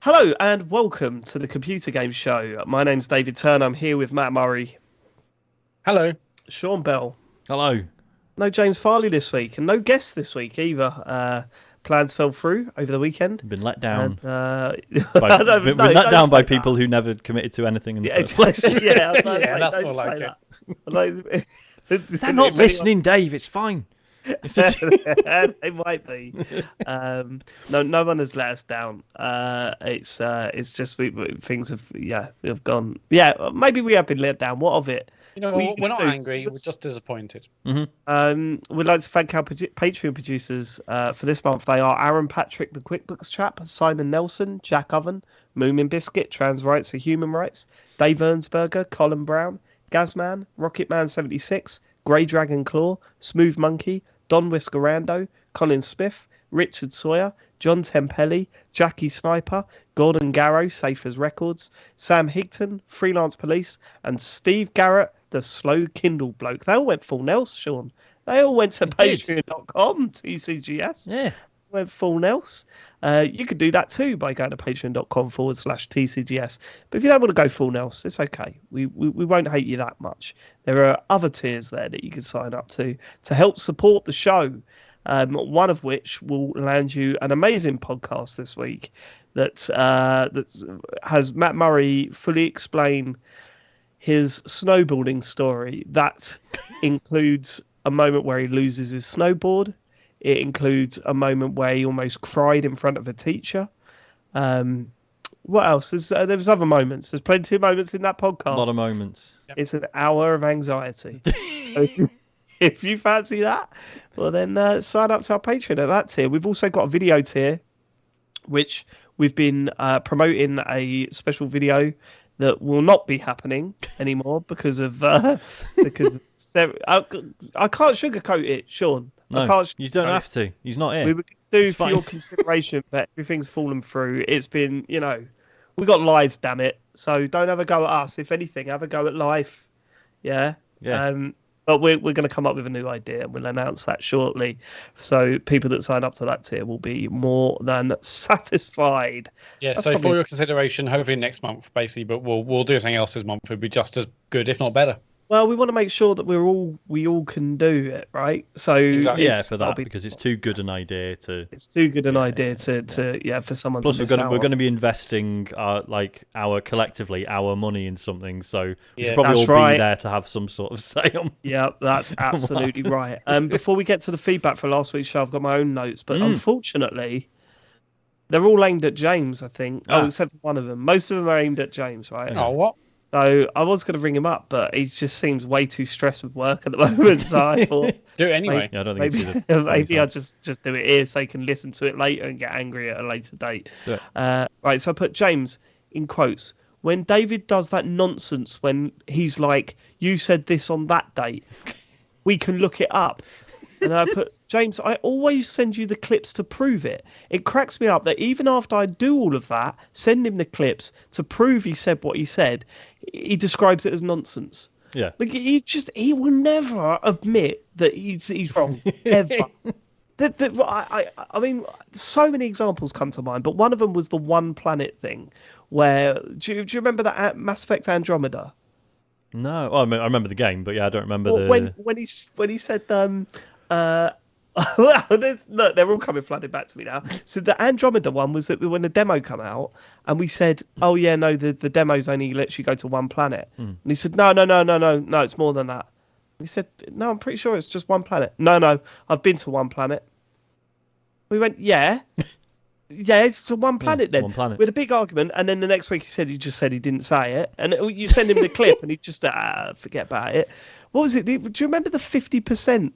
Hello and welcome to the Computer Games Show. My name's David Turner. I'm here with Matt Murray. Hello. Sean Bell. Hello. No James Farley this week, and no guest this week either. Plans fell through over the weekend. Been let down. And, been let down by people who never committed to anything in the first place. Yeah, that's more like it. They're not listening, Dave. It's fine. It's just... They might be. No one has let us down. It's just things have gone. Yeah, maybe we have been let down. What of it? You know, we're not angry. We're just disappointed. Mm-hmm. We'd like to thank our Patreon producers for this month. They are Aaron Patrick, the QuickBooks chap, Simon Nelson, Jack Oven, Moomin Biscuit, Trans Rights for Human Rights, Dave Ernsberger, Colin Brown, Gazman, Rocketman76, Grey Dragon Claw, Smooth Monkey, Don Whiskerando, Colin Smith, Richard Sawyer, John Tempelli, Jackie Sniper, Gordon Garrow, Safe as Records, Sam Higton, Freelance Police, and Steve Garrett, the Slow Kindle Bloke. They all went full Nels, Sean. They all went to patreon.com, TCGS. Yeah. Went full Nels. You could do that too by going to patreon.com/TCGS. But if you don't want to go full Nels, it's okay. We won't hate you that much. There are other tiers there that you can sign up to help support the show. One of which will land you an amazing podcast this week that has Matt Murray fully explain his snowboarding story. That includes a moment where he loses his snowboard. It includes a moment where he almost cried in front of a teacher. What else? There's other moments. There's plenty of moments in that podcast. A lot of moments. Yep. It's an hour of anxiety. So if you fancy that, well then sign up to our Patreon at that tier. We've also got a video tier, which we've been promoting a special video that will not be happening anymore because of I can't sugarcoat it, Sean. No, you don't have to. He's not here. We would do it's for fine. your consideration, but everything's fallen through. It's been, we got lives, damn it. So don't have a go at us. If anything, have a go at life. Yeah. But we're going to come up with a new idea, and we'll announce that shortly. So people that sign up to that tier will be more than satisfied. Yeah. That's so probably... for your consideration, hopefully next month, basically, but we'll do something else this month. It'll be just as good, if not better. Well, we want to make sure that we all can do it, right? So exactly. Yeah, for that because it's too good an idea to. It's too good an idea to for someone. Plus, to we're going to be investing our money in something, so we should probably all right. be there to have some sort of say on. Yeah, that's absolutely right. Before we get to the feedback for last week's show, I've got my own notes, but unfortunately, they're all aimed at James. I think, except for one of them. Most of them are aimed at James, right? Oh, what? So I was going to ring him up, but he just seems way too stressed with work at the moment. So I thought, do it anyway. I don't think maybe I'll just do it here so he can listen to it later and get angry at a later date. Right, so I put James in quotes. When David does that nonsense, when he's like, "You said this on that date," we can look it up. And I put, James, I always send you the clips to prove it. It cracks me up that even after I do all of that, send him the clips to prove he said what he said, he describes it as nonsense. Yeah. Like he will never admit that he's wrong, ever. I mean, so many examples come to mind, but one of them was the one planet thing where, do you remember that Mass Effect Andromeda? No, I remember the game, but yeah, I don't remember when he said look, they're all coming flooding back to me now. So the Andromeda one was that when the demo come out, and we said, "Oh yeah, no, the demo's only lets you go to one planet," and he said, "No, it's more than that." We said, "No, I'm pretty sure it's just one planet." No, I've been to one planet. We went, "Yeah." Yeah, it's one planet then. One planet. We had a big argument, and then the next week he just said he didn't say it, and you send him the clip, and he just forget about it. What was it? Do you remember the 50%?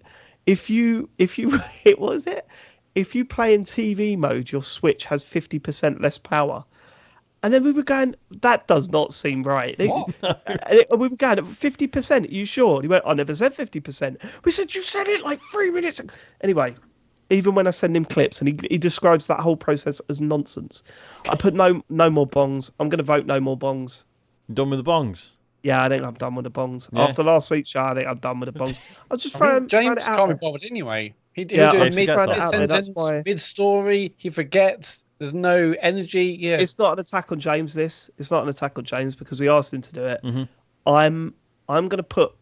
If you what was it? If you play in TV mode, your Switch has 50% less power. And then we were going, that does not seem right. What? We were going, 50%, are you sure? And he went, I never said 50%. We said, you said it like 3 minutes ago. Anyway, even when I send him clips, and he describes that whole process as nonsense. I put no more bongs. I'm going to vote no more bongs. Done with the bongs? Yeah, I think I'm done with the bongs. Yeah. After last week's show, I think I'm done with the bongs. I'll just throw James it out can't there. be bothered anyway. He'll do he a forgets mid-sentence, mid-story. He forgets. There's no energy. Yeah. It's not an attack on James. It's not an attack on James because we asked him to do it. Mm-hmm. I'm going to put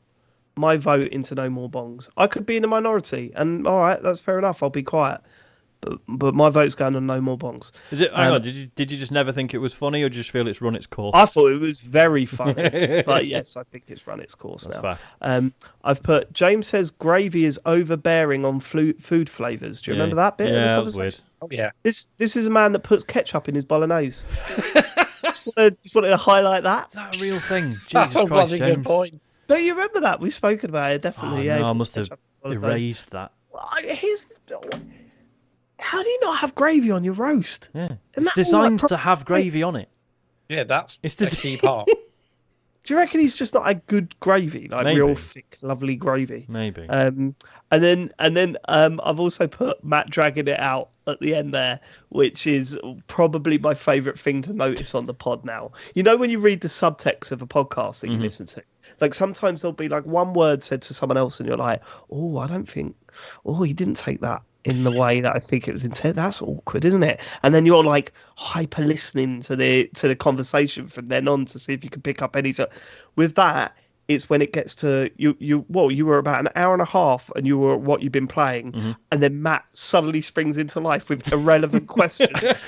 my vote into no more bongs. I could be in the minority, and all right, that's fair enough. I'll be quiet. But my vote's going on no more bongs. Is it? Hang on, did you just never think it was funny, or did you just feel it's run its course? I thought it was very funny, but yes, I think it's run its course That's now. fair. I've put James says gravy is overbearing on food flavors. Do you remember that bit? Yeah, of the that was conversation? weird. Oh, yeah. This is a man that puts ketchup in his bolognese. just wanted to highlight that. Is that a real thing? That's Jesus a Christ, bloody James. good point. Don't you remember that? We've spoken about it, definitely. Oh, yeah, no, I he must puts have ketchup in his bolognese. erased that. How do you not have gravy on your roast? Yeah, Isn't it's that all designed that to have gravy on it. Yeah, that's It's the the key part. Do you reckon he's just not a good gravy, like Maybe. real thick, lovely gravy? Maybe. And then I've also put Matt dragging it out at the end there, which is probably my favourite thing to notice on the pod now. You know, when you read the subtext of a podcast that you listen to, like sometimes there'll be like one word said to someone else, and you're like, "Oh, I don't think, oh, he didn't take that in the way that I think it was intended. That's awkward, isn't it?" And then you're like hyper listening to the conversation from then on to see if you can pick up any. With that, it's when it gets to you were about an hour and a half and you were what you've been playing, and then Matt suddenly springs into life with irrelevant questions.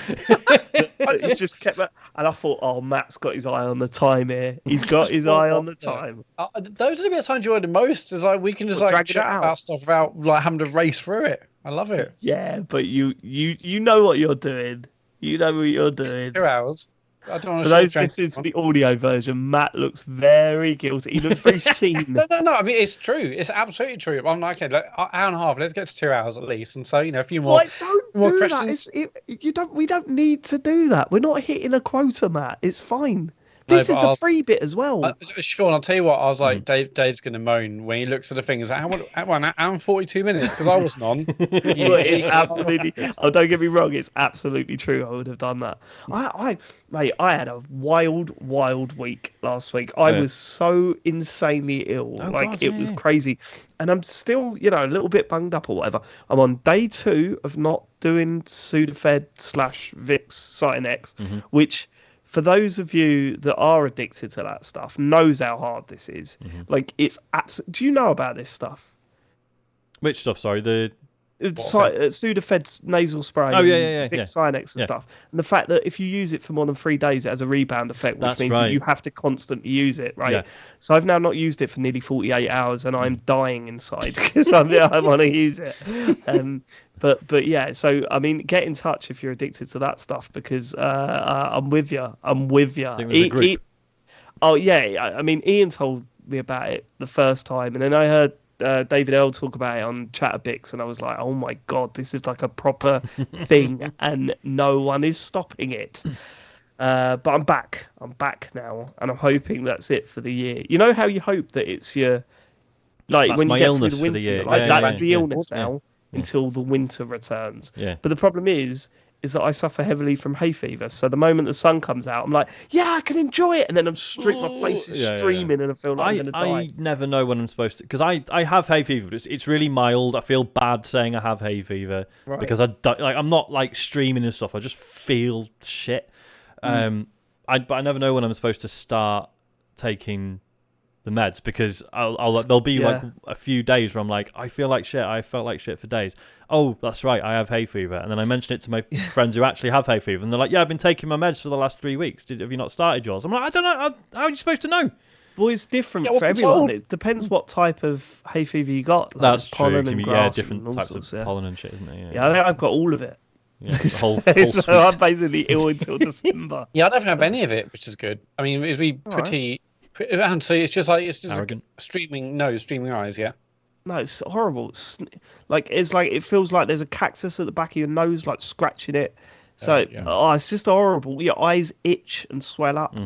He just kept, and I thought, oh, Matt's got his eye on the time here. He's got his eye on the time. Those are the bits I enjoy the most. Is like we can just like chat about stuff without like having to race through it. I love it. Yeah, but you know what you're doing. You know what you're doing. 2 hours. I don't want For to those listening to the audio version, Matt looks very guilty. He looks very seen. No. I mean, it's true. It's absolutely true. I'm like, okay, like, hour and a half. Let's get to 2 hours at least. And so, you know, a few more. Like, don't more do questions. that. We don't need to do that. We're not hitting a quota, Matt. It's fine. This is the free bit as well. Sean, I'll tell you what. I was like, Dave's going to moan when he looks at the thing. He's like, an hour and 42 minutes because I wasn't on. It's absolutely. Oh, don't get me wrong. It's absolutely true. I would have done that. Mate, I had a wild week last week. I was so insanely ill. It was crazy, and I'm still, a little bit bunged up or whatever. I'm on day 2 of not doing Sudafed / Vicks Cytonex, which, for those of you that are addicted to that stuff, knows how hard this is. Like, it's do you know about this stuff? Which stuff? Sorry, the Sudafed nasal spray. Oh yeah. Vicks Cytonex and stuff. And the fact that if you use it for more than 3 days, it has a rebound effect, which means that you have to constantly use it, right? Yeah. So I've now not used it for nearly 48 hours, and I'm dying inside because I want to use it. But yeah, so I mean, get in touch if you're addicted to that stuff because I'm with you. I'm with you. I think there's a group. Oh yeah, I mean, Ian told me about it the first time, and then I heard David L talk about it on Chatterbix, and I was like, oh my god, this is like a proper thing, and no one is stopping it. But I'm back now, and I'm hoping that's it for the year. You know how you hope that it's your that's when you get through the for winter, the year. that's the illness now until the winter returns. Yeah. But the problem is that I suffer heavily from hay fever. So the moment the sun comes out, I'm like, yeah, I can enjoy it. And then my face is streaming and I feel like I'm going to die. I never know when I'm supposed to, because I have hay fever, but it's really mild. I feel bad saying I have hay fever because I'm not like streaming and stuff. I just feel shit. But I never know when I'm supposed to start taking the meds because there'll be like a few days where I'm like, I feel like shit. I felt like shit for days. Oh, that's right, I have hay fever. And then I mention it to my friends who actually have hay fever, and they're like, yeah, I've been taking my meds for the last 3 weeks. Have you not started yours? I'm like, I don't know. How are you supposed to know? Well, it's different for everyone. It depends what type of hay fever you got. Like that's pollen true. And grass different and types sorts, of pollen and shit, isn't it? Yeah, I think I've got all of it. Yeah, the whole so I'm basically ill until December. Yeah, I don't have any of it, which is good. I mean, it'd be pretty. And so it's just arrogant. Streaming eyes, yeah. No, it's horrible. It's like it feels like there's a cactus at the back of your nose, like scratching it. So it's just horrible. Your eyes itch and swell up,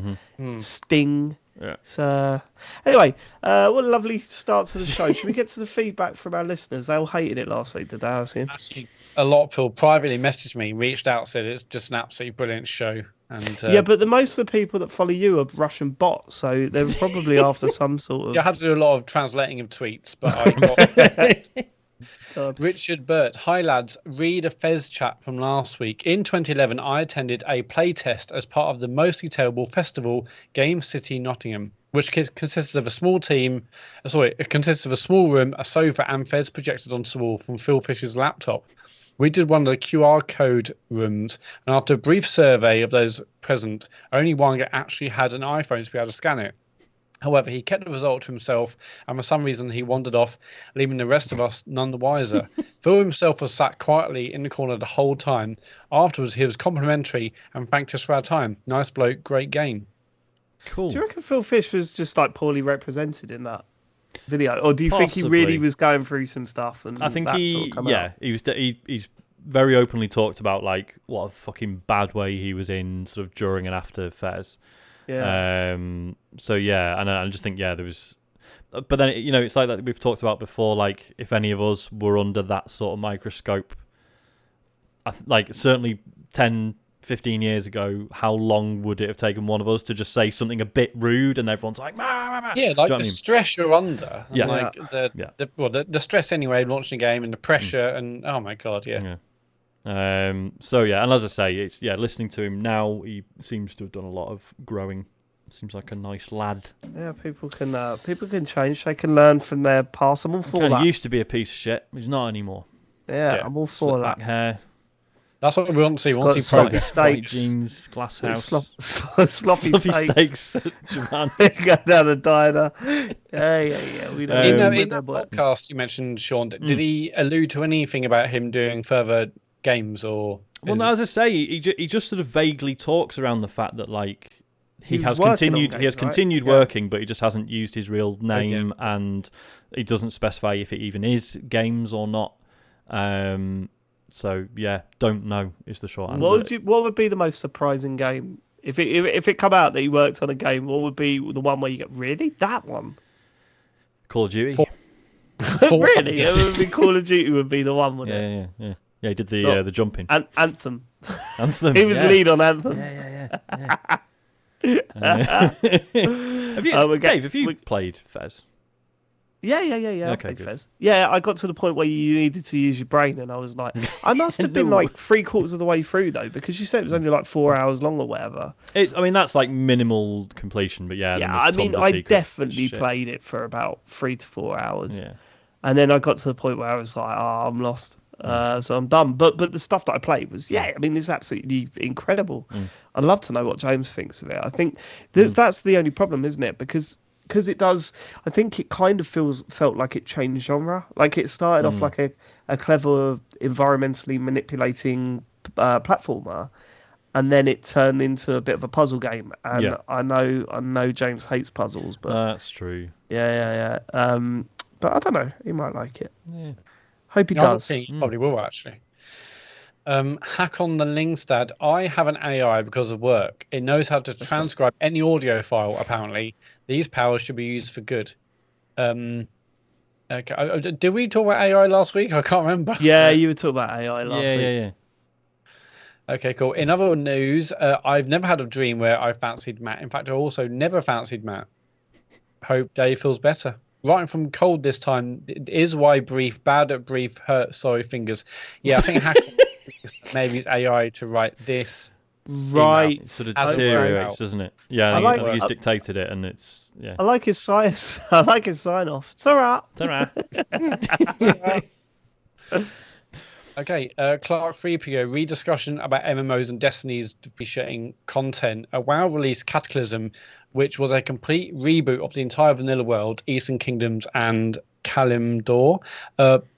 sting. Yeah. So anyway, what a lovely start to the show. Should we get to the feedback from our listeners? They all hated it last week, did they? Actually, a lot of people privately messaged me, reached out, said it's just an absolutely brilliant show. And yeah, but most of the people that follow you are Russian bots, so they're probably after some sort of. Yeah, I had to do a lot of translating of tweets, but I got God. Richard Burt, hi lads, read a Fez chat from last week. In 2011, I attended a playtest as part of the mostly terrible festival Game City Nottingham, which consists of a small team. It consists of a small room, a sofa, and Fez projected onto the wall from Phil Fisher's laptop. We did one of the QR code rooms, and after a brief survey of those present, only one actually had an iPhone to be able to scan it. However, he kept the result to himself, and for some reason he wandered off, leaving the rest of us none the wiser. Phil himself was sat quietly in the corner the whole time. Afterwards, he was complimentary and thanked us for our time. Nice bloke, great game. Cool. Do you reckon Phil Fish was just like poorly represented in that video, or do you think he Possibly. really was going through some stuff? And I think that he, sort of come yeah, out? he's very openly talked about like what a fucking bad way he was in sort of during and after Fez. Yeah. So yeah, and I just think there was, but then it's like that we've talked about before. Like if any of us were under that sort of microscope, like certainly 10, 15 years ago, how long would it have taken one of us to just say something a bit rude and everyone's like, "Mah, mah, mah." Yeah, like the stress you're under, and Yeah. like the stress anyway, launching a game and the pressure, and oh my god, yeah. So yeah, and as I say, it's listening to him now, he seems to have done a lot of growing. Seems like a nice lad. Yeah, people can change. They can learn from their past. I'm all for that. He used to be a piece of shit. He's not anymore. Yeah, I'm all for that. Back hair. That's what we want to see. We want to see sloppy progress. White steaks, jeans, glass house. sloppy steaks. Japan. Go down the diner. Yeah. We know. In that podcast you mentioned, Sean, did he allude to anything about him doing further games or? Well, no, as I say, he just sort of vaguely talks around the fact that like he has continued working, but he just hasn't used his real name, and he doesn't specify if it even is games or not. So yeah, don't know is the short answer. What would be the most surprising game if it come out that he worked on a game? What would be the one where you go, really, that one? Call of Duty. Really, it would be Call of Duty would be the one, wouldn't it? Yeah. Yeah, he did the jumping. Anthem. Anthem. He was lead on Anthem. Yeah. Dave, have you played Fez? Yeah. I played Fez. Yeah, I got to the point where you needed to use your brain, and I was like, I must have been like 3/4 of the way through though, because you said it was only like 4 hours long or whatever. That's like minimal completion, but yeah. I mean, I definitely played it for about 3 to 4 hours. Yeah. And then I got to the point where I was like, I'm lost. So I'm done. But the stuff that I played was, it's absolutely incredible. I'd love to know what James thinks of it. I think that's the only problem, isn't it? Because it does, I think it kind of felt like it changed genre. Like it started off like a clever, environmentally manipulating platformer, and then it turned into a bit of a puzzle game. And I know James hates puzzles, but that's true. Yeah. But I don't know. He might like it. Yeah. Hope he does. I think he probably will actually. Hack on the Lingstad. I have an AI because of work. It knows how to transcribe any audio file. Apparently, these powers should be used for good. Okay. Did we talk about AI last week? I can't remember. Yeah, you were talking about AI last week. Yeah. Okay, cool. In other news, I've never had a dream where I fancied Matt. In fact, I also never fancied Matt. Hope Dave feels better. Writing from cold this time is why brief, bad at brief, hurt, sorry fingers. Yeah, I think maybe it's AI to write this. Right. It sort of deteriorates, doesn't it? Yeah, I think he's dictated it, and it's I like his sign. I like his sign off. It's all right. Okay, Clark 3PO rediscussion about MMOs and Destiny's depreciating content. A WoW release Cataclysm, which was a complete reboot of the entire vanilla world, Eastern Kingdoms and Kalimdor,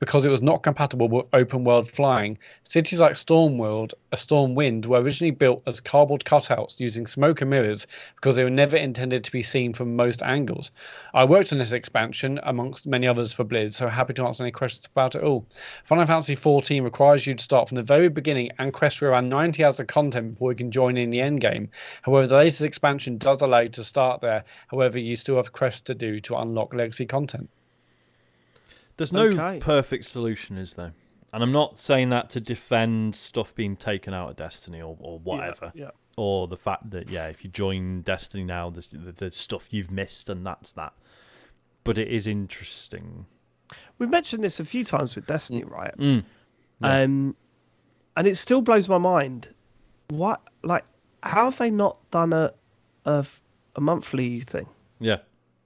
because it was not compatible with open world flying. Cities like Stormwind were originally built as cardboard cutouts using smoke and mirrors because they were never intended to be seen from most angles. I worked on this expansion amongst many others for Blizz, so happy to answer any questions about it all. Final Fantasy XIV requires you to start from the very beginning and quest through around 90 hours of content before you can join in the end game. However, the latest expansion does allow you to start there. However, you still have quests to do to unlock legacy content. There's no perfect solution, is there? And I'm not saying that to defend stuff being taken out of Destiny or whatever. Yeah. Or the fact that, if you join Destiny now, there's stuff you've missed and that's that. But it is interesting. We've mentioned this a few times with Destiny, right? Yeah. And it still blows my mind. What, like, how have they not done a monthly thing? Yeah.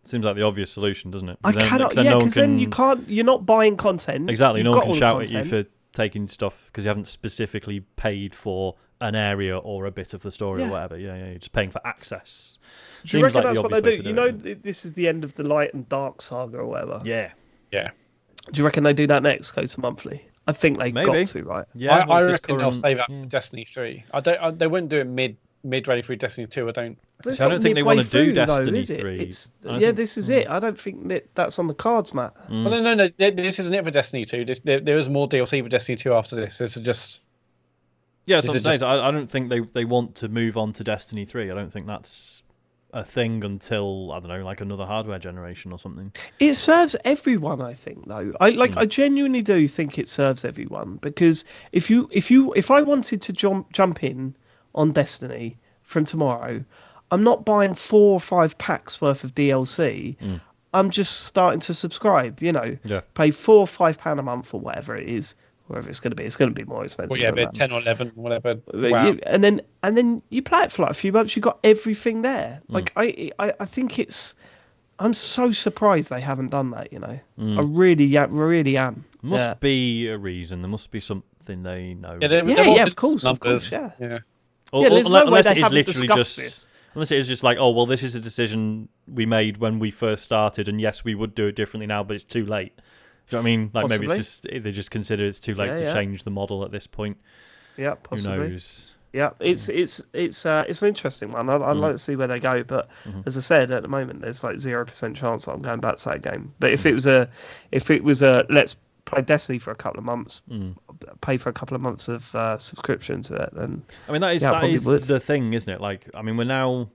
Seems like the obvious solution, doesn't it? I cannot. Yeah, because then you can't. You're not buying content. Exactly. No one can shout at you content. for taking stuff because you haven't specifically paid for an area or a bit of the story or whatever. Yeah, you're just paying for access. Do you reckon that's what they do? You know, this is the end of the Light and Dark saga or whatever. Yeah. Yeah. Do you reckon they do that next? Go to monthly? I think they got to, right? Yeah. I reckon they'll save up Destiny 3. They wouldn't do it mid-ready through Destiny 2. I don't think they want to do Destiny 3. This is it. I don't think that's on the cards, Matt. Well, no. This isn't it for Destiny 2. There is more DLC for Destiny 2 after this. This is just... Yeah, that's what I'm saying. I don't think they want to move on to Destiny 3. I don't think that's a thing until, I don't know, like another hardware generation or something. It serves everyone, I think, though. I genuinely do think it serves everyone, because if I wanted to jump in on Destiny from tomorrow, I'm not buying 4 or 5 packs worth of DLC. I'm just starting to subscribe, pay £4 or £5 a month or whatever it is. Wherever it's going to be, it's going to be more expensive. Well, yeah, but 10 or 11, whatever. Wow. And then you play it for like a few months. You got everything there. Like I think I'm so surprised they haven't done that. I really am. Must be a reason. There must be something they know. Yeah, of course, yeah. Unless it is literally just. Unless it is just like, oh well, this is a decision we made when we first started, and yes, we would do it differently now, but it's too late. Do you know what I mean? Like Possibly. Maybe it's just they just consider it's too late to change the model at this point. Yeah, possibly. Who knows? Yeah, it's an interesting one. I'd like to see where they go, but as I said, at the moment there's like 0% chance that I'm going back to that game. But if it was a let's play Destiny for a couple of months, pay for a couple of months of subscription to it, then I mean that is the thing, isn't it? Like I mean we're now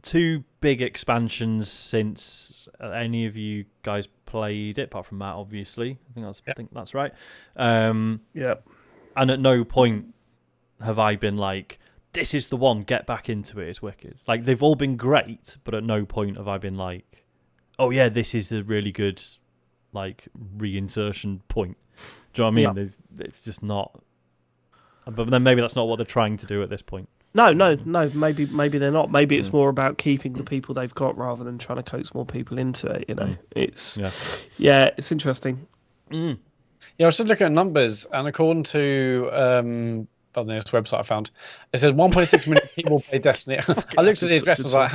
2 big expansions since any of you guys played it, apart from Matt, obviously. I think that's right. And at no point have I been like, this is the one, get back into it, it's wicked. Like they've all been great, but at no point have I been like, oh yeah, this is a really good like reinsertion point. Do you know what I mean? It's just not. But then maybe that's not what they're trying to do at this point. No. Maybe they're not. Maybe it's more about keeping the people they've got rather than trying to coax more people into it. It's it's interesting. Yeah, I was just looking at numbers, and according to this website I found, it says 1.6 million people play Destiny. I looked at the address and was like,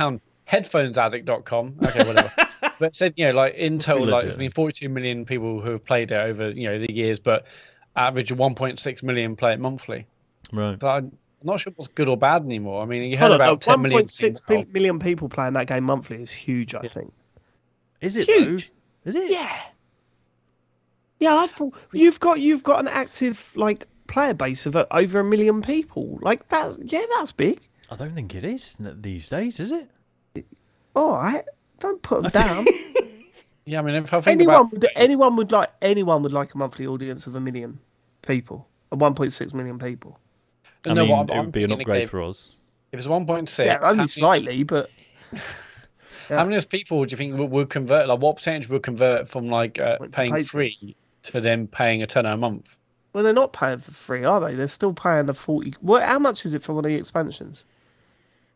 headphonesaddict.com. Okay, whatever. But it said, like in total, like there's been 42 million people who have played it over, the years, but average of 1.6 million play it monthly. Right. So I'm not sure what's good or bad anymore. I mean, you heard about 10 million. 1.6 million people playing that game monthly is huge, I think. Is it huge? Though? Is it? Yeah. Yeah, I thought you've got an active like player base of over 1 million people. Like that's big. I don't think it is these days, is it? All right, don't put them down. Yeah, I mean, if I think anyone would like a monthly audience of 1 million people, 1.6 million people. I mean, it would be an upgrade for us. If it's 1.6, yeah, only slightly, but how many people do you think would convert? Like, what percentage would convert from like paying free to them paying a tenner a month? Well, they're not paying for free, are they? They're still paying the 40. How much is it for one of the expansions?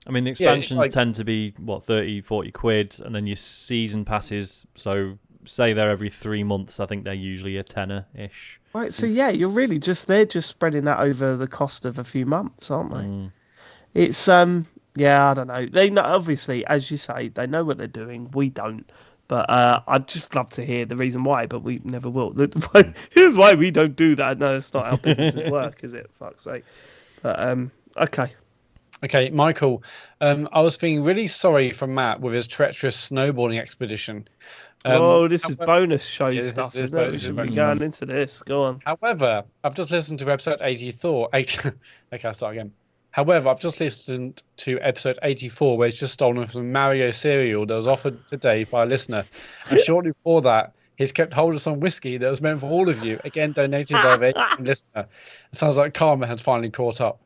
I mean, the expansions tend to be 30, 40 quid, and then your season passes. So, say they're every 3 months. I think they're usually a tenner ish. Right. So you're really they're just spreading that over the cost of a few months, aren't they? It's I don't know. They know, obviously, as you say, they know what they're doing. We don't. But I'd just love to hear the reason why, but we never will. Here's why we don't do that. No, it's not how businesses work, is it? Fuck's sake. But okay. Okay, Michael. I was feeling really sorry for Matt with his treacherous snowboarding expedition. This is bonus show stuff, isn't it? We should be going into this. Go on. However, I've just listened to episode 84. Okay, I'll start again. However, I've just listened to episode 84, where he's just stolen some Mario cereal that was offered today by a listener. And shortly before that, he's kept hold of some whiskey that was meant for all of you, again donated by a listener. It sounds like karma has finally caught up.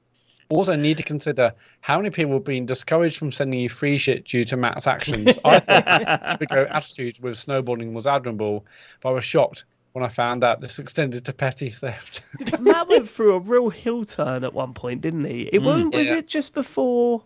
Also, need to consider how many people have been discouraged from sending you free shit due to Matt's actions. I thought Matt's attitude with snowboarding was admirable, but I was shocked when I found out this extended to petty theft. Matt went through a real heel turn at one point, didn't he? It was it just before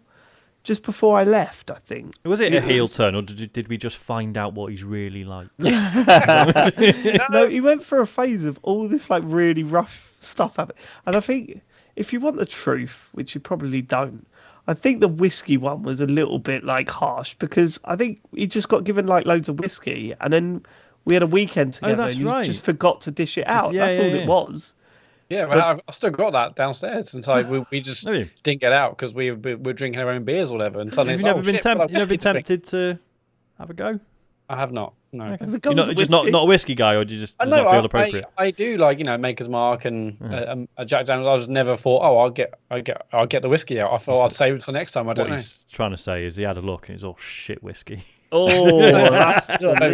I left, I think. Was it a heel turn, or did we just find out what he's really like? No, he went through a phase of all this like really rough stuff happening. And I think if you want the truth, which you probably don't, I think the whiskey one was a little bit like harsh because I think he just got given like loads of whiskey and then we had a weekend together and you just forgot to dish it out. That's all it was. Yeah, well, I've still got that downstairs, and so we just didn't get out because we're drinking our own beers or whatever. And suddenly, have you never been tempted to have a go? I have not. No, okay. You're not a whiskey guy, or do you just does not feel appropriate? I do like Maker's Mark and a Jack Daniels. I just never thought, I'll get the whiskey out. I thought I'd save it for next time. I don't know. What he's trying to say is he had a look and it's all shit whiskey. Oh, that's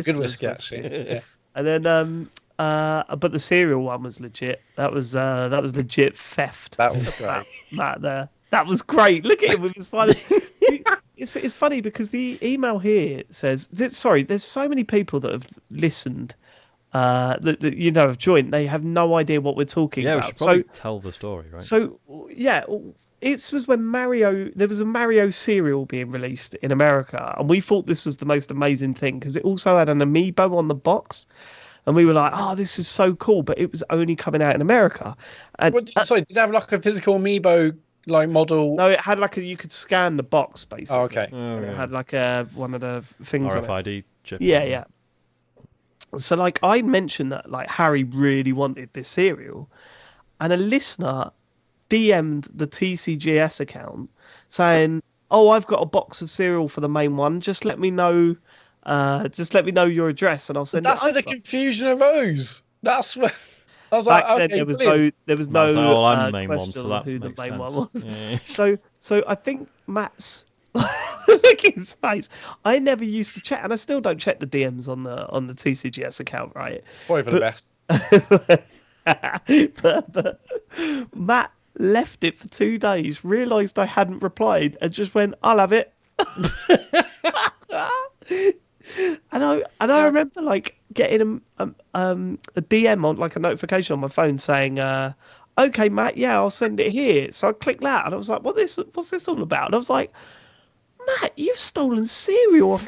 good whiskey actually. Yeah. And then but the cereal one was legit. That was legit theft. That was great. Matt there. That was great. Look at him with his funny. It's funny because the email here says there's so many people that have listened that have joined. They have no idea what we're talking about. Yeah, we should probably tell the story, right? So yeah, it was when there was a Mario cereal being released in America, and we thought this was the most amazing thing because it also had an amiibo on the box. And we were like, "Oh, this is so cool!" But it was only coming out in America. And did it have like a physical amiibo like model? No, it had like you could scan the box basically. Oh, okay. It had like one of the things RFID chip. Yeah. So like I mentioned that like Harry really wanted this cereal, and a listener DM'd the TCGS account saying, "Oh, I've got a box of cereal for the main one. Just let me know." Just let me know your address and I'll send That's it. That's where the confusion arose. That's where I was like, then there was no I'm the main one, so that who the main sense. one was. Yeah. So I think Matt's look at his face. I never used to check, and I still don't check the DMs on the TCGS account, right? Probably for the best. but Matt left it for 2 days, realised I hadn't replied, and just went, "I'll have it." And I remember like getting a DM on like a notification on my phone saying, "Okay, Matt, yeah, I'll send it here." So I clicked that, and I was like, "What's this all about?" And I was like, "Matt, you've stolen cereal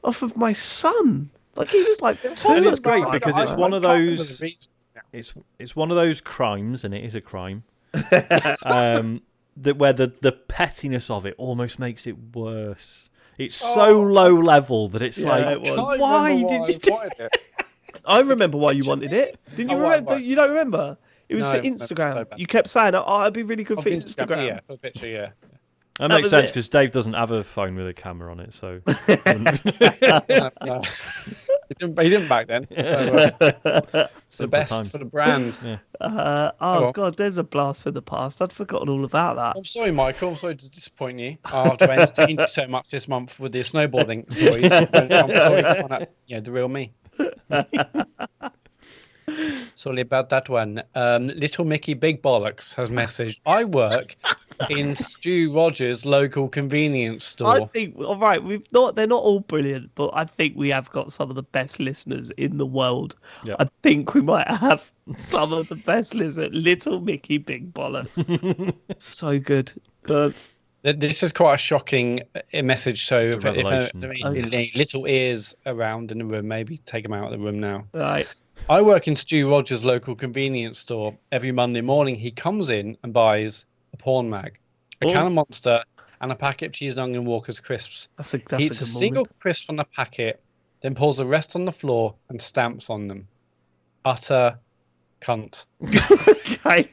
off of my son." Like he was like, and it's great because it's one of those. It's one of those crimes, and it is a crime. That where the pettiness of it almost makes it worse. It's so low level that it's why did you do it? I remember why you wanted it. Didn't you remember? Right. You don't remember? It was for Instagram. You kept saying, "Oh, it'd be really good for Instagram." Yeah, for a picture, yeah. That makes sense because Dave doesn't have a phone with a camera on it, so. No. He didn't back then. So, the best for the brand. Yeah. God, there's a blast from the past. I'd forgotten all about that. I'm sorry, Michael. I'm sorry to disappoint you. I've entertained you so much this month with the snowboarding stories. I'm sorry to find out, the real me. Sorry about that one. Little Mickey Big Bollocks has messaged. I work in Stu Rogers' local convenience store. I think, all right, they're not all brilliant, but I think we have got some of the best listeners in the world. Yep. I think we might have some of the best listeners. Little Mickey Big Bollocks. So good. This is quite a shocking message. So if any little ears around in the room, maybe take them out of the room now. Right. I work in Stu Rogers' local convenience store. Every Monday morning, he comes in and buys a porn mag, a can of Monster, and a packet of cheese and onion Walker's crisps. He eats a single crisp from the packet, then pulls the rest on the floor and stamps on them. Utter cunt. Okay.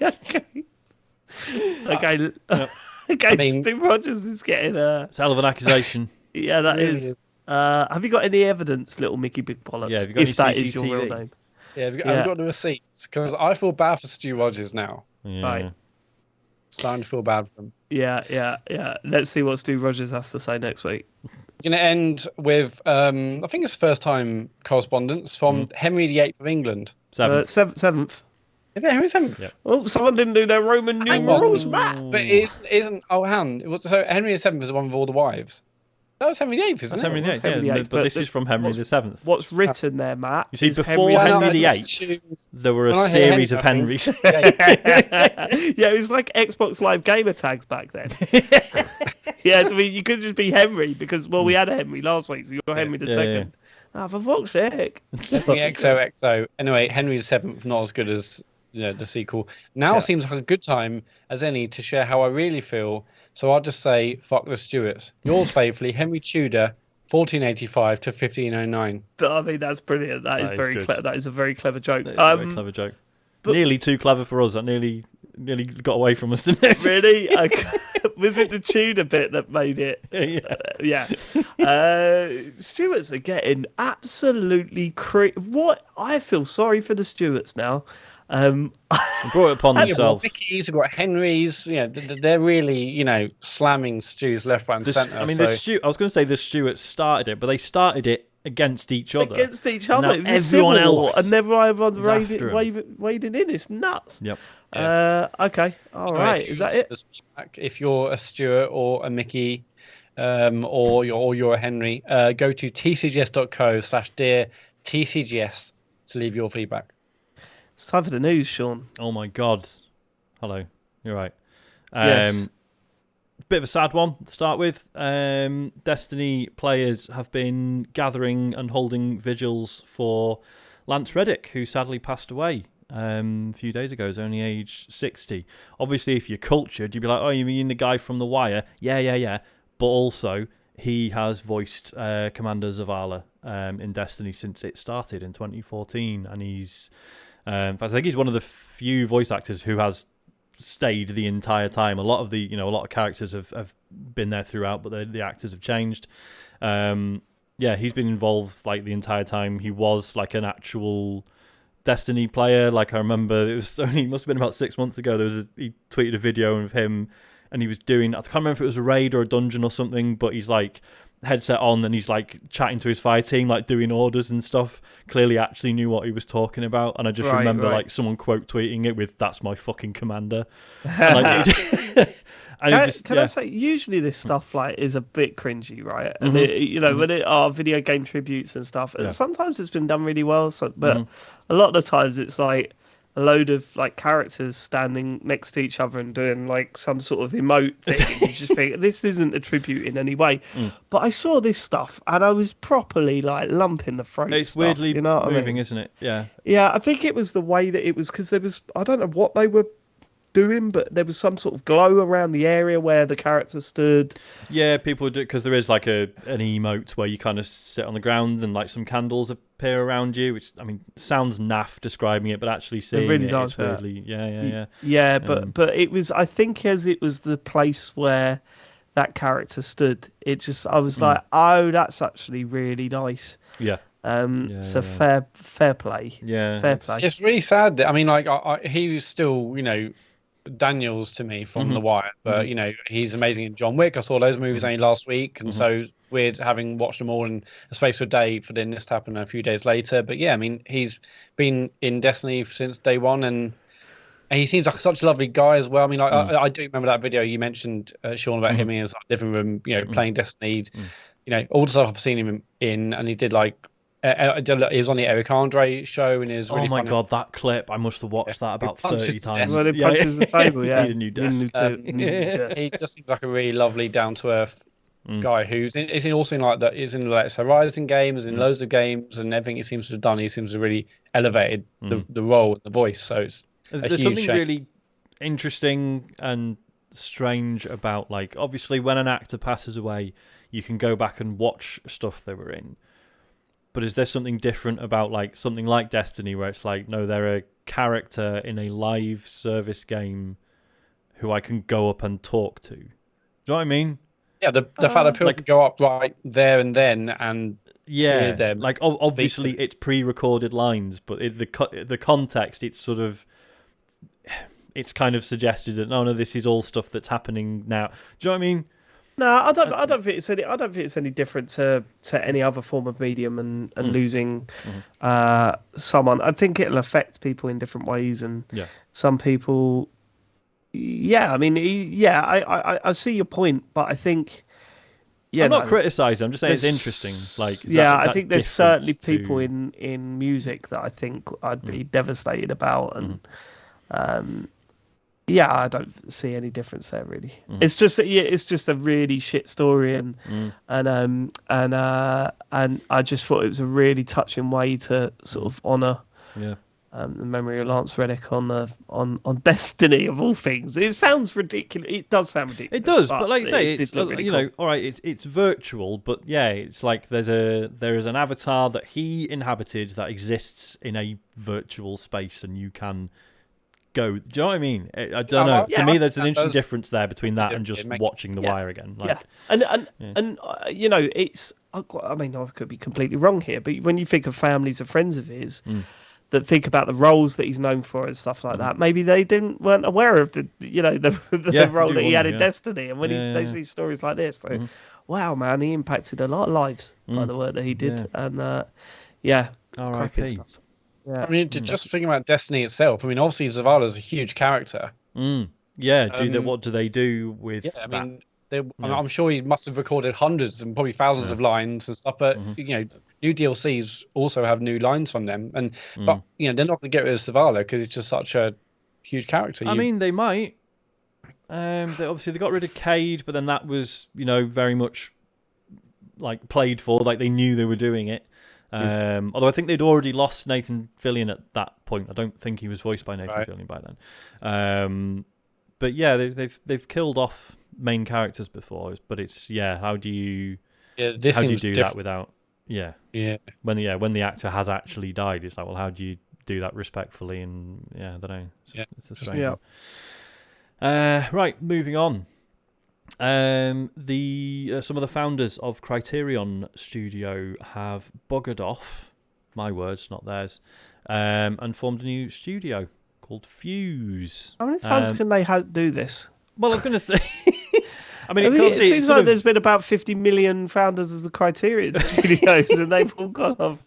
I mean, Steve Rogers is getting it's a hell of an accusation. Yeah, that is. Have you got any evidence, Little Mickey Big Bollocks? Yeah, have you got if that any is your real name. Yeah, I've got the receipts because I feel bad for Stu Rogers now. Yeah. Right. Starting to feel bad for him. Yeah. Let's see what Stu Rogers has to say next week. We're going to end with, I think it's first time correspondence from Henry VIII of England. Seventh. Is it Henry VII? Yeah. Oh, someone didn't do their Roman numerals, Matt. But isn't oh hang on. So Henry VII was the one with all the wives. That was Henry VIII, isn't That's it? Henry was VIII, Henry yeah. VIII, But this is from Henry VII. What's written there, Matt? You see, is before Henry VIII, there were a When I hear series of Henry, Henrys. Yeah, it was like Xbox Live gamer tags back then. Yeah, I mean, you could just be Henry because, well, we had a Henry last week, so you're Henry the second. Ah, for fuck's sake. XOXO. Anyway, Henry VII, not as good as the sequel. Now seems like a good time as any to share how I really feel. So I'll just say, fuck the Stuarts. Yours faithfully, Henry Tudor, 1485 to 1509. I mean, that's brilliant. That is very clever. That is a very clever joke. A very clever joke. Nearly too clever for us. That nearly got away from us, didn't it? Really? Okay. Was it the Tudor bit that made it? Yeah. Stuarts are getting absolutely what? I feel sorry for the Stuarts now. Brought it upon themselves. Vicky's, we've got Henry's. They're really, slamming Stu's left, right, and centre. I mean, I was going to say the Stuarts started it, but they started it against each other. Against each other. It was everyone else, and everyone's wading in. It's nuts. Yep. Okay. All right. Is that it? If you're a Stuart or a Mickey, or you're a Henry, go to tcgs.co/dear tcgs to leave your feedback. It's time for the news, Sean. Oh my God. Hello. You're right. Yes. Bit of a sad one to start with. Destiny players have been gathering and holding vigils for Lance Reddick, who sadly passed away a few days ago. He's only aged 60. Obviously, if you're cultured, you'd be like, oh, you mean the guy from The Wire? Yeah. But also, he has voiced Commander Zavala in Destiny since it started in 2014, and he's... in fact, I think he's one of the few voice actors who has stayed the entire time. A lot of characters have been there throughout, but the actors have changed. He's been involved like the entire time. He was like an actual Destiny player. Like I remember, must have been about 6 months ago. He tweeted a video of him, and he was doing, I can't remember if it was a raid or a dungeon or something, but he's like headset on and he's like chatting to his fire team, like doing orders and stuff. Clearly actually knew what he was talking about. And I just remember like someone quote tweeting it with, "That's my fucking commander." And, can I say, usually this stuff like is a bit cringy, right? And when it are video game tributes and stuff, and sometimes it's been done really well, but a lot of the times it's like a load of like characters standing next to each other and doing like some sort of emote thing. And you just think this isn't a tribute in any way. But I saw this stuff and I was properly like lumping the throat. It's stuff, weirdly moving, mean? Isn't it? Yeah. Yeah, I think it was the way that it was, because there was, I don't know what they were doing, but there was some sort of glow around the area where the character stood. Yeah, people do, because there is like an emote where you kind of sit on the ground and like some candles appear around you, which I mean sounds naff describing it, but actually seeing it really does. It's weirdly, yeah. But it was, I think, as it was the place where that character stood, it just, I was like, oh, that's actually really nice. Yeah. Fair play. Yeah, fair play. It's really sad that, I mean, like he was still, Daniels to me from The Wire, but he's amazing in John Wick. I saw those movies only last week, and so weird having watched them all in a space of a day for then this to happen a few days later. But yeah, I mean, he's been in Destiny since day one, and he seems like such a lovely guy as well. I mean, like, I do remember that video you mentioned, Sean, about him in his living room, playing Destiny. All the stuff I've seen him in, and he did like. He was on the Eric Andre show, and is really funny. God, that clip! I must have watched that about 30 times. Well, he punches the table. Yeah, need a new desk. He just seems like a really lovely, down to earth guy who's also in like that. Is in like Horizon games, in loads of games, and everything he seems to have done. He seems to have really elevated the role and the voice. So there's something really interesting and strange about, like, obviously when an actor passes away, you can go back and watch stuff they were in. But is there something different about like something like Destiny where it's like, no, they're a character in a live service game who I can go up and talk to? Do you know what I mean? Yeah, the fact that people can go up right there and then and hear them. Like obviously it's pre-recorded lines, but the context, it's sort of, it's kind of suggested that no, this is all stuff that's happening now. Do you know what I mean? No, I don't think it's any different to any other form of medium and losing someone. I think it'll affect people in different ways, and some people. Yeah, I mean, I see your point, but I think. Yeah, I'm not criticising. I'm just saying it's interesting. Like, I think there's certainly people in music that I think I'd be devastated about, and I don't see any difference there really. It's just it's just a really shit story, and I just thought it was a really touching way to sort of honour the memory of Lance Reddick on Destiny of all things. It sounds ridiculous. It does sound ridiculous. It does, but like you say, it's really you cool. know, all right, it's virtual, but yeah, it's like there is an avatar that he inhabited that exists in a virtual space, and you can go. Do you know what I mean? I don't know. To me, there's an interesting difference there between that and just watching The Wire again. Like, and you know, it's. I mean, I could be completely wrong here, but when you think of families of friends of his. That think about the roles that he's known for and stuff like that. Maybe they weren't aware of the role that he had in Destiny. And when they see stories like this, like, wow, man, he impacted a lot of lives by the work that he did. And cracking stuff. Yeah. I mean, just thinking about Destiny itself. I mean, obviously Zavala's a huge character. Yeah. What do they do with? Yeah, I mean. I'm sure he must have recorded hundreds and probably thousands of lines and stuff, but you know, new DLCs also have new lines from them, but you know, they're not going to get rid of Zavala because he's just such a huge character. I mean, they might. They got rid of Cade, but then that was, you know, very much like played for, like they knew they were doing it. Although I think they'd already lost Nathan Fillion at that point. I don't think he was voiced by Nathan Fillion by then. But yeah, they've killed off main characters before, but it's how do you do that without when the actor has actually died? It's like, well, how do you do that respectfully? And I don't know, it's a strange one. Right, moving on. Some of the founders of Criterion Studio have buggered off, my words, not theirs, and formed a new studio called Fuse. How many times can they do this? Well, I was going to say. I mean, it seems like there's been about 50 million founders of the Criterion Studios, and they've all gone off.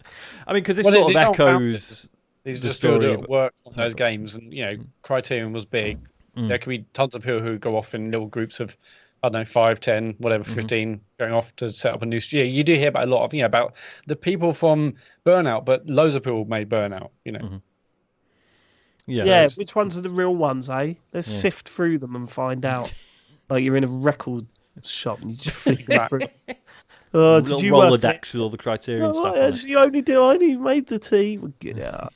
I mean, because this sort of echoes the story of work on those games, and you know, Criterion was big. There could be tons of people who go off in little groups of, I don't know, 5, 10, whatever, 15, going off to set up a new studio. You do hear about a lot of, about the people from Burnout, but loads of people made Burnout, Yeah, which ones are the real ones, eh? Let's sift through them and find out. Like you're in a record shop and you just flick through. Did you Rolodex with all the Criterion stuff? I only made the tea. Well, get out.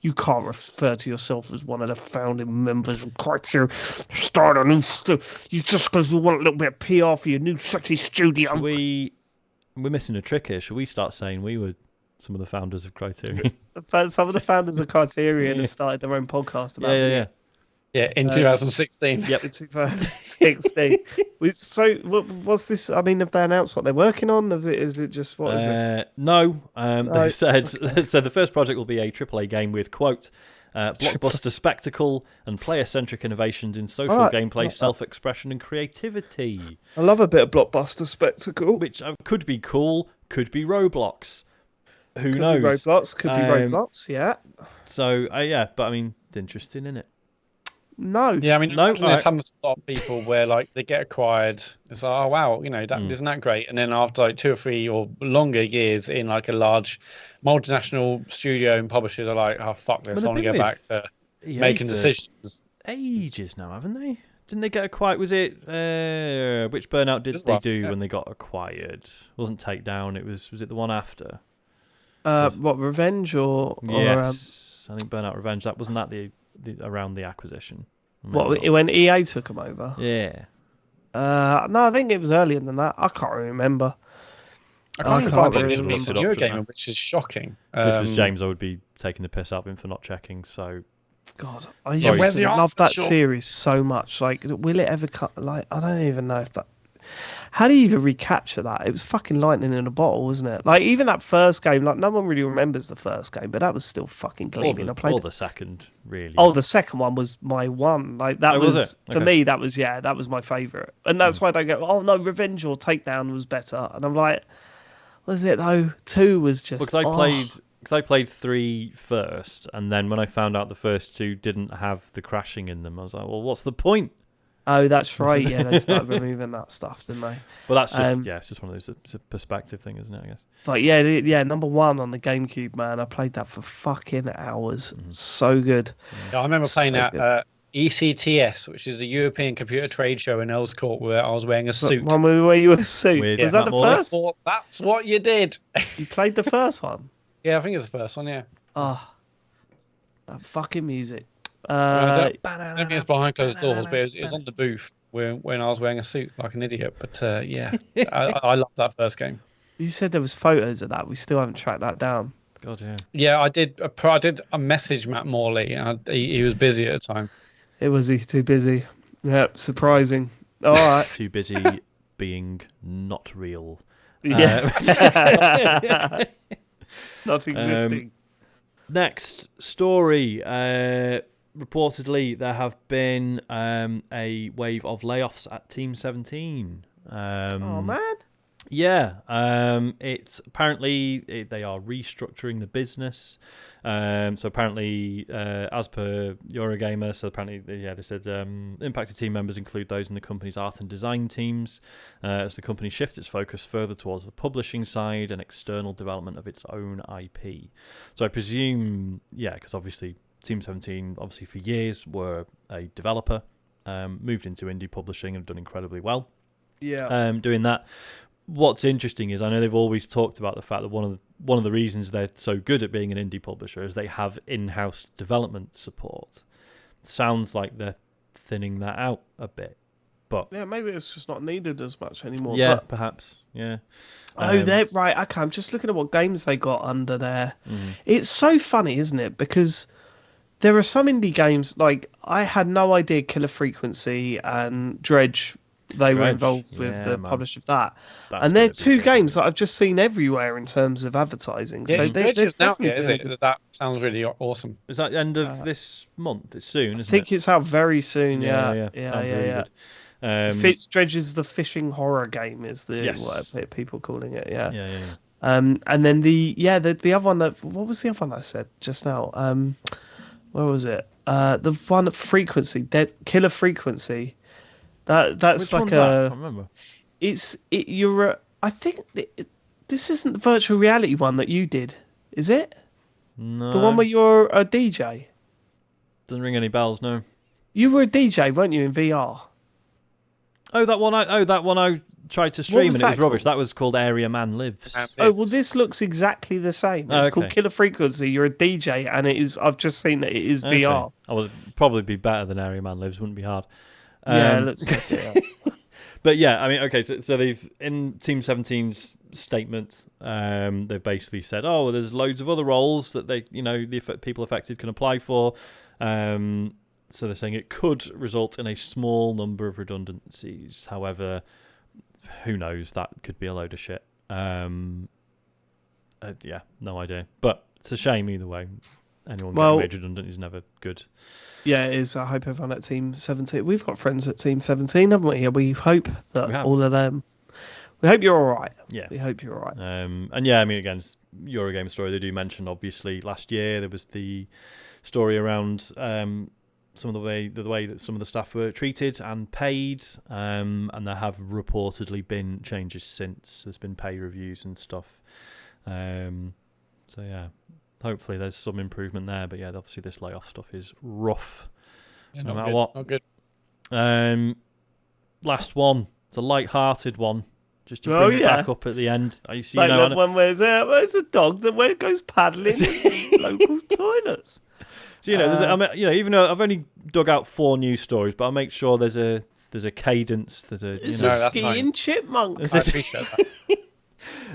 You can't refer to yourself as one of the founding members of Criterion. Start a new you just because you want a little bit of PR for your new sexy studio. We're missing a trick here. Should we start saying we were some of the founders of Criterion? Some of the founders of Criterion have started their own podcast about it. Yeah, in 2016. Yep, in 2016. So, what's this? I mean, have they announced what they're working on? Is it just, what is this? No. They've said, so the first project will be a AAA game with, quote, blockbuster spectacle and player-centric innovations in social gameplay, self-expression and creativity. I love a bit of blockbuster spectacle. Which could be cool, could be Roblox. Who knows? Could be Roblox, yeah. So, but I mean, it's interesting, isn't it? No. Yeah, I mean, there's some lot of people where like they get acquired. It's like, oh wow, isn't that great? And then after like 2 or 3 or longer years in like a large multinational studio and publishers are like, oh fuck this, I want to go back to making decisions. Ages now, haven't they? Didn't they get acquired? Was it which Burnout did they do when they got acquired? It wasn't Takedown. Was it the one after? What, Revenge or yes? I think Burnout Revenge. That wasn't that the around the acquisition. When EA took them over? Yeah. No, I think it was earlier than that. I can't remember. I can't even find it in Eurogamer, which is shocking. If this was James, I would be taking the piss out of him for not checking. So, God, I love that series so much. Like, will it ever cut? Like, I don't even know if that. how do you even recapture that? It was fucking lightning in a bottle, wasn't it? Like even that first game, like no one really remembers the first game, but that was still fucking gleaming. Or the second, really. Oh, the second one was my one. Like that was it? For me. That was my favourite, and that's why they go, oh no, Revenge or Takedown was better, and I'm like, was it though? 2 was just because I played 3 first, and then when I found out the first 2 didn't have the crashing in them, I was like, well, what's the point? Oh, that's right. Yeah, they started removing that stuff, didn't they? But that's just it's just one of those. It's a perspective thing, isn't it? I guess. But yeah, number 1 on the GameCube, man. I played that for fucking hours. So good. Yeah, I remember playing that ECTS, which is a European computer trade show in Elscourt, where I was wearing a suit. One where you were a suit. Was that the first? That's what you did. You played the first one. Yeah, I think it's the first one. Yeah. Oh, that fucking music. I don't think it's behind closed doors, but it was on the booth when I was wearing a suit like an idiot. But yeah, I loved that first game. You said there was photos of that. We still haven't tracked that down. God, yeah. Yeah, I did a message Matt Morley, and he was busy at the time. Was he too busy? Yeah, surprising. All right. Too busy being not real. Yeah. Not existing. Next story. Reportedly, there have been a wave of layoffs at Team 17. Oh, man. Yeah. It's apparently they are restructuring the business. So apparently, as per Eurogamer, so apparently, they said impacted team members include those in the company's art and design teams, as the company shifts its focus further towards the publishing side and external development of its own IP. So I presume, because obviously Team 17, obviously for years, were a developer, moved into indie publishing and have done incredibly well. Yeah. Doing that. What's interesting is I know they've always talked about the fact that one of the reasons they're so good at being an indie publisher is they have in-house development support. Sounds like they're thinning that out a bit, but yeah, maybe it's just not needed as much anymore. Yeah, but... perhaps. Yeah. They're right. Okay, I'm just looking at what games they got under there. It's so funny, isn't it? Because there are some indie games like I had no idea Killer Frequency and Dredge. They were involved with the publish of that. And they're 2 games that I've just seen everywhere in terms of advertising. Yeah, so they're definitely is it? That sounds really awesome. Is that the end of this month? It's soon, isn't it? I think it's out very soon. Yeah. Sounds really good. Dredge is the fishing horror game, is the what people calling it. Yeah. Yeah. And then the other one what was the other one I said just now? Where was it? The one at Frequency, Killer Frequency. That's Which like one's that? I can't remember. I think this isn't the virtual reality one that you did, is it? No. The one where you're a DJ. Doesn't ring any bells, no. You were a DJ, weren't you, in VR? Oh, that one I tried to stream and it was rubbish. That was called Area Man Lives. Oh, well, this looks exactly the same. It's called Killer Frequency. You're a DJ, and it is. I've just seen that it is VR. I would probably be better than Area Man Lives. Wouldn't be hard. Let's get it. But yeah, I mean, okay, so they've in Team 17's statement, they've basically said, oh, well, there's loads of other roles that the people affected can apply for. So they're saying it could result in a small number of redundancies. However, who knows? That could be a load of shit. No idea. But it's a shame either way. Anyone getting made redundant is never good. Yeah, it is. I hope everyone at Team 17... We've got friends at Team 17, haven't we? We hope that all of them... We hope you're all right. Yeah. We hope you're all right. And yeah, I mean, again, it's Eurogamer story. They do mention, obviously, last year there was the story around some of the way that some of the staff were treated and paid, and there have reportedly been changes since. There's been pay reviews and stuff. So yeah, hopefully there's some improvement there. But yeah, obviously this layoff stuff is rough, no matter what. Not good. Last one. It's a light-hearted one. Just to bring it back up at the end. Like that one where there's a dog that goes paddling in local toilets. So even though I've only dug out 4 news stories, but I'll make sure there's a cadence. There's a skiing chipmunk. I appreciate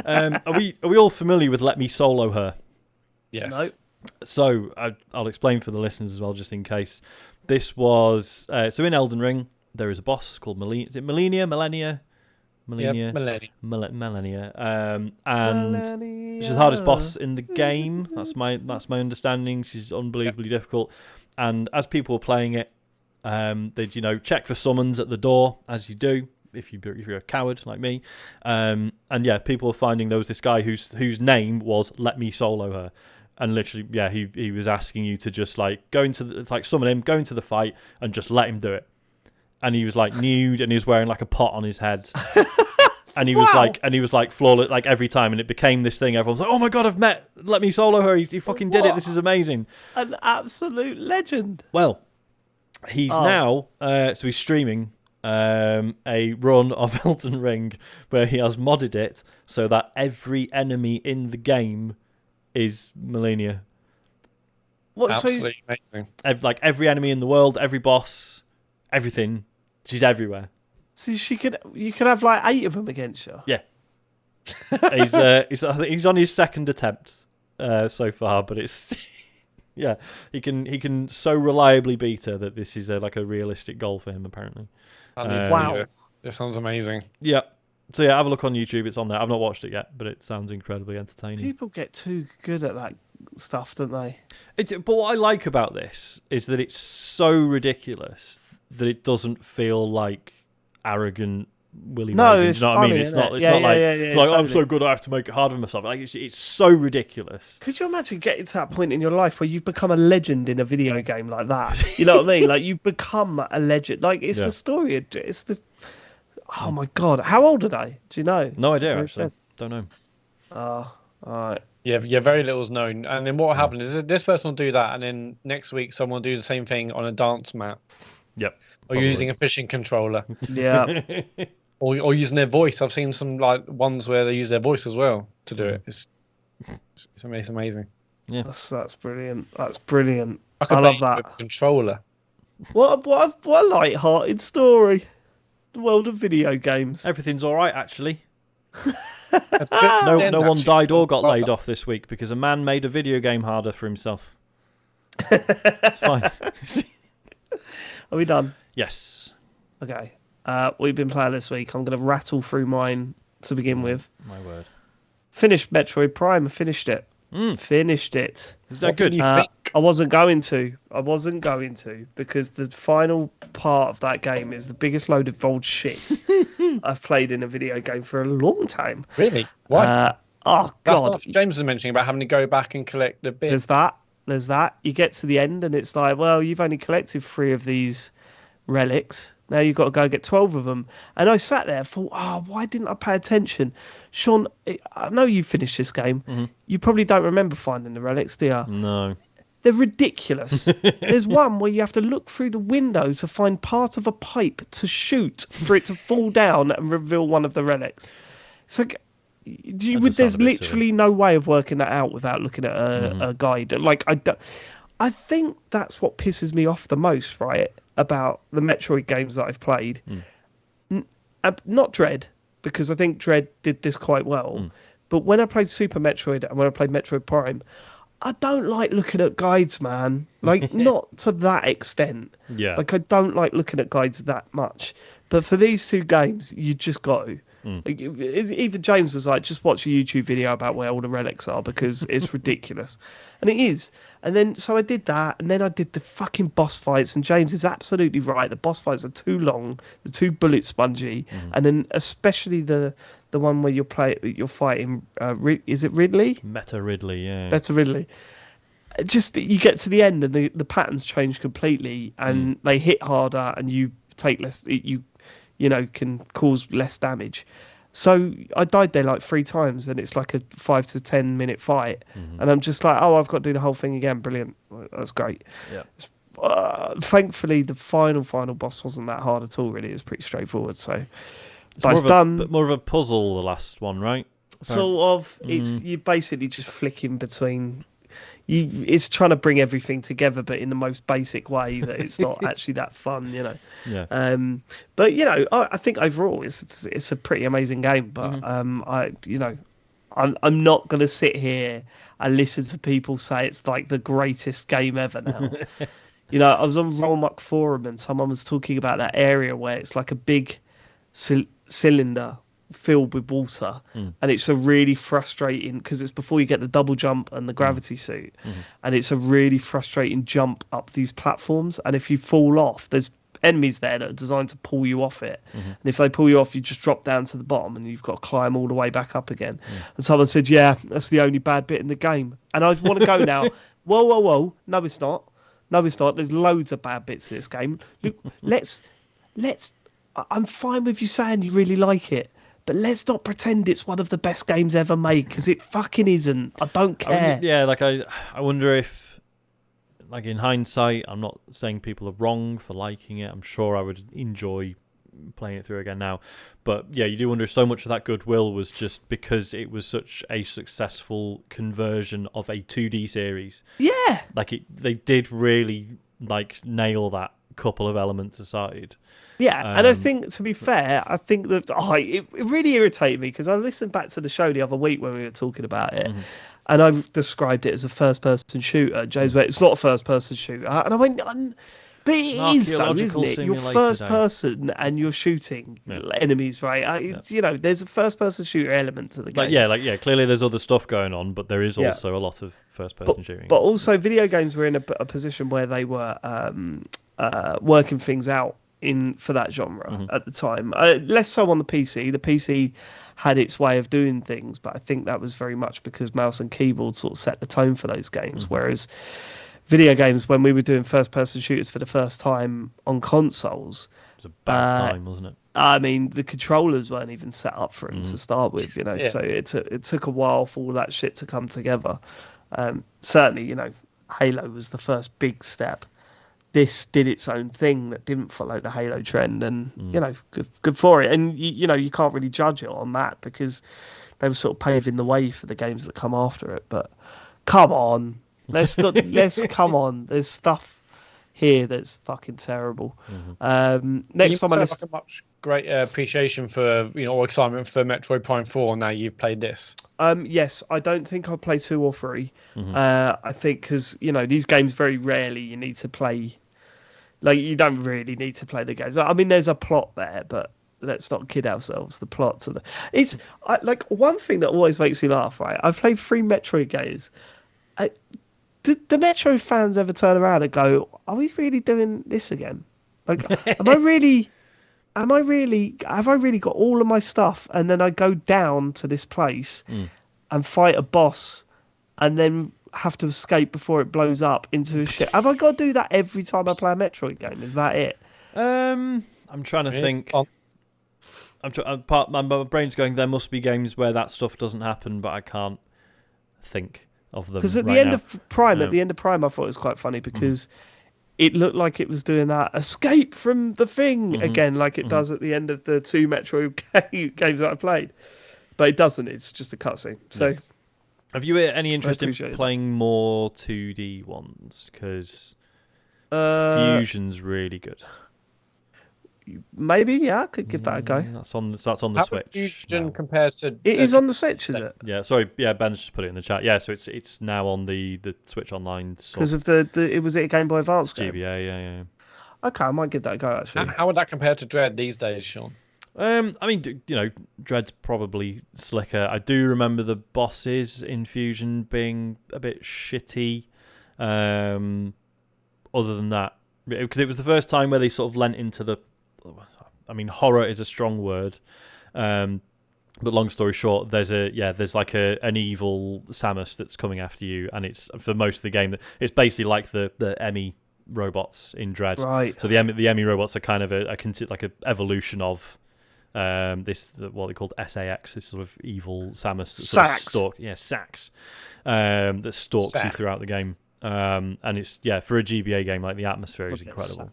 that. Are we all familiar with Let Me Solo Her? Yes. No. So I'll explain for the listeners as well, just in case. This was so in Elden Ring there is a boss called Millennia. Millennia. Millennia. Millennia. And she's the hardest boss in the game. That's my understanding. She's unbelievably difficult. And as people were playing it, they'd check for summons at the door, as you do if you're a coward like me. And yeah, people were finding there was this guy whose name was "Let me solo her." And literally, yeah, he was asking you to just go into summon him, go into the fight, and just let him do it. And he was nude, and he was wearing a pot on his head, and he was flawless every time, and it became this thing. Everyone's like, "Oh my god, I've met Let Me Solo Her. He fucking did it. This is amazing." An absolute legend. Well, he's now so he's streaming a run of Elden Ring where he has modded it so that every enemy in the game is Millennia. What? Absolutely amazing. Every enemy in the world, every boss, everything. She's everywhere. So you could have 8 of them against you. Yeah. He's on his second attempt so far, but it's yeah, he can so reliably beat her that this is a realistic goal for him apparently. Wow. This sounds amazing. Yeah. So yeah, have a look on YouTube. It's on there. I've not watched it yet, but it sounds incredibly entertaining. People get too good at that stuff, don't they? But what I like about this is that it's so ridiculous that it doesn't feel arrogant willy No, nilly. it's Do you know funny, what I mean? It's isn't not. it? It's Yeah, not totally. I'm so good I have to make it hard for myself. It's so ridiculous. Could you imagine getting to that point in your life where you've become a legend in a video game like that? You know what I mean? You've become a legend. It's the story. It's the. Oh my god! How old are they? Do you know? No idea. Actually, don't know. All right. Yeah, very little's known. And then what happened is this person will do that, and then next week someone will do the same thing on a dance mat. Yep. Or using a fishing controller. Yeah. or using their voice. I've seen some ones where they use their voice as well to do it. It's amazing. Yeah. That's brilliant. That's brilliant. I love that. With a controller. What a light-hearted story. The world of video games. Everything's all right actually. No No one died or got laid off this week because a man made a video game harder for himself. It's fine. Are we done? Yes. Okay. We've been playing this week. I'm going to rattle through mine to begin with. My word. Finished Metroid Prime. I finished it. Finished it. Is that good? I wasn't going to. Because the final part of that game is the biggest load of old shit I've played in a video game for a long time. Really? Why? Oh That's god. what James was mentioning about having to go back and collect the bit. There's that. You get to the end and it's well, you've only collected 3 of these relics. Now you've got to go get 12 of them. And I sat there and thought, why didn't I pay attention? Sean, I know you finished this game. Mm-hmm. You probably don't remember finding the relics, do you? No. They're ridiculous. There's one where you have to look through the window to find part of a pipe to shoot for it to fall down and reveal one of the relics. It's there's literally no way of working that out without looking at a guide. I think that's what pisses me off the most, right, about the Metroid games that I've played. Not Dread, because I think Dread did this quite well. But when I played Super Metroid and when I played Metroid Prime, I don't like looking at guides, man. Not to that extent. Yeah. I don't like looking at guides that much. But for these 2 games, you just got to. Even James was like, just watch a YouTube video about where all the relics are because it's ridiculous. And it is. And then, so I did that, and then I did the fucking boss fights, and James is absolutely right. The boss fights are too long, they're too bullet spongy, and then especially the one where you're fighting, is it Ridley? Meta Ridley, yeah. Meta Ridley. Just, you get to the end, and the patterns change completely, and they hit harder, and you take less, you can cause less damage. So I died there 3 times, and it's a 5 to 10 minute fight, and I'm just I've got to do the whole thing again. Brilliant, that's great. Yeah. Thankfully, the final boss wasn't that hard at all. Really, it was pretty straightforward. So, it's done. But more of a puzzle, the last one, right? Sort of. It's you basically just flicking between. It's trying to bring everything together, but in the most basic way that it's not actually that fun, Yeah. But I think overall it's a pretty amazing game. But I'm not going to sit here and listen to people say it's the greatest game ever now. I was on Rollmuck forum and someone was talking about that area where it's a big cylinder filled with water, and it's a really frustrating because it's before you get the double jump and the gravity suit, and it's a really frustrating jump up these platforms. And if you fall off, there's enemies there that are designed to pull you off it, and if they pull you off, you just drop down to the bottom, and you've got to climb all the way back up again. And someone said, "Yeah, that's the only bad bit in the game," and I want to go now. Whoa! No, it's not. No, it's not. There's loads of bad bits in this game. Look, let's. I'm fine with you saying you really like it, but let's not pretend it's one of the best games ever made, because it fucking isn't. I don't care. I wonder if, like, in hindsight, I'm not saying people are wrong for liking it. I'm sure I would enjoy playing it through again now. But yeah, you do wonder if so much of that goodwill was just because it was such a successful conversion of a 2D series. Yeah. Like, they did really, like, nail that couple of elements aside. Yeah, and I think, to be fair, I think that it really irritated me because I listened back to the show the other week when we were talking about it, and I've described it as a first-person shooter. James went, "It's not a first-person shooter," and I went, "But it is, though, isn't it? You're first-person and you're shooting enemies, right? There's a first-person shooter element to the game. Clearly there's other stuff going on, but there is also a lot of first-person shooting. But also, video games were in a position where they were working things out for that genre at the time, less so on the PC. The PC had its way of doing things, but I think that was very much because mouse and keyboard sort of set the tone for those games, whereas video games, when we were doing first person shooters for the first time on consoles, it was a bad time, wasn't it? I mean, the controllers weren't even set up for them to start with, so it took a while for all that shit to come together. Certainly, Halo was the first big step. This did its own thing that didn't follow the Halo trend, and good for it. And you can't really judge it on that because they were sort of paving the way for the games that come after it. But come on, let's come on. There's stuff here that's fucking terrible. Next time I list, like a much greater appreciation for or excitement for Metroid Prime 4. Now you've played this. Yes, I don't think I'll play 2 or 3. I think because these games very rarely you need to play. Like, you don't really need to play the games. I mean, there's a plot there, but let's not kid ourselves. The plots are like one thing that always makes me laugh. Right, I've played 3 Metroid games. Did the Metroid fans ever turn around and go, "Are we really doing this again? Like, have I really got all of my stuff?" And then I go down to this place and fight a boss, and then have to escape before it blows up into a ship. Have I got to do that every time I play a Metroid game? Is that it? I'm trying to think. My brain's going, there must be games where that stuff doesn't happen, but I can't think of them. Because at the end of Prime, I thought it was quite funny because it looked like it was doing that escape from the thing again, like it does at the end of the 2 Metroid games that I played. But it doesn't. It's just a cutscene. So. Have you any interest in playing more 2D ones? Because Fusion's really good. Maybe, yeah, I could give that a go. That's on the Switch. Fusion compared to it is on the Switch, is it? Yeah, sorry, Ben's just put it in the chat. Yeah, so it's now on the Switch Online. Because of it was a Game Boy Advance game. GBA, yeah. Okay, I might give that a go actually. How would that compare to Dread these days, Sean? I mean, Dread's probably slicker. I do remember the bosses in Fusion being a bit shitty. Other than that, because it was the first time where they sort of lent into the. I mean, horror is a strong word, but long story short, there's like an evil Samus that's coming after you, and it's for most of the game it's basically like the Emmy robots in Dread. Right. So the Emmy robots are kind of like a evolution of. This what they called SAX, this sort of evil Samus Sax that stalks you throughout the game, and it's for a GBA game, like, the atmosphere is incredible.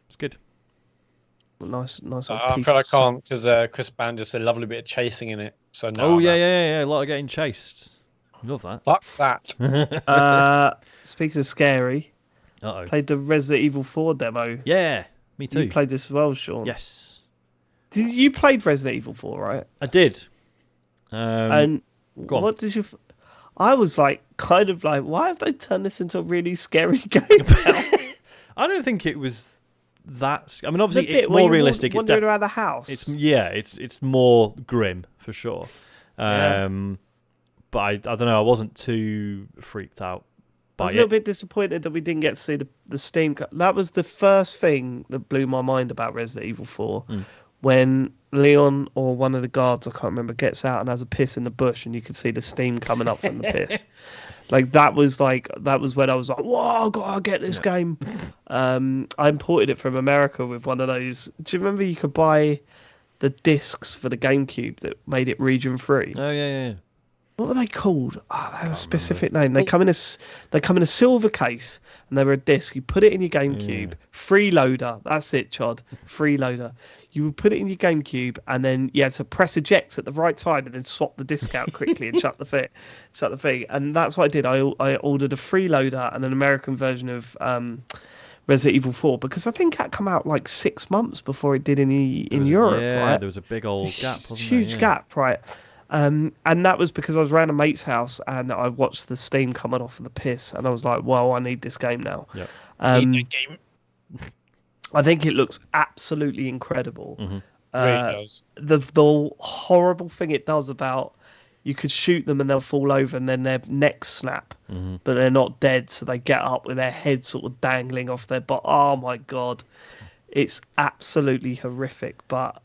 It's good. Nice. I feel I can't because Chris Band just a lovely bit of chasing in it. So no. A lot of getting chased. Love that. Fuck that. Speaking of scary, played the Resident Evil 4 demo. Yeah, me too. You played this as well, Sean? Yes. You played Resident Evil 4, right? I did. And what did you? I was like, kind of like, why have they turned this into a really scary game now? I don't think it was that's. I mean, obviously, The it's bit where more you're realistic. wandering around the house. It's more grim for sure. Yeah. But I don't know. I wasn't too freaked out I by was a little it. bit disappointed that we didn't get to see the Steam. That was the first thing that blew my mind about Resident Evil 4. When Leon or one of the guards, I can't remember, gets out and has a piss in the bush, and you could see the steam coming up from the piss. That was when I was like, whoa, I'll get this game. I imported it from America with one of those. Do you remember you could buy the discs for the GameCube that made it region free? Oh yeah. What were they called? Oh, they had a specific name. They come in a silver case, and they were a disc. You put it in your GameCube. Freeloader. That's it, Chod. Freeloader. You would put it in your GameCube, and then you had to press eject at the right time, and then swap the disc out quickly and shut the thing. And that's what I did. I ordered a freeloader and an American version of Resident Evil 4 because I think that came out like 6 months before it did in Europe. Right? There was a big old gap. Wasn't Huge there? gap, right? And that was because I was around a mate's house and I watched the steam coming off of the piss, and I was like, "Well, I need this game now." Yep. Need that game. I think it looks absolutely incredible. Really does. The horrible thing it does about you could shoot them and they'll fall over and then their necks snap, but they're not dead, so they get up with their head sort of dangling off their butt. Oh my god, it's absolutely horrific. But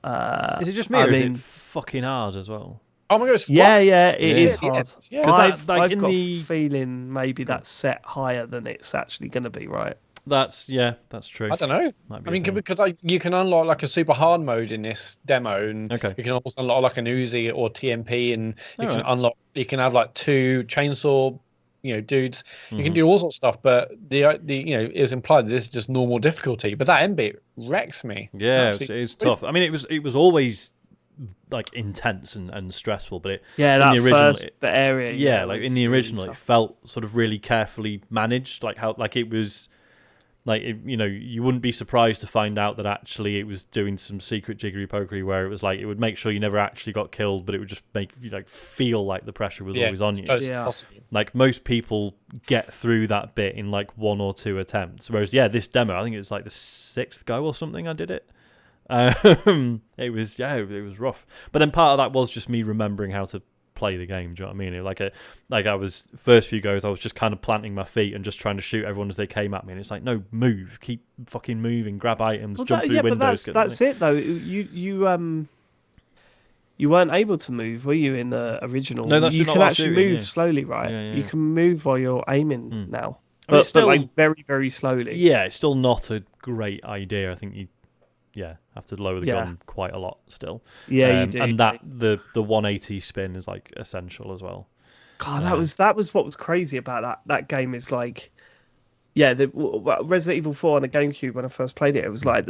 is it just me, or is it fucking hard as well? Oh my gosh! Yeah, it is hard. Yeah. I've got a feeling maybe that's set higher than it's actually going to be, right? That's true. I don't know. I mean, because you can unlock like a super hard mode in this demo, and you can also unlock like an Uzi or TMP, and you can have like 2 chainsaw, dudes. You can do all sorts of stuff, but it was implied that this is just normal difficulty. But that end bit wrecks me. Yeah, it's tough. I mean, it was always like intense and stressful, but that first area. Yeah, like in the original, it felt sort of really carefully managed, like how it was. Like, you wouldn't be surprised to find out that actually it was doing some secret jiggery pokery where it was like it would make sure you never actually got killed, but it would just make you feel like the pressure was always on you. Like most people get through that bit in like 1 or 2 attempts, whereas this demo, I think it was like the 6th go or something I did it. It was rough, but then part of that was just me remembering how to play the game. Do you know what I mean? Like I was first few goes, I was just kind of planting my feet and just trying to shoot everyone as they came at me, and it's like, no, move, keep fucking moving, grab items, jump through windows. But that's it though. You weren't able to move, were you, in the original? No, that's you not can what I actually was doing, move slowly, right? Yeah. You can move while you're aiming now, I mean, but still like very, very slowly. Yeah, it's still not a great idea. I think you have to lower the gun quite a lot still. Yeah, you do. And that the 180 spin is like essential as well. God, that was what was crazy about that game. Is like, the Resident Evil 4 on the GameCube when I first played it, it was like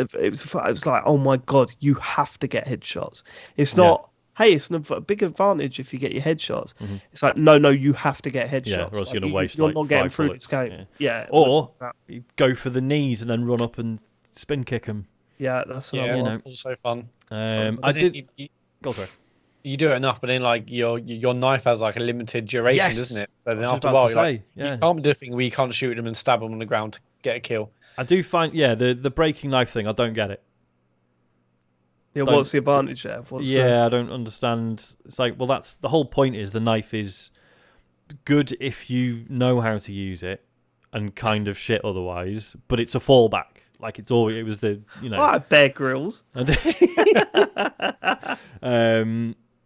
oh my god, you have to get headshots. It's not. Hey, it's a big advantage if you get your headshots. It's like no, you have to get headshots. Yeah, or else you're gonna waste. You're not getting through bullets. this game. Yeah. Or you go for the knees and then run up and spin kick them. Yeah, that's another one. Also fun. I did. Go sorry. You do it enough, but then like your knife has like a limited duration, doesn't it? So then after a while, you can't do a thing where you can't shoot them and stab them on the ground to get a kill. I do find the breaking knife thing. I don't get it. Yeah, what's the advantage there? I don't understand. It's like, well, that's the whole point. Is the knife is good if you know how to use it, and kind of shit otherwise. But it's a fallback. Like it was the Bear Grylls.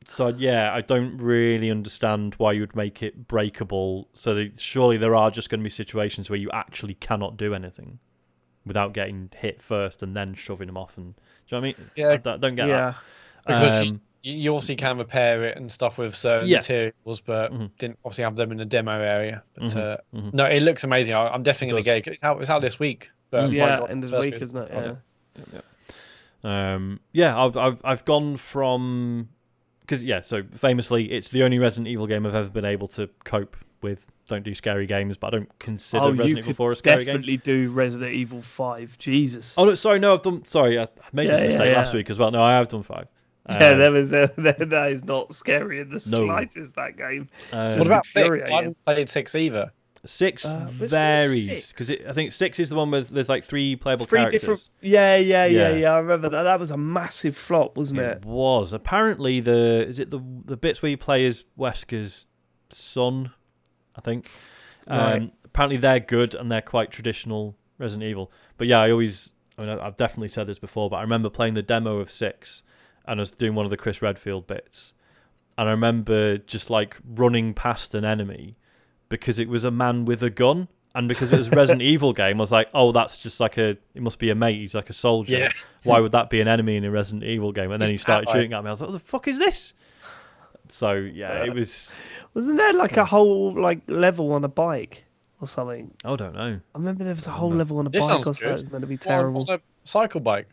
So I don't really understand why you would make it breakable. So surely there are just going to be situations where you actually cannot do anything without getting hit first and then shoving them off. And do you know what I mean? Yeah, I don't get that. Because you also can repair it and stuff with certain materials, but didn't obviously have them in the demo area. But no, it looks amazing. I'm definitely going to get it. It's out this week. But end of the week, isn't it? I've gone from so famously, it's the only Resident Evil game I've ever been able to cope with. Don't do scary games, but I don't consider Resident Evil 4 a scary game. Definitely do Resident Evil 5. Jesus. Oh no, sorry, no, I've done. Sorry, I made this mistake last week as well. No, I have done 5. That is not scary in the slightest. That game. What about 6? I haven't played 6 either. 6 Which varies one's because 6? I think 6 is the one where there's like 3 playable 3 characters. different. Yeah. I remember that. That was a massive flop, wasn't it? It was. Apparently, the bits where you play as Wesker's son, I think. Right. Apparently, they're good and they're quite traditional Resident Evil. But yeah, I've definitely said this before, but I remember playing the demo of 6 and I was doing one of the Chris Redfield bits. And I remember just like running past an enemy because it was a man with a gun. And because it was a Resident Evil game, I was like, oh, that's just like it must be a mate. He's like a soldier. Yeah. Why would that be an enemy in a Resident Evil game? And then he started shooting at me. I was like, what the fuck is this? So, yeah, it was... Wasn't there like a whole like level on a bike or something? I don't know. I remember there was a whole level on a This bike sounds or something. good. It was meant to be On terrible. a cycle bike.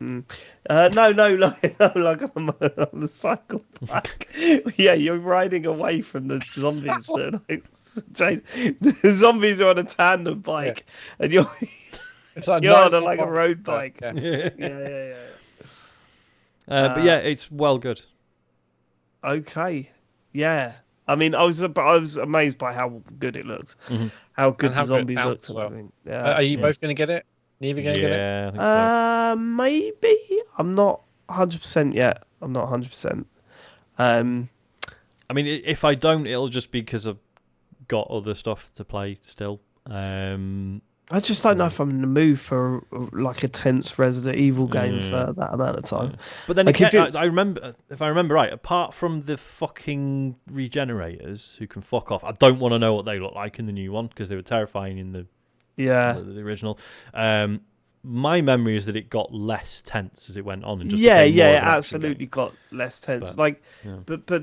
No, like on the cycle bike. Yeah, you're riding away from the zombies. The zombies are on a tandem bike, and you're It's like you're on no a road bike. Yeah. Yeah. But yeah, it's well good. Okay, yeah. I mean, I was amazed by how good it looked, how good And how the good it zombies sounds looked. as well. And everything. Yeah. Are you both going to get it? Neither going to get it? Yeah, I think so. Maybe. I'm not 100% yet. I'm not 100%. I mean, if I don't, it'll just be because I've got other stuff to play still. I just don't know if I'm in the mood for like a tense Resident Evil game for that amount of time. But then Like, again, I remember, if I remember right, apart from the fucking regenerators who can fuck off, I don't want to know what they look like in the new one because they were terrifying in the original. My memory is that it got less tense as it went on, and just became more it of an action absolutely game. got less tense. But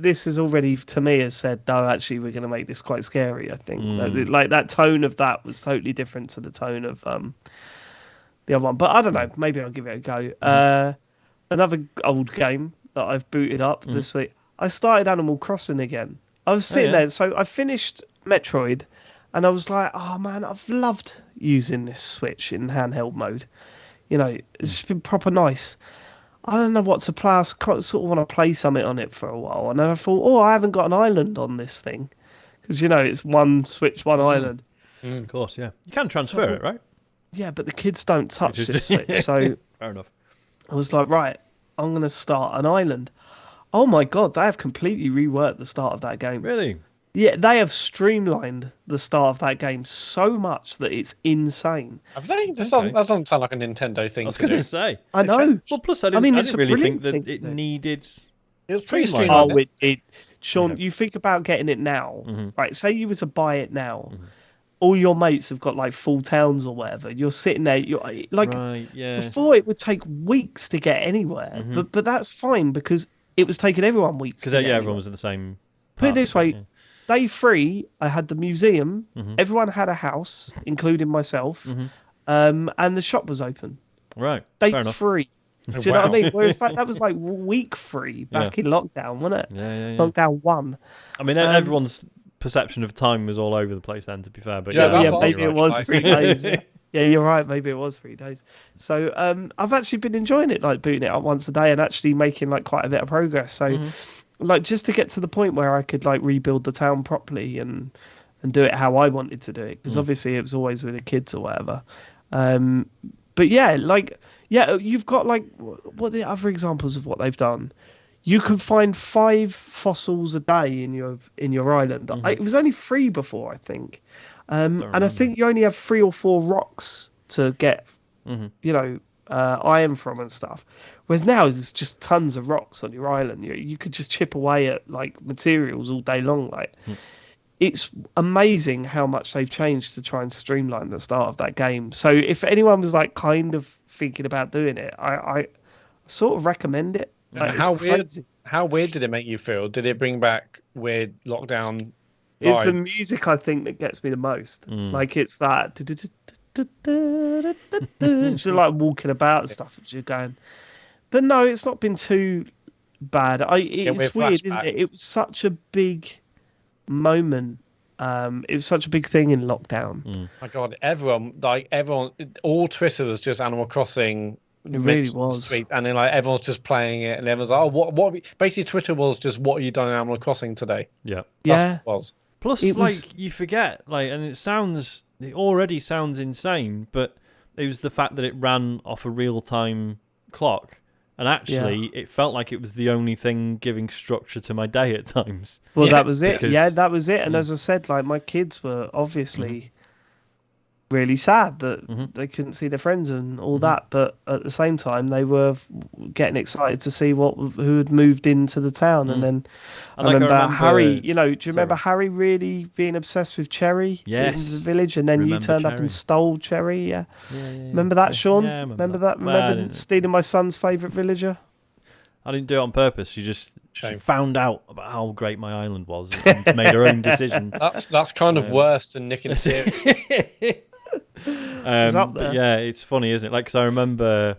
this has already, to me, has said no. Actually, we're going to make this quite scary. I think like that tone of that was totally different to the tone of the other one. But I don't know. Maybe I'll give it a go. Another old game that I've booted up this week. I started Animal Crossing again. I was sitting there, so I finished Metroid. And I was like, oh man, I've loved using this Switch in handheld mode. You know, it's been proper nice. I don't know what to play. I sort of want to play something on it for a while. And then I thought, oh, I haven't got an island on this thing. Because, you know, it's one Switch, one island. Of course, yeah. You can transfer it, right? Yeah, but the kids don't touch this Switch. So fair enough. I was like, right, I'm going to start an island. Oh my God, they have completely reworked the start of that game. Really? Yeah, they have streamlined the start of that game so much that it's insane. Have they? That doesn't sound like a Nintendo thing I was to going do. to say. I know. Well, plus I didn't it's a really think brilliant that thing to it do. needed. It was pretty streamlined. streamlined. Sean, Okay. you think about getting it now, right? Say you were to buy it now. All your mates have got like full towns or whatever. You're sitting there, you're like, Right, yeah. before it would take weeks to get anywhere, but that's fine because it was taking everyone weeks. Because to get everyone anywhere. was in the same. Put it part, this way, yeah. day 3, I had the museum. Everyone had a house, including myself, and the shop was open. Right. Day fair enough. 3. Do you know what I mean? Whereas that was like week 3 back in lockdown, wasn't it? Yeah. Lockdown 1. I mean, everyone's perception of time was all over the place then, to be fair. But Yeah, that's Yeah, what maybe I it was was like. 3 days. Yeah, you're right. Maybe it was 3 days. So I've actually been enjoying it, like booting it up once a day and actually making like quite a bit of progress. So like just to get to the point where I could like rebuild the town properly and do it how I wanted to do it, because obviously it was always with the kids or whatever. But you've got like what are the other examples of what they've done? You can find 5 fossils a day in your island. It was only 3 before, I think, and I think you only have 3 or 4 rocks to get, iron from and stuff. Whereas now there's just tons of rocks on your island. You could just chip away at like materials all day long. Like it's amazing how much they've changed to try and streamline the start of that game. So if anyone was like kind of thinking about doing it, I sort of recommend it. Like, How it's weird? crazy. How weird did it make you feel? Did it bring back weird lockdown? It's the vibe? music I think that gets me the most. Like it's that you're like walking about and stuff as you're going. But no, it's not been too bad. It's with weird, isn't flashbacks. it? It was such a big moment. It was such a big thing in lockdown. My God, everyone, all Twitter was just Animal Crossing. It really was. Sweet. And then like everyone's just playing it, and everyone's like, "Oh, what?" Basically, Twitter was just, "What have you done in Animal Crossing today?" Yeah. Yeah. That's what it was. Plus, you forget, and it already sounds insane, but it was the fact that it ran off a real-time clock. And actually, it felt like it was the only thing giving structure to my day at times. Well, that was it. That was it. And as I said, my kids were obviously really sad that they couldn't see their friends and all that. But at the same time, they were getting excited to see who had moved into the town. And then I remember Harry. Do you remember Harry really being obsessed with Cherry in the village? And then you turned up and stole Cherry. Yeah. Remember that, Sean? Yeah, I remember that. Remember stealing my son's favourite villager? I didn't do it on purpose. She found out about how great my island was and made her own decision. That's kind of worse than nicking a series. But yeah, it's funny, isn't it? Because I remember,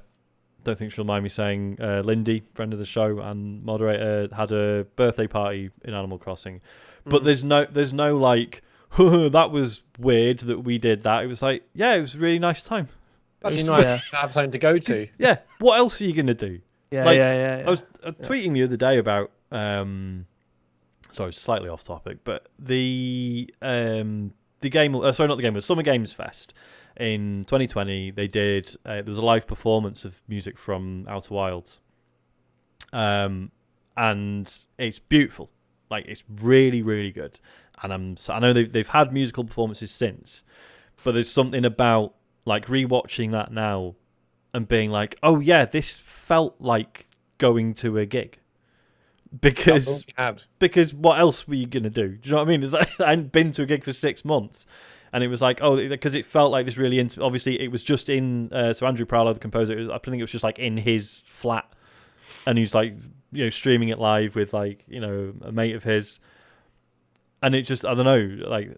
don't think she'll mind me saying, Lindy, friend of the show and moderator, had a birthday party in Animal Crossing. But there's no that was weird that we did that. It was like, it was a really nice time. Actually nice to have something to go to. Yeah, what else are you gonna do? Yeah. I was tweeting the other day about sorry, slightly off topic, but the game, sorry, not the game, Summer Games Fest in 2020. They did there was a live performance of music from Outer Wilds, and it's beautiful. It's really, really good. And I know they've had musical performances since, but there's something about rewatching that now and being like, oh yeah, this felt like going to a gig. Because what else were you going to do? Do you know what I mean? I hadn't been to a gig for 6 months. And it was because it felt like this really... obviously, it was just in... so Andrew Prowler, the composer, I think it was just in his flat. And he was streaming it live with a mate of his. And it just, I don't know,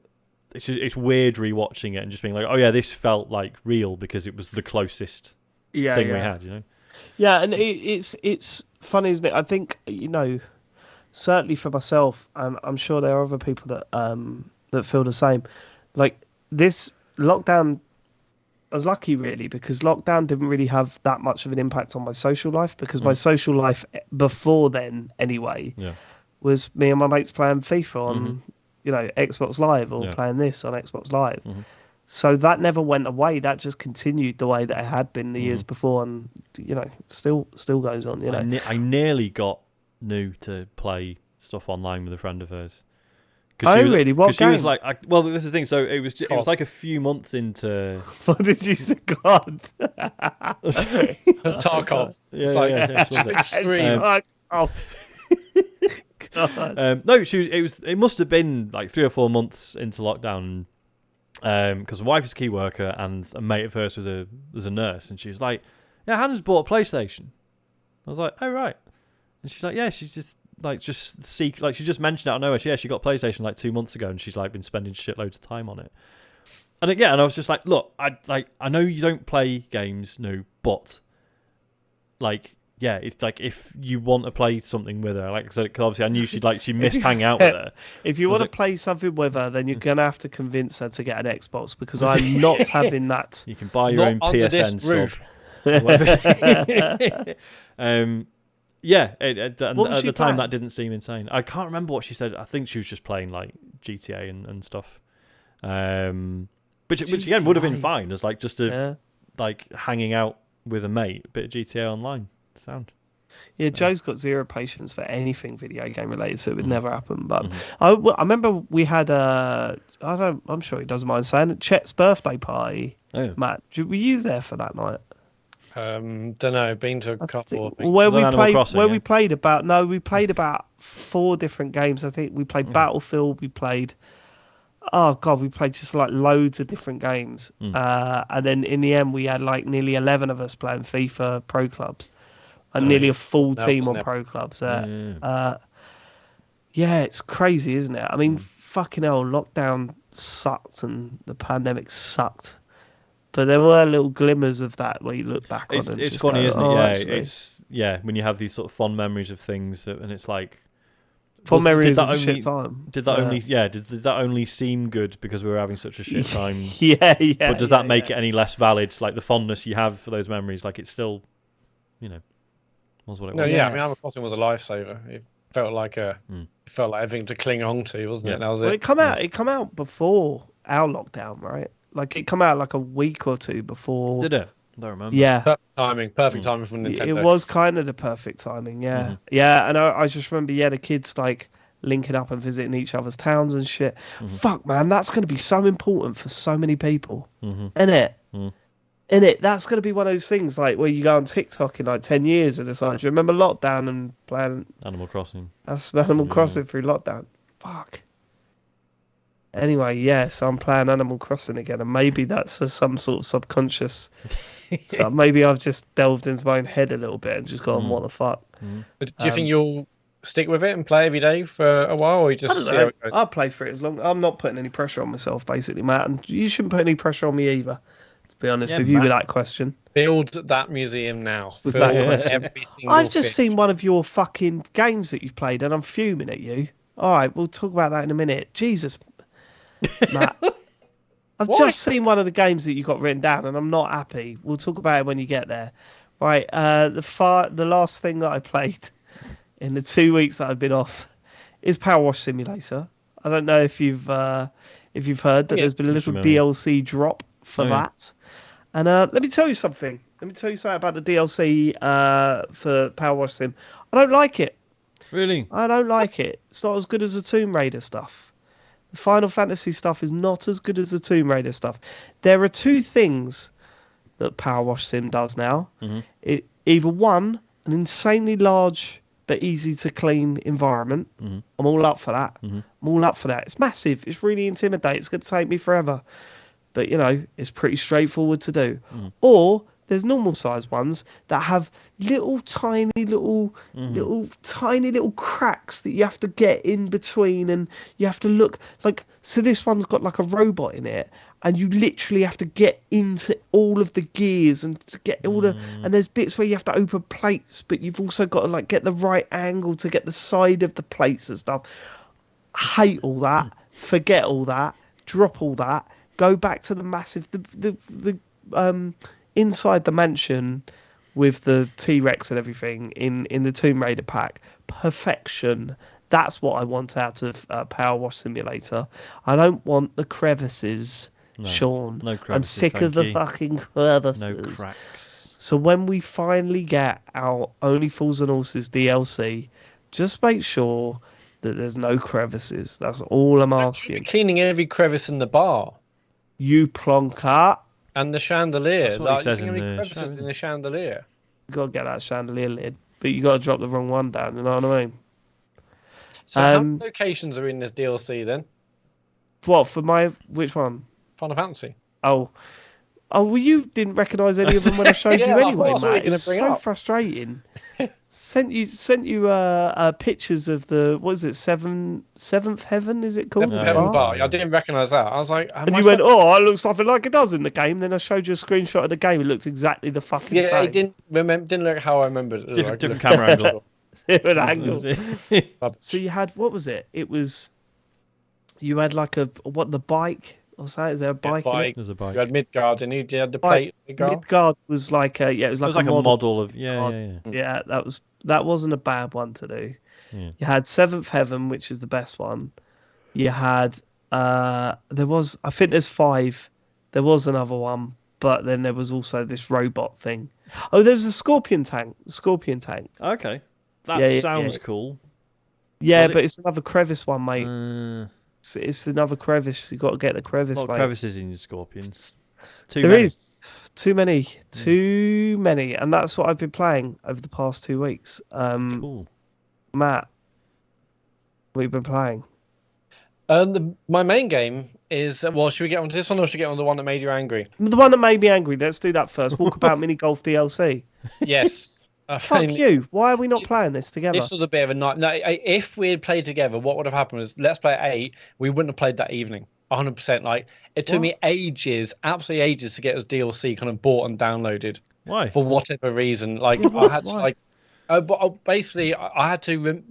it's weird rewatching it and just being like, oh yeah, this felt real because it was the closest thing we had, Yeah, and it's funny, isn't it? I think, certainly for myself, and I'm sure there are other people that feel the same. This lockdown, I was lucky really because lockdown didn't really have that much of an impact on my social life because my social life before then, anyway, was me and my mates playing FIFA on, Xbox Live or playing this on Xbox Live. So that never went away. That just continued the way that it had been the years before, and still goes on. I nearly got New to play stuff online with a friend of hers. Really? What game? She was like, well, this is the thing. So it was like a few months into. What did you say? God. Tarkov. Yeah. Oh. God. No, it must have been 3 or 4 months into lockdown. Because my wife is a key worker and a mate of hers was a nurse, and she was like, "Yeah, Hannah's bought a PlayStation." I was like, "Oh right," and she's like, "Yeah, she's just she just mentioned it out of nowhere. She got a PlayStation 2 months ago, and she's been spending shitloads of time on it." And again, I was just like, "Look, I know you don't play games, no, but yeah, it's if you want to play something with her, cause obviously I knew she missed hanging out with her. If you want to play something with her, then you're gonna have to convince her to get an Xbox because I'm not having that. You can buy your own PSN sub. At the time that didn't seem insane. I can't remember what she said. I think she was just playing GTA and stuff. Which again would have been fine as just hanging out with a mate, a bit of GTA Online. Sound. Yeah, Joe's got zero patience for anything video game related, so it would never happen. But I remember we had I'm sure he doesn't mind saying it, Chet's birthday party. Oh, yeah. Matt, were you there for that night? Don't know. Been to a couple. We played about 4 different games. I think we played Battlefield. We played. Oh God, we played just loads of different games. And then in the end, we had nearly 11 of us playing FIFA Pro Clubs. And nearly a full team on Pro Clubs. Yeah, it's crazy, isn't it? I mean, fucking hell, lockdown sucked and the pandemic sucked. But there were little glimmers of that where you look back on it. It's funny, isn't it? Yeah, when you have these sort of fond memories of things, and it's fond memories of a shit time. Did that only seem good because we were having such a shit time? yeah. But does that make it any less valid? The fondness you have for those memories, it's still, was what it was. No, yeah. I mean, Animal Crossing was a lifesaver. felt like everything to cling on to, wasn't it? That was Well, it. it come out before our lockdown, right? Like it come out like a week or two before. Did it? I don't remember. Yeah, Perfect timing from Nintendo. it was kind of the perfect timing. Yeah, Mm-hmm. yeah. And I just remember, the kids like linking up and visiting each other's towns and shit. Fuck, man, that's going to be so important for so many people, isn't it? In it, that's going to be one of those things like where you go on TikTok in like 10 years and it's like, do you remember lockdown and playing Animal Crossing? That's Animal Crossing through lockdown. Fuck. Anyway, so I'm playing Animal Crossing again, and maybe that's some sort of subconscious. So maybe I've just delved into my own head a little bit and just gone, what the fuck? But do you think you'll stick with it and play every day for a while, or you just see how it goes? I'll play for it as long. I'm not putting any pressure on myself, basically, Matt, and you shouldn't put any pressure on me either. Be honest with you with that question. Build that museum now. With that question. I've just seen one of your fucking games that you've played and I'm fuming at you. All right, we'll talk about that in a minute. Jesus, Matt. I've just seen one of the games that you got written down and I'm not happy. We'll talk about it when you get there. Right, the last thing that I played in the 2 weeks that I've been off is PowerWash Simulator. I don't know if you've heard that there's been a little DLC drop for that. And let me tell you something. Let me tell you something about the DLC for PowerWash Sim. I don't like it. Really? I don't like it. It's not as good as the Tomb Raider stuff. The Final Fantasy stuff is not as good as the Tomb Raider stuff. There are two things that PowerWash Sim does now. Either one, an insanely large but easy to clean environment. I'm all up for that. I'm all up for that. It's massive. It's really intimidating. It's going to take me forever. But, it's pretty straightforward to do. Or there's normal size ones that have little tiny little cracks that you have to get in between, and you have to look like, so this one's got like a robot in it, and you literally have to get into all of the gears and to get all the, and there's bits where you have to open plates, but you've also got to like get the right angle to get the side of the plates and stuff. Hate all that. Forget all that. Drop all that. Go back to the massive, the inside the mansion with the T-Rex and everything in the Tomb Raider pack. Perfection. That's what I want out of PowerWash Simulator. I don't want the crevices, Sean. No crevices. I'm sick of the fucking crevices. No cracks. So when we finally get our Only Fools and Horses DLC, just make sure that there's no crevices. That's all I'm asking. Cleaning every crevice in the bar. You plonker. And the chandelier. That's what he says in in the crevices in the chandelier. You got to get that chandelier lid, but you got to drop the wrong one down. You know what I mean? So how many locations are in this DLC then? What for which one? Final Fantasy. Oh, well, you didn't recognise any of them when I showed you anyway, Matt. It was so frustrating. Sent you pictures of the, what is it, seventh heaven? Is it called? Seventh Heaven Bar. I didn't recognise that. I was like, and you went, oh, it looks something like it does in the game. Then I showed you a screenshot of the game. It looks exactly the fucking same. Yeah, it didn't look how I remembered it. Different camera angle. Different angle. So you had, what was it? It was, you had like the bike. What's that? Is there a bike? In it? There's a bike. You had Midgard, and you had the plate. Midgard was like it was like a model of yeah. That wasn't a bad one to do. Yeah. You had Seventh Heaven, which is the best one. You had I think there's 5. There was another one, but then there was also this robot thing. Oh, there's a scorpion tank. Okay, that sounds cool. Yeah, but it's another crevice one, mate. It's another crevice. You got to get the crevice. A lot of crevices in your scorpions. There is too many, and that's what I've been playing over the past 2 weeks. Cool. Matt, what have you been playing? My main game is should we get on this one or should we get on the one that made you angry? The one that made me angry. Let's do that first. Walkabout Mini Golf DLC. Yes. Fuck you. Why are we not playing this together? This was a bit of a night. No, if we had played together, what would have happened was Let's Play at 8, we wouldn't have played that evening. 100%. Like, it took me ages, absolutely ages, to get this DLC kind of bought and downloaded. Why? For whatever reason. Like, I had to, basically, I had to,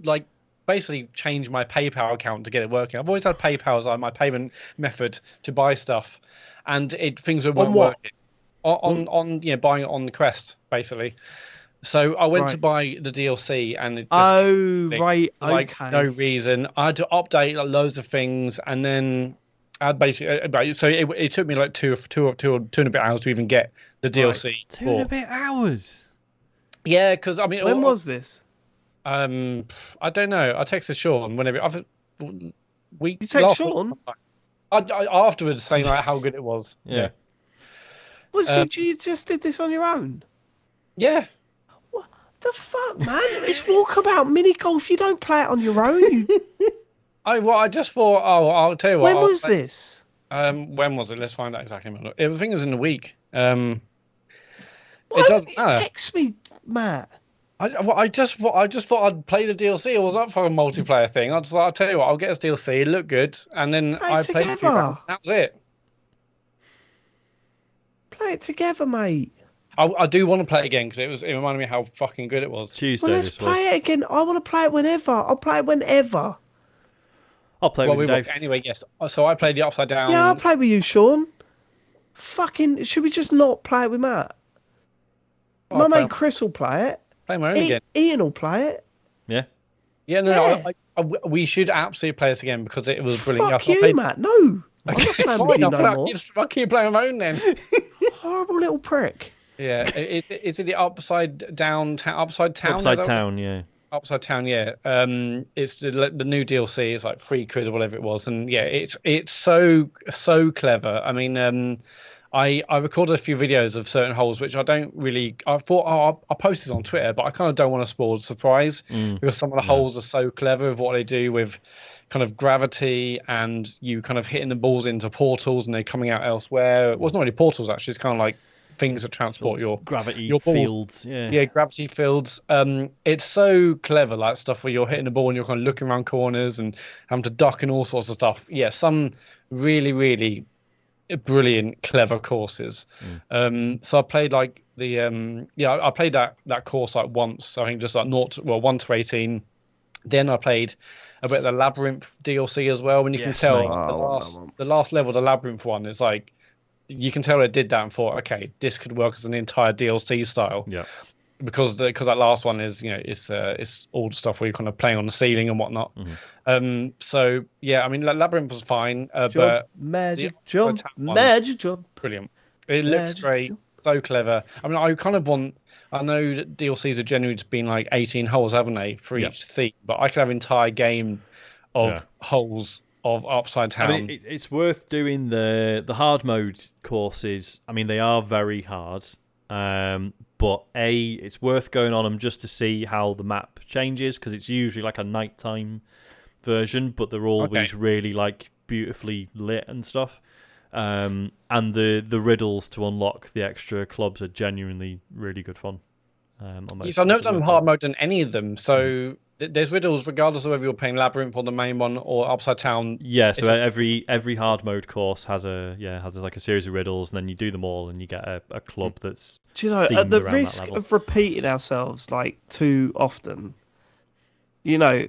basically change my PayPal account to get it working. I've always had PayPal as my payment method to buy stuff, and things weren't working. On buying it on the Quest, basically. So I went to Right. buy the DLC, and it just Oh, clicked right. for, like, Okay. no reason. I had to update like, loads of things, and then I basically so it took me like two and a bit hours to even get the DLC. 2.5 hours. Yeah, because I mean, When was this? I don't know. I texted Sean whenever week You take last week. Sean? I afterwards saying like how good it was. Yeah. Was you just did this on your own? Yeah. What the fuck, man? It's Walkabout mini golf. You don't play it on your own. I just thought. Oh, I'll tell you what. When was this? When was it? Let's find out exactly. I think it was in the week. Why It doesn't don't you matter. text me, Matt? I just thought I'd play the DLC. I was up for a multiplayer thing. I just like, I'll tell you what, I'll get this DLC. It looked good, and then Play I it played a few rounds. together. That was it. Play it together, mate. I do want to play it again because it reminded me how fucking good it was. Tuesday. Well, let's this was. play it again. I want to play it whenever. I'll play it whenever. I'll play Well, with we Dave. anyway. Yes. So I played the Upside Down. Yeah, I'll play with you, Sean. Fucking, should we just not play it with Matt? My mate Chris will play it. Play my own again. Ian will play it. Yeah. Yeah, no, we should absolutely play this again because it was brilliant. Fuck you, Matt. No. I'm not playing with you no more. I'll keep playing my own then. Horrible little prick. Yeah, is it the Upside Down Upside Town? Upside Town, yeah. Upside Town, yeah. It's the new DLC. It's like £3 or whatever it was, and yeah, it's so clever. I mean, I recorded a few videos of certain holes which I don't really. I thought I'll post this on Twitter, but I kind of don't want to spoil the surprise because some of the holes are so clever with what they do with kind of gravity and you kind of hitting the balls into portals and they're coming out elsewhere. Well, it's not really portals actually. It's kind of like things that transport your gravity balls. fields. Yeah, gravity fields. It's so clever, like stuff where you're hitting the ball and you're kind of looking around corners and having to duck and all sorts of stuff. Yeah, some really, really brilliant, clever courses. So I played like the I played that course like once. I think just like 1 to 18. Then I played a bit of the Labyrinth DLC as well. When you can tell the last level, the Labyrinth one, is like you can tell it did that and thought, okay, this could work as an entire DLC style. Yeah. Because that last one is it's all the stuff where you're kind of playing on the ceiling and whatnot. So yeah, I mean Labyrinth was fine, but magic jump, brilliant. It looks great, so clever. I mean, I kind of want. I know that DLCs have generally been like 18 holes, haven't they, for each theme? But I could have an entire game of holes of Upside Down. I mean, it's worth doing the hard mode courses. I mean, they are very hard. But it's worth going on them just to see how the map changes because it's usually like a nighttime version, but they're always really like beautifully lit and stuff. And the riddles to unlock the extra clubs are genuinely really good fun. Yes, I've never done hard mode in any of them, so there's riddles regardless of whether you're playing Labyrinth or the main one or Upside Down. Yeah, so every hard mode course has like a series of riddles, and then you do them all, and you get a club that's. Do you know, at the risk of repeating ourselves like too often, you know,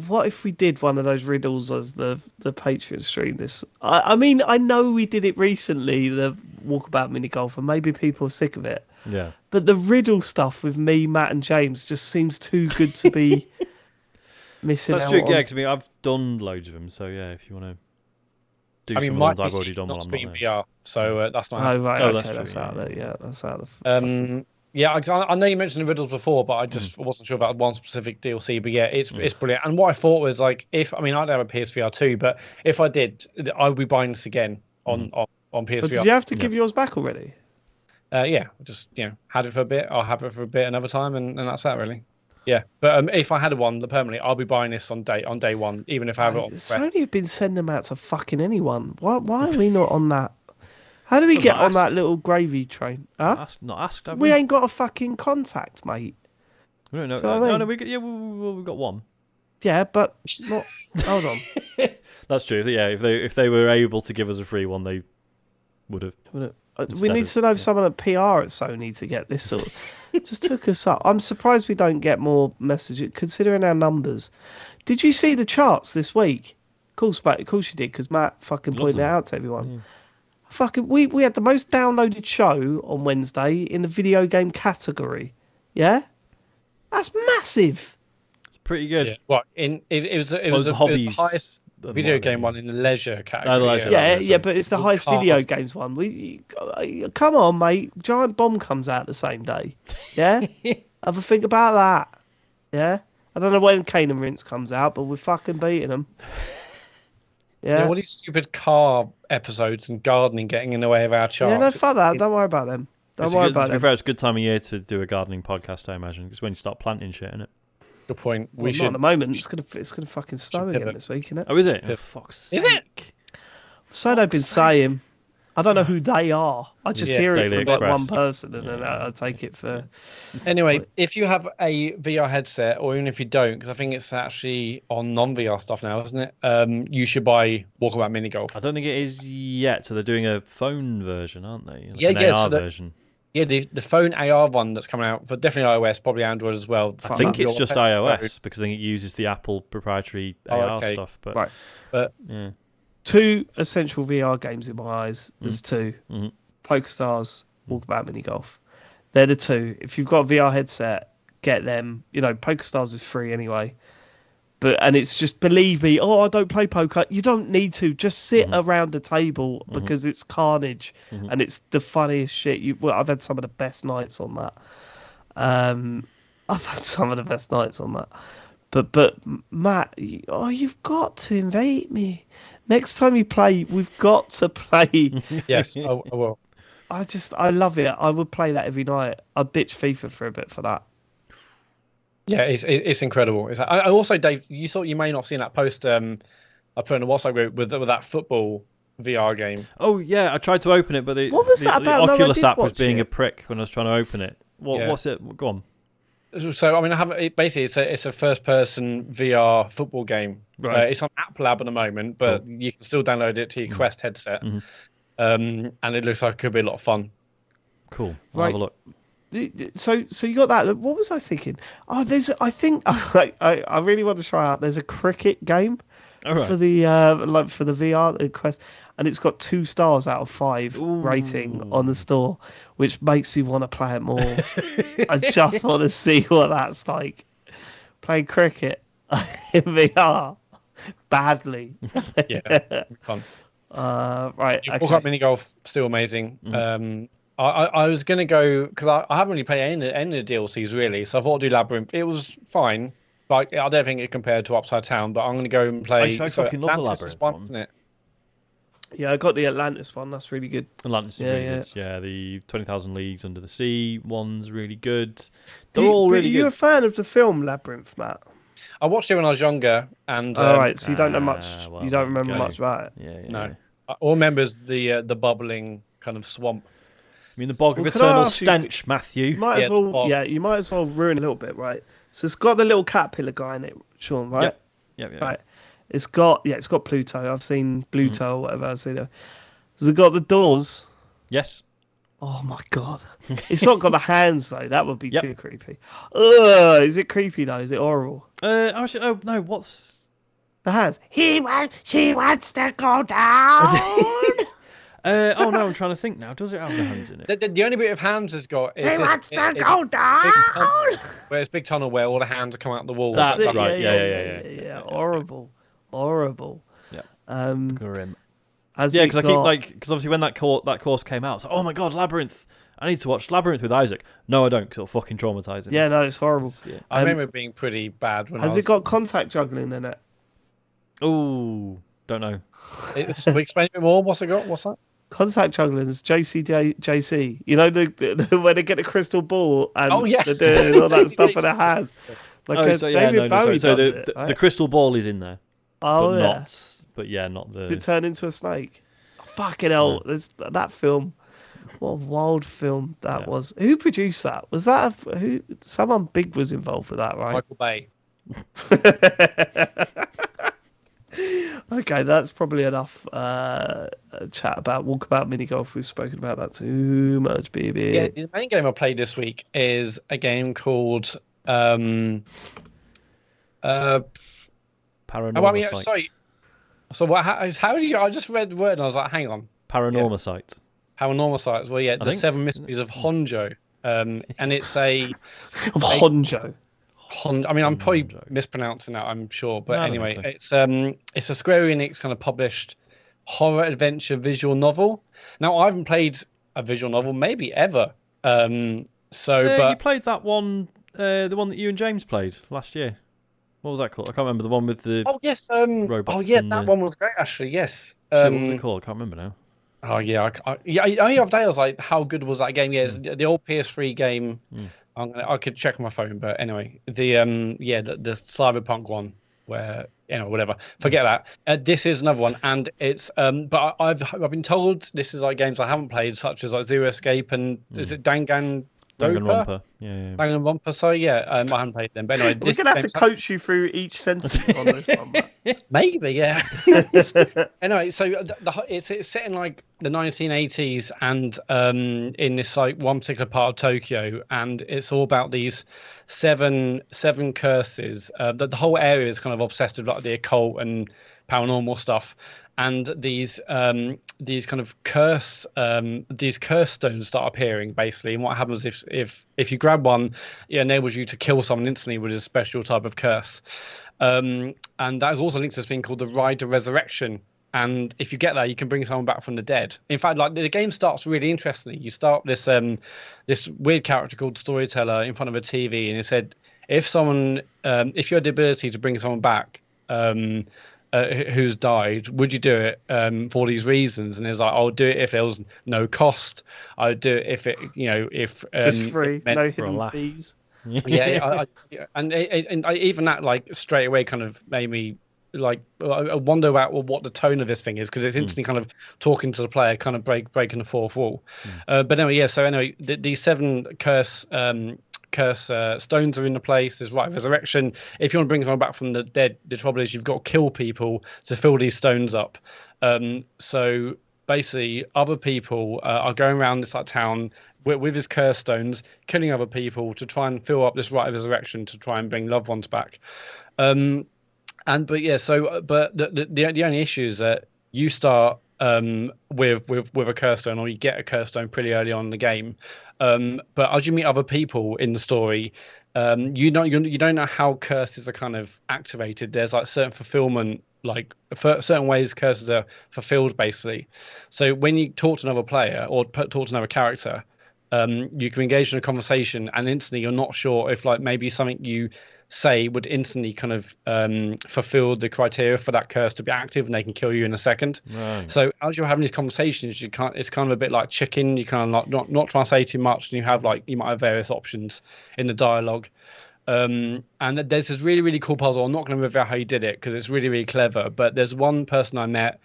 what if we did one of those riddles as the Patreon stream? I mean, I know we did it recently, the Walkabout mini golf, and maybe people are sick of it. Yeah. But the riddle stuff with me, Matt, and James just seems too good to be missing out. That's true, yeah, because I mean, I've done loads of them, so yeah, if you want to do some ones I've already done while I'm not there. VR, so that's not. Oh, right, okay, that's out there. Yeah, that's out of. Yeah, I know you mentioned the riddles before, but I just wasn't sure about one specific DLC. But yeah, it's brilliant. And what I thought was like, I don't have a PSVR 2, but if I did, I would be buying this again on PSVR. But did you have to give yours back already? Yeah, just had it for a bit. I'll have it for a bit another time, and that's that really. Yeah, but if I had one permanently, I'll be buying this on day one, even if I have it on. Sony have been sending them out to fucking anyone. Why are we not on that? How do we get on that little gravy train? Huh? Not asked. Have we ain't got a fucking contact, mate. We don't know. Do you know what I mean? We got one. Yeah, but not. Hold on. That's true. Yeah, if they were able to give us a free one, they would have. We need to know someone at PR at Sony to get this sort. Just took us up. I'm surprised we don't get more messages considering our numbers. Did you see the charts this week? Of course you did, because Matt fucking pointed it out to everyone. Yeah. Fucking, we had the most downloaded show on Wednesday in the video game category. Yeah, that's massive. It's pretty good. Yeah. Well, it was Well, the hobbies. highest video game one in the leisure category. the leisure. Yeah, that's yeah, right. but it's the It's highest cars. video games one. Come on, mate. Giant Bomb comes out the same day. Yeah, have a think about that. Yeah, I don't know when Kane and Rinse comes out, but we're fucking beating them. Yeah, Yeah, all these stupid car episodes and gardening getting in the way of our charts. yeah, no, fuck that. Don't worry about them. Don't It's worry a good, about to be them. fair, it's a good time of year to do a gardening podcast, I imagine, because when you start planting shit, isn't it? Good point. Well, We not should. at the moment. It's gonna fucking snow again pivot. this week, isn't it? Oh, is it? Yeah. Oh, fuck's Is it? sake. So they've been saying. I don't know who they are. I just Yeah. hear it Daily from like Express. one person, and then I take it for. Anyway, if you have a VR headset, or even if you don't, because I think it's actually on non-VR stuff now, isn't it? You should buy Walkabout Mini Golf. I don't think it is yet, so they're doing a phone version, aren't they? Like Yeah, an yeah, AR so that- version. Yeah, the phone AR one that's coming out for definitely iOS, probably Android as well. I think it's just iOS because I think it uses the Apple proprietary AR okay. stuff. But Right. But yeah, Two essential VR games in my eyes. There's two. Mhm. PokerStars, Walkabout Mini Golf. They're the two. If you've got a VR headset, get them. You know, PokerStars is free anyway. And it's just, believe me, I don't play poker. You don't need to. Just sit around the table because it's carnage and it's the funniest shit. I've had some of the best nights on that. I've had some of the best nights on that. But Matt, you've got to invite me. Next time you play, we've got to play. yes, I will. I love it. I would play that every night. I'd ditch FIFA for a bit for that. Yeah, it's incredible. I also, Dave, you may not have seen that post I put in the WhatsApp group with that football VR game. Oh yeah, I tried to open it, but What was that about? No, I Oculus did app was watch being it. a prick when I was trying to open it. Yeah. What's it? Go on. So I mean, basically it's a first-person VR football game. Right. It's on App Lab at the moment, but you can still download it to your Quest headset. And it looks like it could be a lot of fun. Cool. I'll Right. have a look. So you got that. What was I thinking? I think I really want to try out. There's a cricket game All right. for the for the VR Quest, and it's got 2 stars out of 5 rating on the store, which makes me want to play it more. I just want to see what that's like. Playing cricket in VR badly. Yeah, it'll be fun. Right. Walkabout Okay. Mini Golf still amazing. I was gonna go because I haven't really played any of the DLCs really, so I thought I'd do Labyrinth. It was fine. Like I don't think it compared to Upside Down, but I'm gonna go and play. I fucking love the Atlantis Labyrinth one, one. isn't it? Yeah, I got the Atlantis one. That's really good. Atlantis is Yeah, really yeah. good. Yeah, the 20,000 Leagues Under the Sea one's really good. They're all But really are you a good. fan of the film Labyrinth, Matt? I watched it when I was younger, and All right, so you don't know much. well, You there don't you remember go. much about it. Yeah, yeah. no, yeah. all remember is the bubbling kind of swamp. I mean, the bog of Well, can I eternal ask you- stench, Matthew. You might as Yeah, well, Bob. you might as well ruin a little bit, right? So it's got the little caterpillar guy in it, Sean, right? Yep. Yeah, yeah. Right. It's got Pluto. I've seen Bluto or whatever. I've seen it. Has it got the doors? Yes. Oh my god! It's not got the hands though. That would be Yep. too creepy. Ugh! Is it creepy though? Is it horrible? Actually, oh no, what's? The hands. She wants to go down. Oh no, I'm trying to think now. Does it have the hands in it? The only bit of hands it's got is He this- wants to it's go big down. tunnel, where it's big tunnel where all the hands are coming out the walls. That's Like, right. Yeah. Horrible. Yeah. Grim. Yeah, because I keep because obviously when that course came out, I was like, oh my god, Labyrinth. I need to watch Labyrinth with Isaac. No, I don't, because it'll fucking traumatise him. Yeah, no, it's horrible. Yeah. I remember it being pretty bad when Has I was... it got contact juggling in it? Oh, don't know. Can we explain a bit more? What's it got? What's that? Contact juggling is JC. You know the when they get the crystal ball and Oh, yeah. they're doing all that stuff in their hands. Like no, David Bowie so does the it, right? the crystal ball is in there, Oh but yeah. not Did it the. turn into a snake? Fucking hell! There's that film. What a wild film that was. Who produced that? Was that who? Someone big was involved with that, right? Michael Bay. Okay, that's probably enough chat about Walkabout Mini Golf. We've spoken about that too much, baby. Yeah, the main game I played this week is a game called Paranormal Sight. sorry. So what? How do you? I just read the word and I was like, hang on. Paranormal Sight. Paranormal sites. Well, yeah, the think- 7 Mysteries of Honjo. and it's a Of Honjo. I mean, I'm probably mispronouncing that, I'm sure, but No, anyway, it's a Square Enix kind of published horror adventure visual novel. Now, I haven't played a visual novel maybe ever. But you played that one, the one that you and James played last year. What was that called? I can't remember the one with the robots. Oh yeah, that one was great actually. Yes. Shit, what was it called? I can't remember now. Oh yeah, the other day I was like, how good was that game? Yeah, it's the old PS3 game. I could check on my phone, but anyway, the Cyberpunk one where whatever. Forget that. This is another one, and it's but I've been told this is like games I haven't played, such as like Zero Escape and is it Danganronpa? Yeah. Danganronpa. So yeah, I haven't played them. But anyway, we're gonna have to coach you through each sentence on this one. Matt. Maybe, yeah. Anyway, so it's set in like the 1980s and in this like one particular part of Tokyo, and it's all about these seven curses. The whole area is kind of obsessed with like the occult and paranormal stuff, and these kind of these curse stones start appearing basically. And what happens if you grab one, it enables you to kill someone instantly with a special type of curse. And that is also linked to this thing called the Ride of Resurrection. And if you get that, you can bring someone back from the dead. In fact, like the game starts really interestingly. You start this weird character called Storyteller in front of a TV, and it said if you had the ability to bring someone back who's died, would you do it for these reasons? And it's like, I'll do it if there was no cost. I'd do it if it if it's free, no hidden fees. Yeah, and even that like straight away kind of made me like I wonder about what the tone of this thing is, because it's interesting kind of talking to the player, kind of breaking the fourth wall. But anyway, yeah. So anyway, these seven curse stones are in the place. There's Rite of Resurrection. If you want to bring someone back from the dead, the trouble is you've got to kill people to fill these stones up. So basically, other people are going around this like town with his curse stones, killing other people to try and fill up this Rite of Resurrection to try and bring loved ones back. But the only issue is that you start with a curse stone, or you get a curse stone pretty early on in the game. But as you meet other people in the story, you don't know how curses are kind of activated. There's like certain fulfillment, like certain ways curses are fulfilled basically. So when you talk to another player or talk to another character, you can engage in a conversation, and instantly you're not sure if like maybe something you say would instantly kind of fulfill the criteria for that curse to be active, and they can kill you in a second. Right. So as you're having these conversations, it's kind of a bit like chicken. You kind of not try to say too much, and you might have various options in the dialogue. And there's this really, really cool puzzle. I'm not going to reveal how you did it because it's really, really clever. But there's one person I met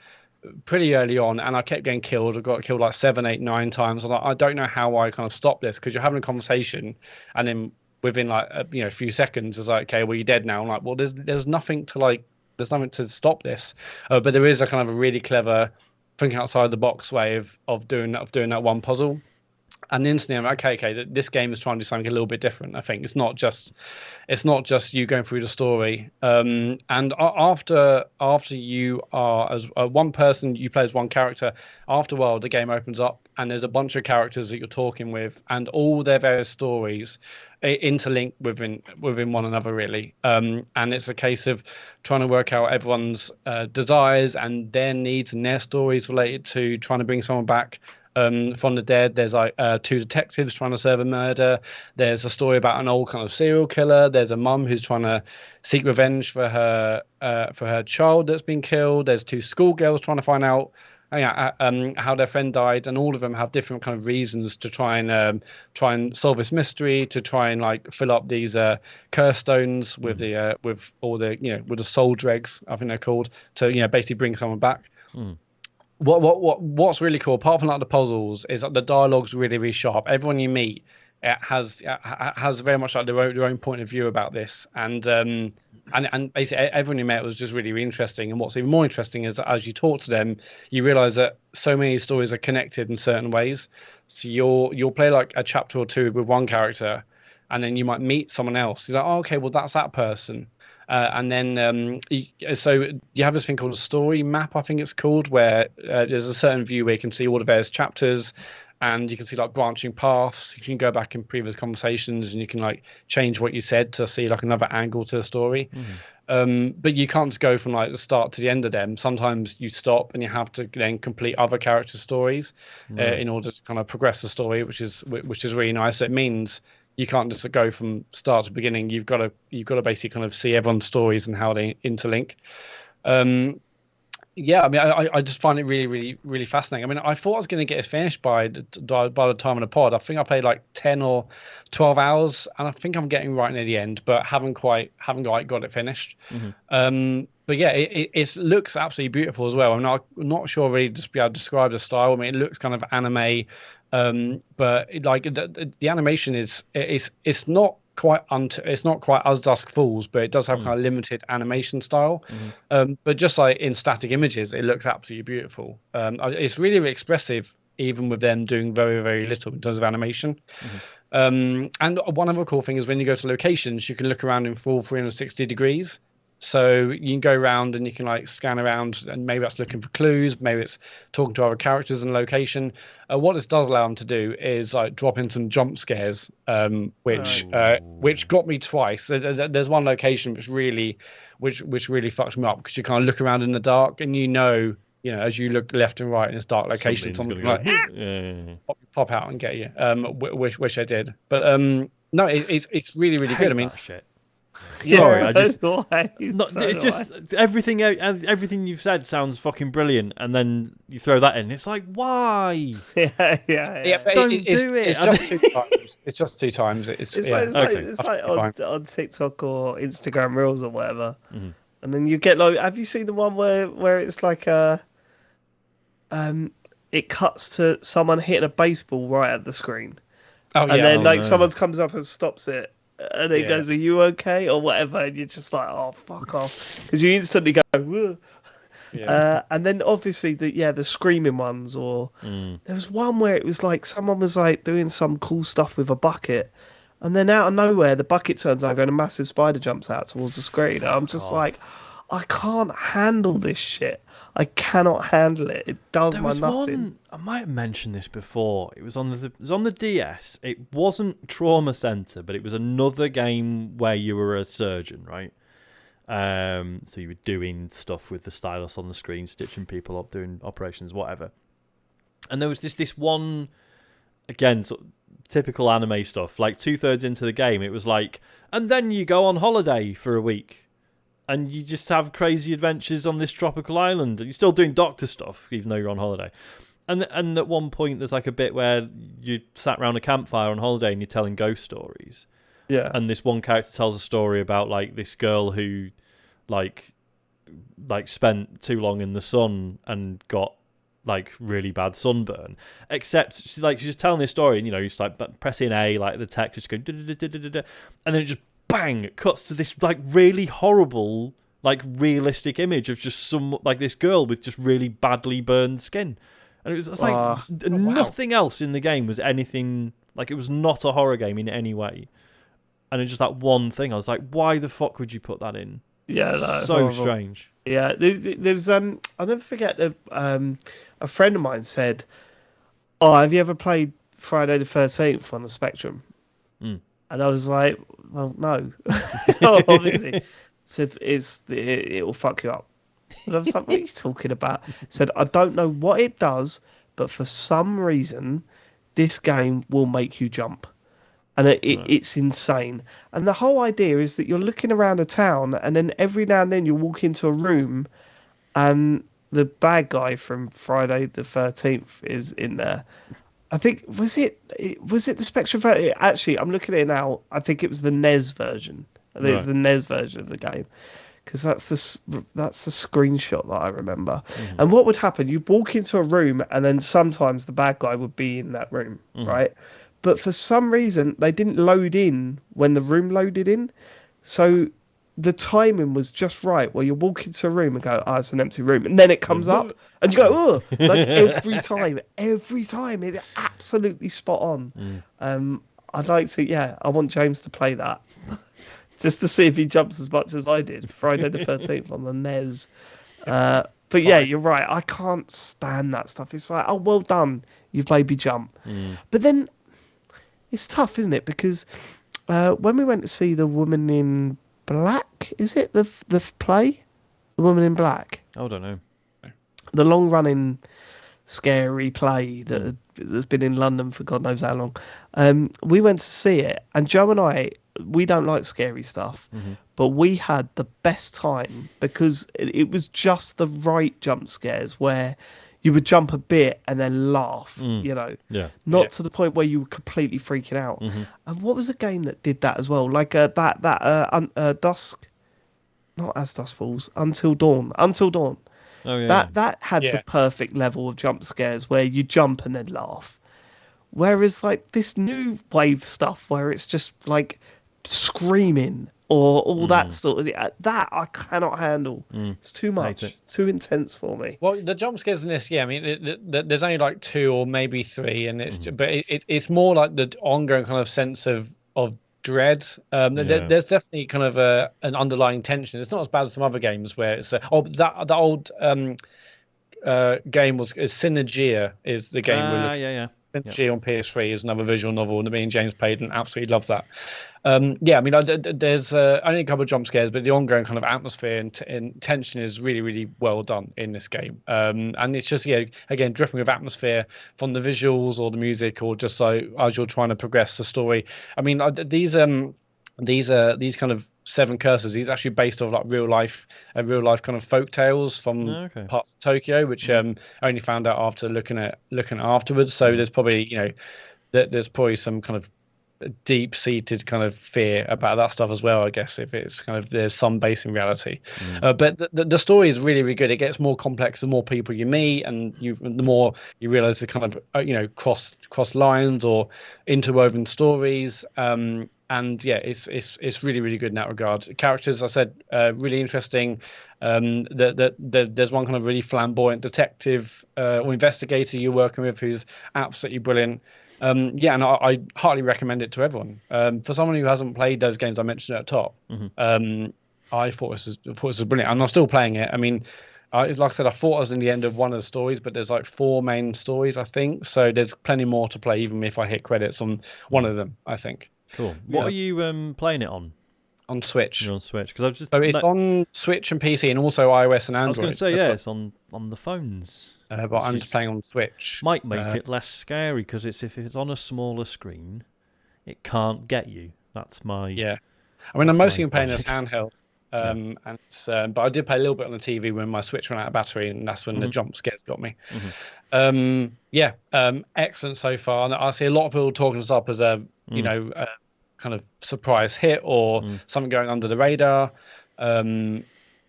pretty early on, and I kept getting killed. I got killed like 7, 8, 9 times. I'm like, I don't know how I kind of stop this, because you're having a conversation, and then within like a few seconds, it's like, okay, well, you're dead now. I'm like, well, there's nothing to stop this. But there is a kind of a really clever thinking outside the box way of doing that one puzzle. And instantly I'm like, okay, this game is trying to do something a little bit different. I think it's not just you going through the story. And after you are as one person, you play as one character. After a while, the game opens up, and there's a bunch of characters that you're talking with, and all their various stories interlink within one another, really. And it's a case of trying to work out everyone's desires and their needs and their stories related to trying to bring someone back from the dead. There's like 2 detectives trying to serve a murder. There's a story about an old kind of serial killer. There's a mum who's trying to seek revenge for her child that's been killed. There's 2 schoolgirls trying to find out how their friend died, and all of them have different kind of reasons to try and solve this mystery, to try and like fill up these curse stones with with the soul dregs, I think they're called, to basically bring someone back. What's really cool, apart from like the puzzles, is that the dialogue's really, really sharp. Everyone you meet has very much like their own point of view about this, and basically everyone you met was just really, really interesting. And what's even more interesting is that as you talk to them, you realize that so many stories are connected in certain ways. So you'll play like a chapter or 2 with one character, and then you might meet someone else. You're like, oh, okay, well that's that person. And then so you have this thing called a story map, I think it's called, where there's a certain view where you can see all the various chapters, and you can see like branching paths. You can go back in previous conversations and you can like change what you said to see like another angle to the story. But you can't just go from like the start to the end of them. Sometimes you stop and you have to then complete other character stories in order to kind of progress the story, which is really nice. It means you can't just go from start to beginning. You've got to basically kind of see everyone's stories and how they interlink. Yeah, I mean, I just find it really, really, really fascinating. I mean, I thought I was going to get it finished by the time of the pod. I think I played like 10 or 12 hours, and I think I'm getting right near the end, but haven't quite got it finished. But yeah, it looks absolutely beautiful as well. I'm not sure really just be able to describe the style. I mean, it looks kind of anime, but like the animation it's not quite As Dusk Falls, but it does have kind of limited animation style. But just like in static images, it looks absolutely beautiful. It's really, really expressive, even with them doing very, very little in terms of animation. And one other cool thing is when you go to locations, you can look around in full 360 degrees. So you can go around and you can like scan around, and maybe that's looking for clues, maybe it's talking to other characters in location. What this does allow them to do is like drop in some jump scares, which got me twice. There's one location which really fucked me up, because you kind of look around in the dark and as you look left and right in this dark location, something like pop out and get you. Which I did, but no, it's really, really good. I mean. Yeah, sorry, I just everything you've said sounds fucking brilliant, and then you throw that in. It's like, why? Yeah. Don't do it. It's just 2 times. It's just 2 times. It's like on TikTok or Instagram Reels or whatever, and then you get like, have you seen the one where it's like it cuts to someone hitting a baseball right at the screen, and then someone comes up and stops it. And it goes, "Are you okay?" or whatever, and you're just like, "Oh, fuck off," because you instantly go, "Whoa." And then obviously the screaming ones, or there was one where it was like someone was like doing some cool stuff with a bucket, and then out of nowhere the bucket turns over and a massive spider jumps out towards the screen. And I'm just like, I can't handle this shit. I cannot handle it. It does my nuts in. I might have mentioned this before. It was on the DS. It wasn't Trauma Center, but it was another game where you were a surgeon, right? So you were doing stuff with the stylus on the screen, stitching people up, doing operations, whatever. And there was this one, again, sort of typical anime stuff. Like 2/3 into the game, it was like, and then you go on holiday for a week. And you just have crazy adventures on this tropical island. And you're still doing doctor stuff, even though you're on holiday. And at one point, there's like a bit where you sat around a campfire on holiday and you're telling ghost stories. Yeah. And this one character tells a story about like this girl who, like spent too long in the sun and got like really bad sunburn. Except she's just telling this story, and you're just like pressing A, like the text just going, and then it just. Bang! It cuts to this like really horrible, like realistic image of just some like this girl with just really badly burned skin, and it was like nothing else in the game was anything like, it was not a horror game in any way, and it's just that one thing. I was like, why the fuck would you put that in? Yeah, that's so horrible. Strange. Yeah, there's I'll never forget that a friend of mine said, "Oh, have you ever played Friday the 13th on the Spectrum?" And I was like, well, no. Obviously. Said, it will fuck you up. And I was like, what are you talking about? Said, I don't know what it does, but for some reason, this game will make you jump. And it's insane. And the whole idea is that you're looking around a town, and then every now and then you walk into a room, and the bad guy from Friday the 13th is in there. I think was it the Spectrum version? Actually, I'm looking at it now. I think it was the NES version. I think it's the NES version of the game, because that's the screenshot that I remember. And what would happen? You'd walk into a room, and then sometimes the bad guy would be in that room, right? But for some reason, they didn't load in when the room loaded in, so the timing was just right, where you walk into a room and go, it's an empty room, and then it comes up and you go, oh, like every time it's absolutely spot on. I'd like to, I want James to play that just to see if he jumps as much as I did Friday the 13th on the NES. But yeah, you're right. I can't stand that stuff. It's like, oh, well done, you've made me jump. But then it's tough, isn't it? Because when we went to see The Woman in Black, is it the play? The Woman in Black? I don't know. The long-running scary play that's been in London for God knows how long. We went to see it, and Joe and I, we don't like scary stuff, but we had the best time because it was just the right jump scares where you would jump a bit and then laugh, not to the point where you were completely freaking out. And what was the game that did that as well? Like Dusk, not As Dusk Falls, Until Dawn. Oh, yeah. That had the perfect level of jump scares where you jump and then laugh. Whereas like this new wave stuff where it's just like screaming or all that sort of that I cannot handle. It's too much. It's too intense for me. Well, the jump scares in this, I mean, there's only like 2 or maybe 3, and but it's more like the ongoing kind of sense of dread. There's definitely kind of an underlying tension. It's not as bad as some other games where it's the old game was Synergia is the game we're Synergy on PS3 is another visual novel that me and James played and absolutely loved that. I mean, there's only a couple of jump scares, but the ongoing kind of atmosphere and tension is really, really well done in this game. And it's just, again, dripping with atmosphere from the visuals or the music or just so as you're trying to progress the story. I mean, these kind of 7 curses, these are actually based off like real life kind of folk tales from parts of Tokyo, which I only found out after looking afterwards. So there's probably, there's probably some kind of deep-seated kind of fear about that stuff as well, I guess, if it's kind of there's some base in reality. But the story is really, really good. It gets more complex the more people you meet, and the more you realize the kind of cross lines or interwoven stories. And yeah, it's really, really good in that regard. Characters, I said, really interesting. There's one kind of really flamboyant detective or investigator you're working with who's absolutely brilliant. And I heartily recommend it to everyone. For someone who hasn't played those games I mentioned at the top, I thought this was brilliant, and I'm still playing it. I mean, like I said, I thought I was in the end of one of the stories, but there's like 4 main stories, I think. So there's plenty more to play, even if I hit credits on one of them, I think. Cool. What are you playing it on? On Switch. You're on Switch, because it's on Switch and PC, and also iOS and Android. I was going to say it's on the phones. But I'm just playing on Switch. Might make it less scary because if it's on a smaller screen, it can't get you. That's my I mean, I'm mostly playing as handheld. But I did play a little bit on the TV when my Switch ran out of battery, and that's when the jump scares got me. Excellent so far. And I see a lot of people talking this up as a kind of surprise hit or something going under the radar. I'm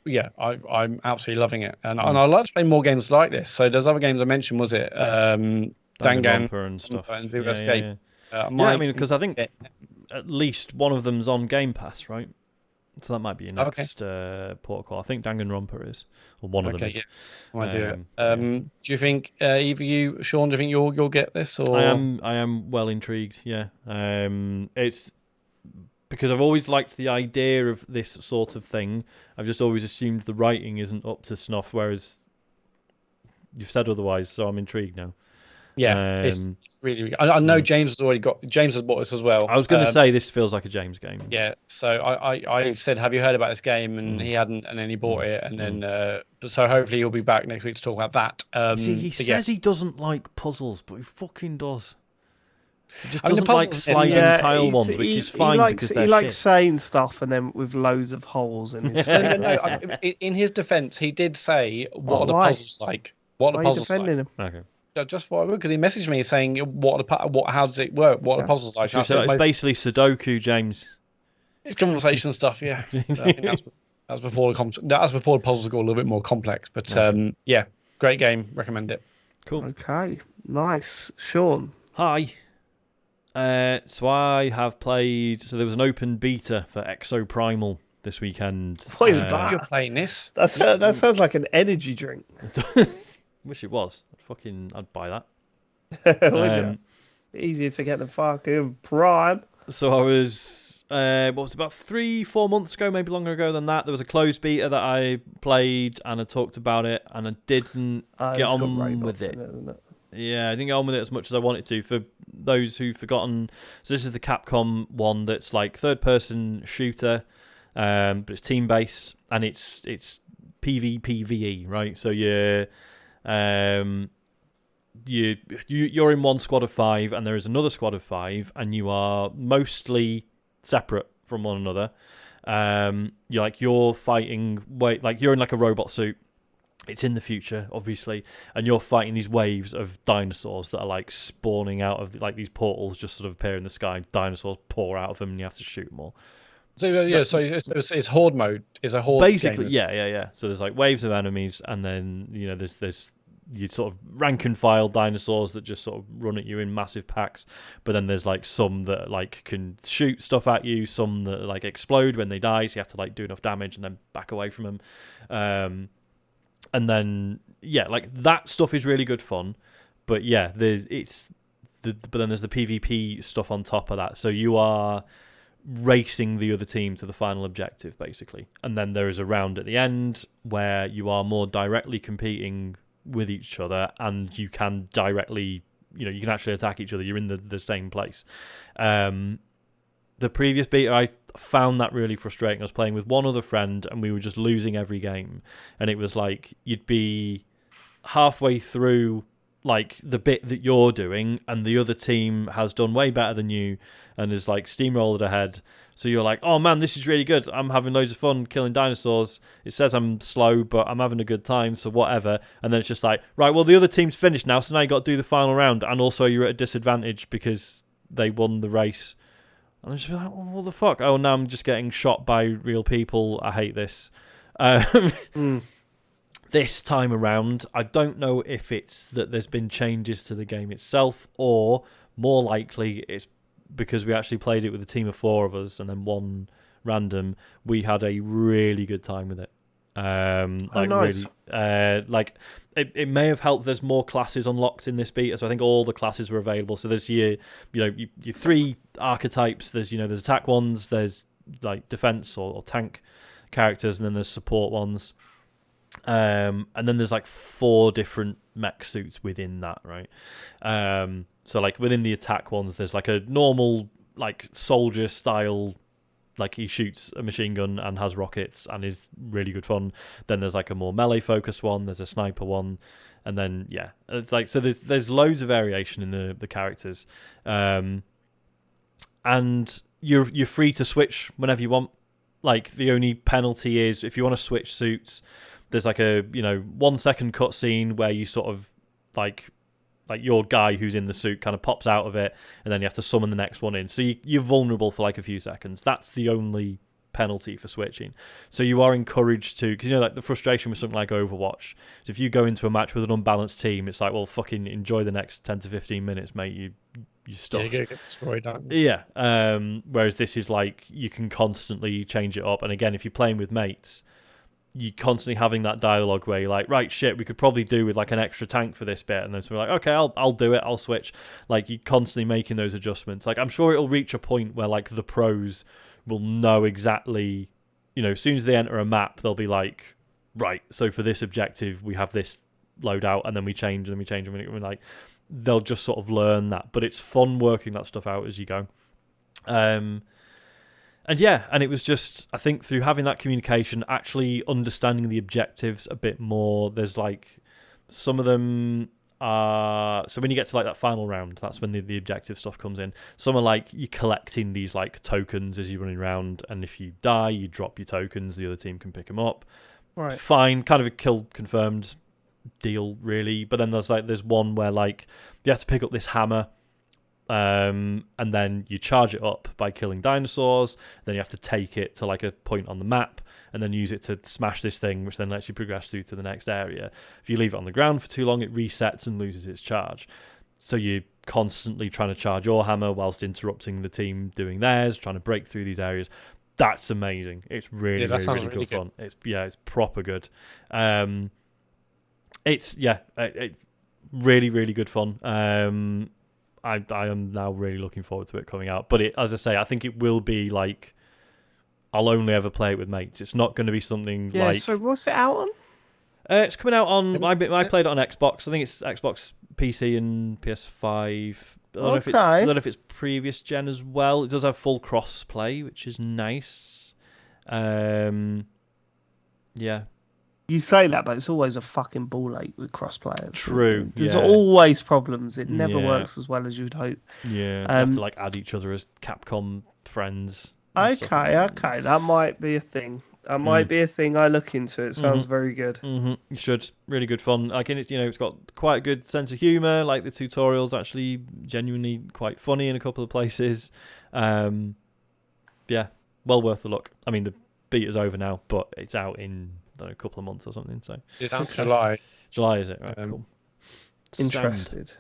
absolutely loving it, and I'd like to play more games like this. So there's other games I mentioned. Was it Danganronpa and stuff and Zero Escape? I mean, because I think at least one of them's on Game Pass, right? So that might be your next protocol. I think Danganronpa is, or one of them. Is. I do it. Do you think either you, Sean? Do you think you'll get this? Or I am well intrigued. Yeah. It's because I've always liked the idea of this sort of thing. I've just always assumed the writing isn't up to snuff, whereas you've said otherwise. So I'm intrigued now. Yeah, it's really. I know James has bought this as well. I was going to say this feels like a James game. Yeah, so I said, have you heard about this game? And he hadn't, and then he bought it, and then so hopefully he'll be back next week to talk about that. He says he doesn't like puzzles, but he fucking does. He just doesn't like sliding tile ones, which is fine because they're he likes saying stuff and then with loads of holes in his. In his defence, he did say, "What are the puzzles like? What are the puzzles like?" Him? Okay. Just for because he messaged me saying, how does it work? What are the puzzles like? So it's basically Sudoku, James. It's conversation stuff, yeah. I think that's before the puzzles got a little bit more complex. But great game. Recommend it. Cool. Okay, nice. Sean. Hi. So I have played. So there was an open beta for Exoprimal this weekend. What is that? You're playing this? That sounds like an energy drink. Wish it was. I'd buy that. Would you? Easier to get the fucking Prime. So I was what was it, about 3-4 months ago, maybe longer ago than that. There was a closed beta that I played and I talked about it, and I didn't get on with it. Yeah, I didn't get on with it as much as I wanted to. For those who've forgotten, so this is the Capcom one that's like third-person shooter, but it's team-based, and it's PvPvE, right? So you're in one squad of 5, and there is another squad of 5, and you are mostly separate from one another. You're fighting, like you're in like a robot suit. It's in the future, obviously, and you're fighting these waves of dinosaurs that are like spawning out of like these portals, just sort of appear in the sky. Dinosaurs pour out of them, and you have to shoot them all. So it's horde mode. It's a horde. Basically, game, yeah. So there's like waves of enemies, and then there's you sort of rank and file dinosaurs that just sort of run at you in massive packs. But then there's like some that like can shoot stuff at you, some that like explode when they die, so you have to like do enough damage and then back away from them. And then like that stuff is really good fun, but but then there's the PvP stuff on top of that. So you are racing the other team to the final objective, basically, and then there is a round at the end where you are more directly competing with each other, and you can directly, you can actually attack each other. You're in the same place. The previous beta, I found that really frustrating. I was playing with one other friend, and we were just losing every game. And it was like you'd be halfway through like the bit that you're doing, and the other team has done way better than you, and is like steamrolled ahead. So you're like, oh man, this is really good. I'm having loads of fun killing dinosaurs. It says I'm slow, but I'm having a good time, so whatever. And then it's just like, right, well, the other team's finished now, so now you got to do the final round. And also you're at a disadvantage because they won the race. And I'm just like, well, what the fuck? Oh, now I'm just getting shot by real people. I hate this. This time around, I don't know if it's that there's been changes to the game itself, or more likely it's because we actually played it with a team of 4 of us and then one random. We had a really good time with it. Nice. Really, it may have helped. There's more classes unlocked in this beta, so I think all the classes were available. So there's your 3 archetypes. There's there's attack ones, there's like defense or tank characters, and then there's support ones. And then there's like 4 different mech suits within that, right? So like within the attack ones, there's like a normal like soldier style. Like he shoots a machine gun and has rockets and is really good fun. Then there's like a more melee focused one. There's a sniper one, and then it's like so. There's loads of variation in the characters, and you're free to switch whenever you want. Like the only penalty is if you want to switch suits. There's like a 1 second cutscene where you sort of like your guy who's in the suit kind of pops out of it, and then you have to summon the next one in. So you're vulnerable for like a few seconds. That's the only penalty for switching. So you are encouraged to, because like the frustration with something like Overwatch. So if you go into a match with an unbalanced team, it's like, well, fucking enjoy the next 10 to 15 minutes, mate. You stuff. Yeah, you get destroyed. Yeah. Whereas this is like you can constantly change it up, and again, if you're playing with mates, you constantly having that dialogue where you're like, right, shit, we could probably do with like an extra tank for this bit, and then so we're like, okay, I'll do it, I'll switch. Like you're constantly making those adjustments. Like I'm sure it'll reach a point where like the pros will know exactly, as soon as they enter a map, they'll be like, right, so for this objective we have this loadout, and then we change and we're like, they'll just sort of learn that. But it's fun working that stuff out as you go. And it was just, I think through having that communication, actually understanding the objectives a bit more, there's like, some of them are, so when you get to like that final round, that's when the objective stuff comes in. Some are like, you're collecting these like tokens as you're running around, and if you die, you drop your tokens, the other team can pick them up. Right. Fine, kind of a kill confirmed deal, really. But then there's one where like, you have to pick up this hammer, and then you charge it up by killing dinosaurs. Then you have to take it to like a point on the map and then use it to smash this thing, which then lets you progress through to the next area. If you leave it on the ground for too long, it resets and loses its charge. So you're constantly trying to charge your hammer whilst interrupting the team doing theirs, trying to break through these areas. That's amazing. It's really good fun. It's proper good. It's really, really good fun. I am now really looking forward to it coming out. But as I say, I think it will be like I'll only ever play it with mates. It's not going to be something Yeah. like. So what's it out on? It's coming out on. I played it on Xbox. I think it's Xbox, PC, and PS5. I don't know if it's previous gen as well. It does have full cross play, which is nice. Yeah. You say that, but it's always a fucking ball ache with cross players. True. There's always problems. It never Yeah. works as well as you'd hope. Yeah. You have to like add each other as Capcom friends. Okay. That might be a thing. That might be a thing I look into. It sounds very good. You should. Really good fun. Like, and it's got quite a good sense of humour. Like the tutorial's actually genuinely quite funny in a couple of places. Yeah, well worth the look. I mean, the beta's over now, but it's out in a couple of months or something. So it's out July. July, is it? Right, cool. Interested.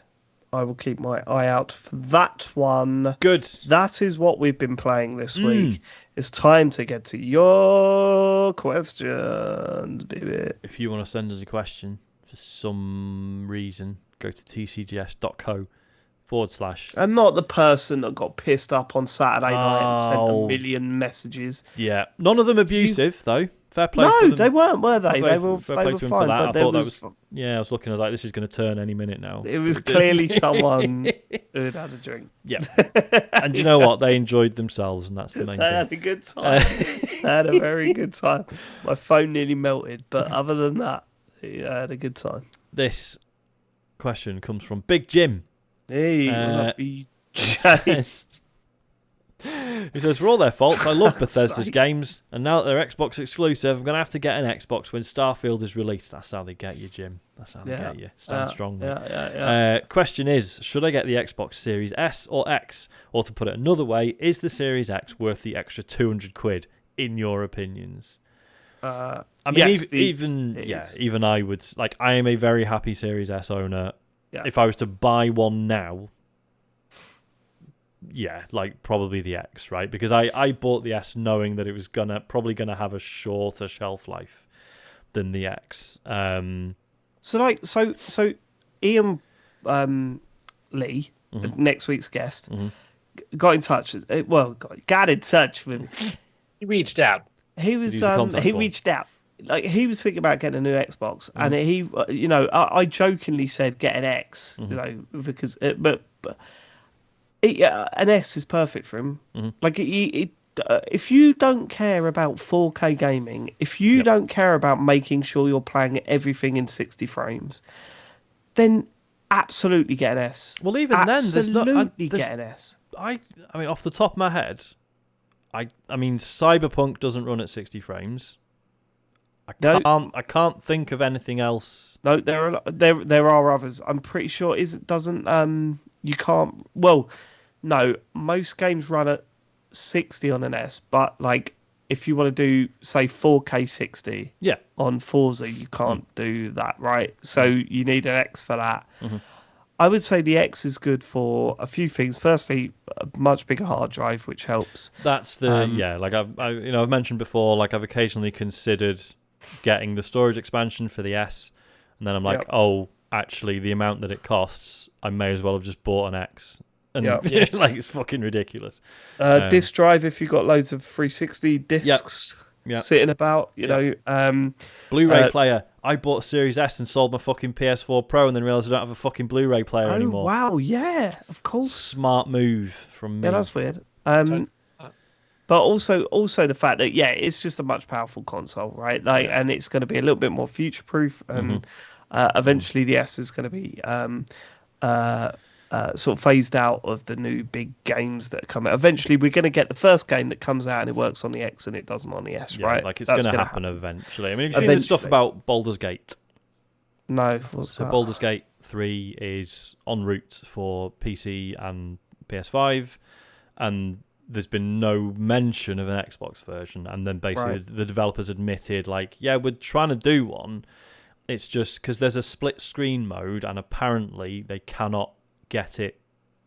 I will keep my eye out for that one. Good. That is what we've been playing this week. It's time to get to your questions, baby. If you want to send us a question for some reason, go to tcgs.co/. And not the person that got pissed up on Saturday night and sent a million messages. Yeah. None of them abusive, though. Fair play. No, for them. they weren't, were they? They were fine. But I was looking. I was like, this is going to turn any minute now. It was clearly someone who had had a drink. Yeah. And you know what? They enjoyed themselves, and that's the main They thing. had a good time. They had a very good time. My phone nearly melted, but other than that, I had a good time. This question comes from Big Jim. Hey, what's up, BJ? He says, for all their faults, I love Bethesda's sake. games, and now that they're Xbox exclusive, I'm going to have to get an Xbox when Starfield is released. That's how they get you, Jim. That's how they get you. Stand strong. Yeah. Question is, should I get the Xbox Series S or X? Or to put it another way, is the Series X worth the extra 200 quid, in your opinions? I mean, yes, even I would... Like, I am a very happy Series S owner. Yeah. If I was to buy one now... Yeah, like probably the X, right? Because I bought the S knowing that it was probably gonna have a shorter shelf life than the X. So Ian Lee, next week's guest, got in touch. Got in touch with. He reached out. He was reached out. Like he was thinking about getting a new Xbox, and he, I jokingly said get an X, because an S is perfect for him. Like if you don't care about 4K gaming, if you don't care about making sure you're playing everything in 60 frames, then absolutely get an S. Well, even then, there's get an S. I mean, off the top of my head, I mean, Cyberpunk doesn't run at 60 frames. I can't think of anything else. No, there are others. I'm pretty sure you can't. Well, no, most games run at 60 on an S, but like if you want to do say 4K 60 on Forza, you can't do that, right? So you need an X for that. I would say the X is good for a few things. Firstly, a much bigger hard drive, which helps. That's like I've mentioned before, like I've occasionally considered getting the storage expansion for the S, and then I'm like, oh, actually, the amount that it costs, I may as well have just bought an X. And like it's fucking ridiculous. Disk drive, if you've got loads of 360 discs sitting about, you know. Blu-ray player. I bought a Series S and sold my fucking PS4 Pro, and then realised I don't have a fucking Blu-ray player anymore. Wow, yeah, of course. Smart move from me. Yeah, that's weird. But also the fact that it's just a much powerful console, right? Like, and it's going to be a little bit more future-proof, and eventually the S is going to be sort of phased out of the new big games that come out. Eventually, we're going to get the first game that comes out and it works on the X and it doesn't on the S, right? Like it's going to happen eventually. I mean, have you seen the stuff about Baldur's Gate? No, what's that? Baldur's Gate 3 is en route for PC and PS5, and there's been no mention of an Xbox version. And then basically the developers admitted, like, yeah, we're trying to do one. It's just because there's a split screen mode, and apparently they cannot get it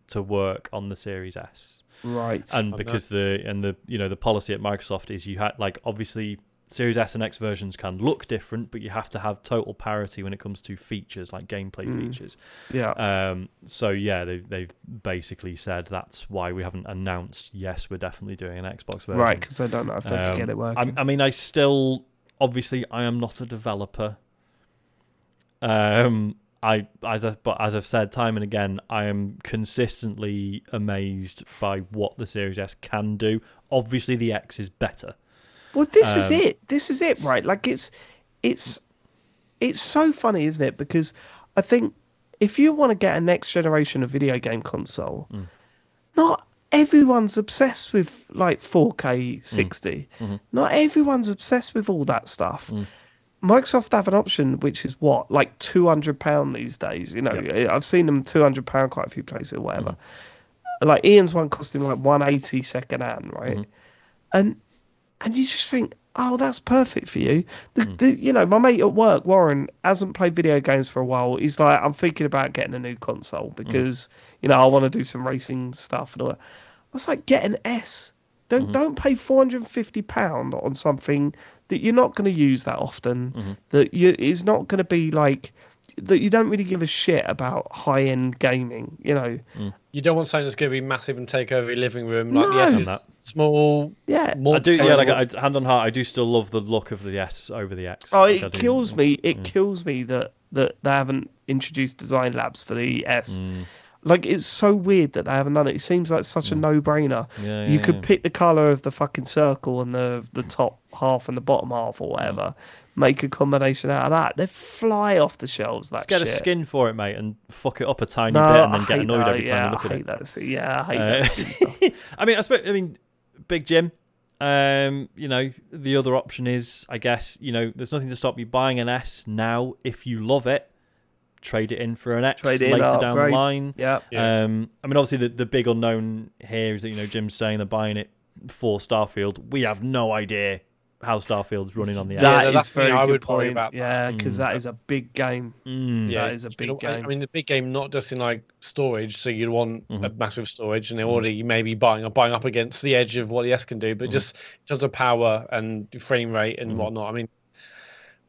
to work on the Series S. Right. And because the policy at Microsoft is you had, like, obviously Series S and X versions can look different, but you have to have total parity when it comes to features, like gameplay features. Yeah. So yeah, they've basically said that's why we haven't announced. Yes, we're definitely doing an Xbox version, Right? Because I don't know if they can get it working. I mean, I am not a developer. As I've said time and again, I am consistently amazed by what the Series S can do. Obviously, the X is better. Well, this is it. This is it, right? Like it's so funny, isn't it? Because I think if you want to get a next generation of video game console, not everyone's obsessed with like 4K 60. Not everyone's obsessed with all that stuff. Microsoft have an option which is what, like £200 these days. You know, I've seen them £200 quite a few places or whatever. Like Ian's one costing like 180 second hand, right? And you just think, oh, that's perfect for you. You know, my mate at work, Warren, hasn't played video games for a while. He's like, I'm thinking about getting a new console because you know I want to do some racing stuff and all that. I was like, get an S. Don't pay £450 on something that you're not going to use that often. That is not going to be like that. You don't really give a shit about high end gaming. You know, you don't want something that's going to be massive and take over your living room. Like the S is small. Yeah, more I do. table. Yeah, like hand on heart, I do still love the look of the S over the X. Oh, like, it kills me. It kills me that they haven't introduced design labs for the S. Like, it's so weird that they haven't done it. It seems like such a no-brainer. You could pick the colour of the fucking circle and the top half and the bottom half or whatever. Make a combination out of that. They fly off the shelves, that Just get shit. a skin for it, mate, and fuck it up a tiny bit and then get annoyed every time you look at it. I hate that skin stuff. I mean, Big Jim, you know, the other option is, I guess, you know, there's nothing to stop you buying an S now if you love it. Trade it in for an X later down the line. Yeah. I mean, obviously, the big unknown here is that, you know, Jim's saying they're buying it for Starfield. We have no idea how Starfield's running on the X. That's very I good would worry point. about. Yeah, because that is a big game. That is a big game. I mean, the big game, not just in like storage, so you'd want a massive storage, and they're already maybe buying up against the edge of what the S can do, but just in terms of power and frame rate and whatnot. I mean,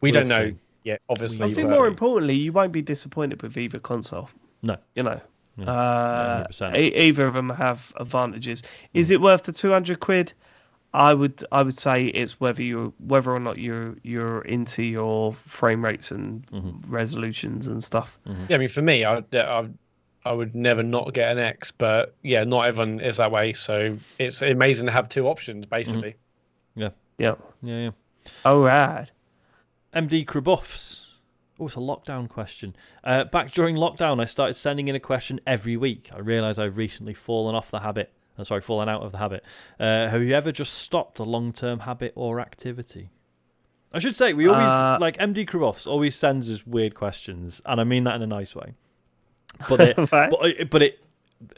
we'll don't know. Yeah, obviously. I think more importantly, you won't be disappointed with either console. No. You know, 100%. Either of them have advantages. Is it worth the £200? I would say it's whether or not you're into your frame rates and resolutions and stuff. Yeah, I mean, for me, I would never not get an X, but yeah, not everyone is that way. So it's amazing to have two options, basically. Yeah. All right. MD Crebuffs. Oh, it's a lockdown question. Back during lockdown, I started sending in a question every week. I realised I've recently fallen out of the habit. Have you ever just stopped a long-term habit or activity? I should say, we always, like, MD Crebuffs always sends us weird questions, and I mean that in a nice way. But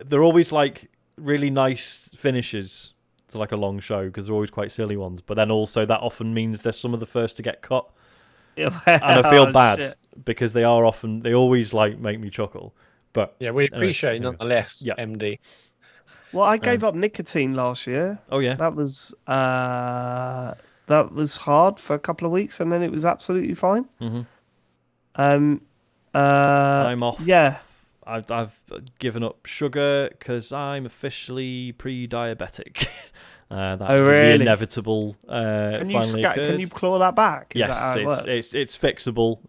they're always, like, really nice finishes to, like, a long show, because they're always quite silly ones. But then also that often means they're some of the first to get cut. And I feel bad because they always like make me chuckle. But yeah, we appreciate it nonetheless, MD. Well, I gave up nicotine last year. Oh yeah, that was hard for a couple of weeks, and then it was absolutely fine. I'm off. Yeah, I've given up sugar because I'm officially pre-diabetic. The inevitable finally occurred. Can you claw that back? Yes, it's fixable.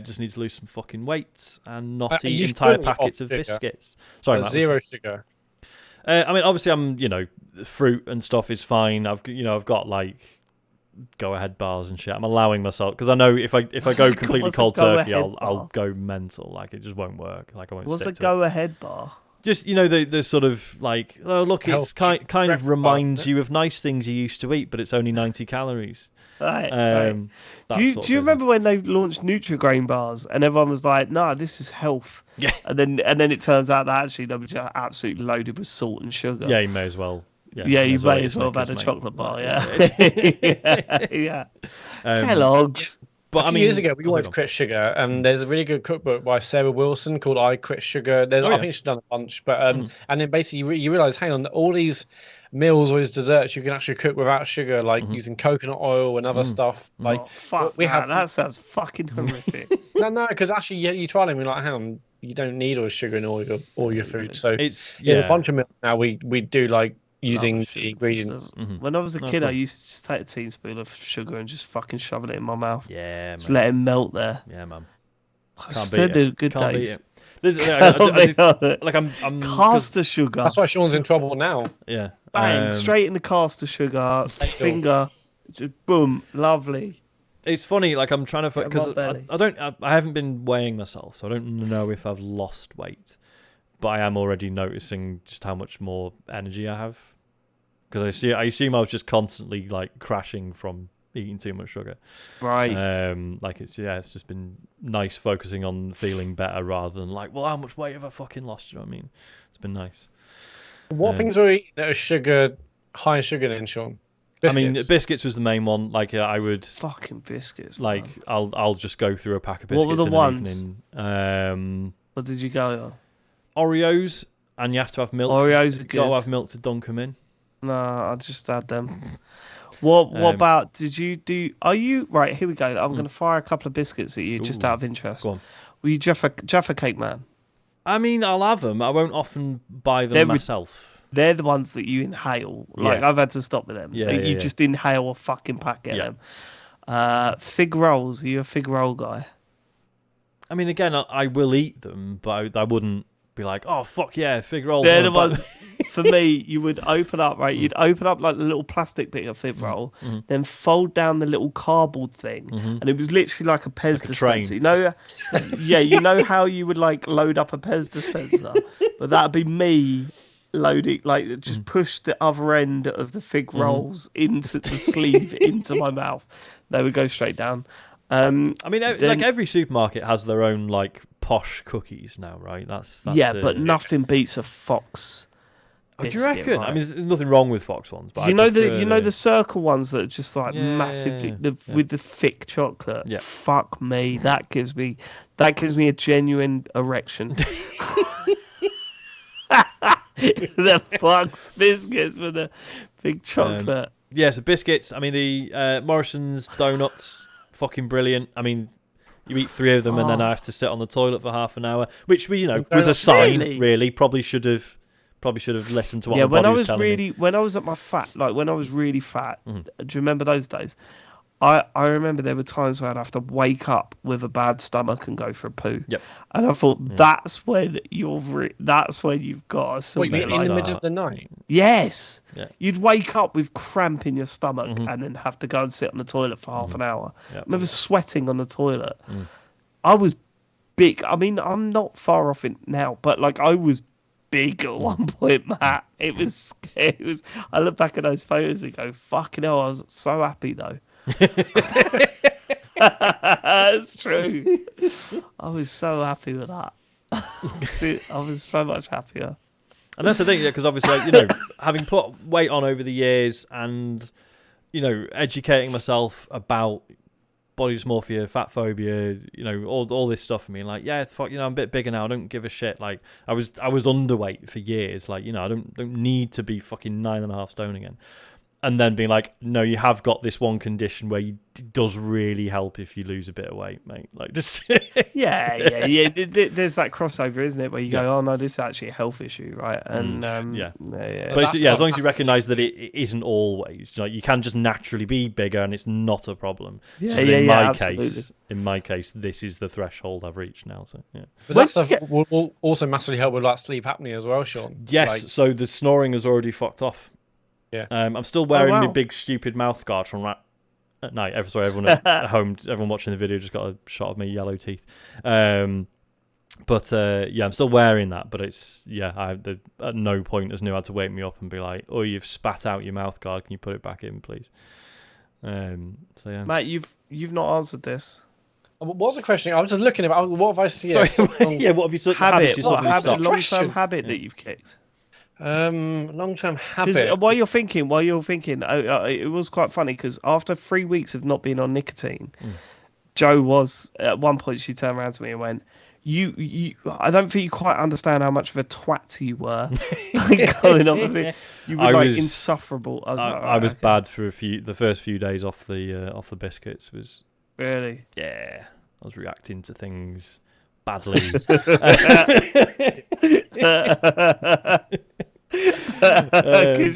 Just need to lose some fucking weight and not eat entire packets of biscuits. Sorry, Matt, zero sugar. I mean, obviously, fruit and stuff is fine. I've got like go ahead bars and shit. I'm allowing myself because I know if I go completely cold turkey, I'll go mental. Like it just won't work. Like I won't. What's a stick to go ahead bar? Just, you know, the sort of like, oh, look, it's kind of reminds you of nice things you used to eat, but it's only 90 calories. Right. Do you remember when they launched Nutri-Grain bars and everyone was like, "No, this is health." Yeah. And then it turns out that actually they were just absolutely loaded with salt and sugar. Yeah, you may as well. Yeah, you may as well have had a chocolate bar. Yeah. Yeah. Kellogg's. But a few years ago, we wanted Quit Sugar, and there's a really good cookbook by Sarah Wilson called "I Quit Sugar." I think she's done a bunch, but and then basically you realize, hang on, all these meals or his desserts you can actually cook without sugar, like using coconut oil and other stuff. Like Fuck, that sounds fucking horrific. no, because actually you try them, you're like, hang on, you don't need all the sugar in all your food. So It's a bunch of meals now we do like using Love the sugar. ingredients. When I was a kid, cool. I used to just take a teaspoon of sugar and just fucking shove it in my mouth. Yeah, Just man. let it melt there. Yeah, man. Can't beat it. Good Can't days. beat it. Like I'm caster sugar. That's why Sean's in trouble now. Yeah. Bang, straight in the caster sugar. Finger, just boom, lovely. It's funny, like I'm trying to because belly. I haven't been weighing myself, so I don't know if I've lost weight, but I am already noticing just how much more energy I have. Because I assume I was just constantly like crashing from eating too much sugar. Right. Like it's just been nice focusing on feeling better rather than like, well, how much weight have I fucking lost? You know what I mean? It's been nice. What things are eating that are high in sugar then, Sean? Biscuits. I mean, biscuits was the main one. Like I would fucking biscuits. Like man. I'll just go through a pack of biscuits. What were the in ones? An evening. What did you go on? Oreos, and you have to have milk. Oreos are good. You got to have milk to dunk them in. No, I just had them. What about? Did you do? Are you right? Here we go. I'm going to fire a couple of biscuits at you just out of interest. Go on. Were you Jaffa Cake man? I mean, I'll have them. I won't often buy them myself. They're the ones that you inhale. Like I've had to stop with them. You just inhale a fucking packet of them. Fig rolls. Are you a fig roll guy? I mean, again, I will eat them, but I wouldn't be like, oh fuck yeah, fig rolls. They're the ones. For me, you would open up, right? You'd open up like the little plastic bit of fig roll, then fold down the little cardboard thing, and it was literally like a Pez dispenser. You know, you know how you would like load up a Pez dispenser, but that'd be me loading, like just push the other end of the fig rolls into the sleeve into my mouth. They would go straight down. I mean, like every supermarket has their own like posh cookies now, right? That's but nothing beats a Fox. Do you reckon? Right? I mean, there's nothing wrong with Fox ones, but the circle ones that are just like massively with the thick chocolate. Yeah. Fuck me, that gives me a genuine erection. The Fox biscuits with the big chocolate. So biscuits. I mean, the Morrison's donuts, fucking brilliant. I mean, you eat 3 of them and then I have to sit on the toilet for half an hour, which was a sign. Really, probably should have listened to what my body was telling me. When I was at my fat, like when I was really fat, do you remember those days? I remember there were times where I'd have to wake up with a bad stomach and go for a poo. Yep. And I thought that's when that's when you've got to Wait, in the middle of the night? Yes. Yeah. You'd wake up with cramp in your stomach and then have to go and sit on the toilet for half an hour. Yep. I remember sweating on the toilet. I was big. I mean, I'm not far off it now, but like I was big at one point, Matt. It was. I look back at those photos and go, "Fucking hell!" I was so happy though. That's true. I was so happy with that. I was so much happier. And that's the thing, because obviously, having put weight on over the years and educating myself about body dysmorphia, fat phobia, all this stuff. I mean, like, fuck, I'm a bit bigger now. I don't give a shit. Like, I was underweight for years. Like, I don't need to be fucking 9.5 stone again. And then being like, no, you have got this one condition where it does really help if you lose a bit of weight, mate. Like, just yeah. There's that crossover, isn't it, where you go, oh no, this is actually a health issue, right? And But as long as you recognise that it isn't always, you can just naturally be bigger, and it's not a problem. In my case, this is the threshold I've reached now. So yeah. But that stuff will also massively help with like sleep apnea as well, Sean. Yes. So the snoring has already fucked off. Yeah. I'm still wearing my big stupid mouth guard from at night. Everyone at home, everyone watching the video just got a shot of my yellow teeth. I'm still wearing that, but it's at no point has New had to wake me up and be like, "Oh, you've spat out your mouth guard. Can you put it back in, please?" Matt, you've not answered this. What was the question? I was just looking at what have I seen? Sorry, what have you long-term habit that you've kicked? Long-term habit. While you're thinking, it was quite funny because after 3 weeks of not being on nicotine, Jo was at one point, she turned around to me and went, I don't think you quite understand how much of a twat you were. Like, going on with it. You were insufferable. I was bad for the first few days off the biscuits. Was really, yeah. I was reacting to things badly. Because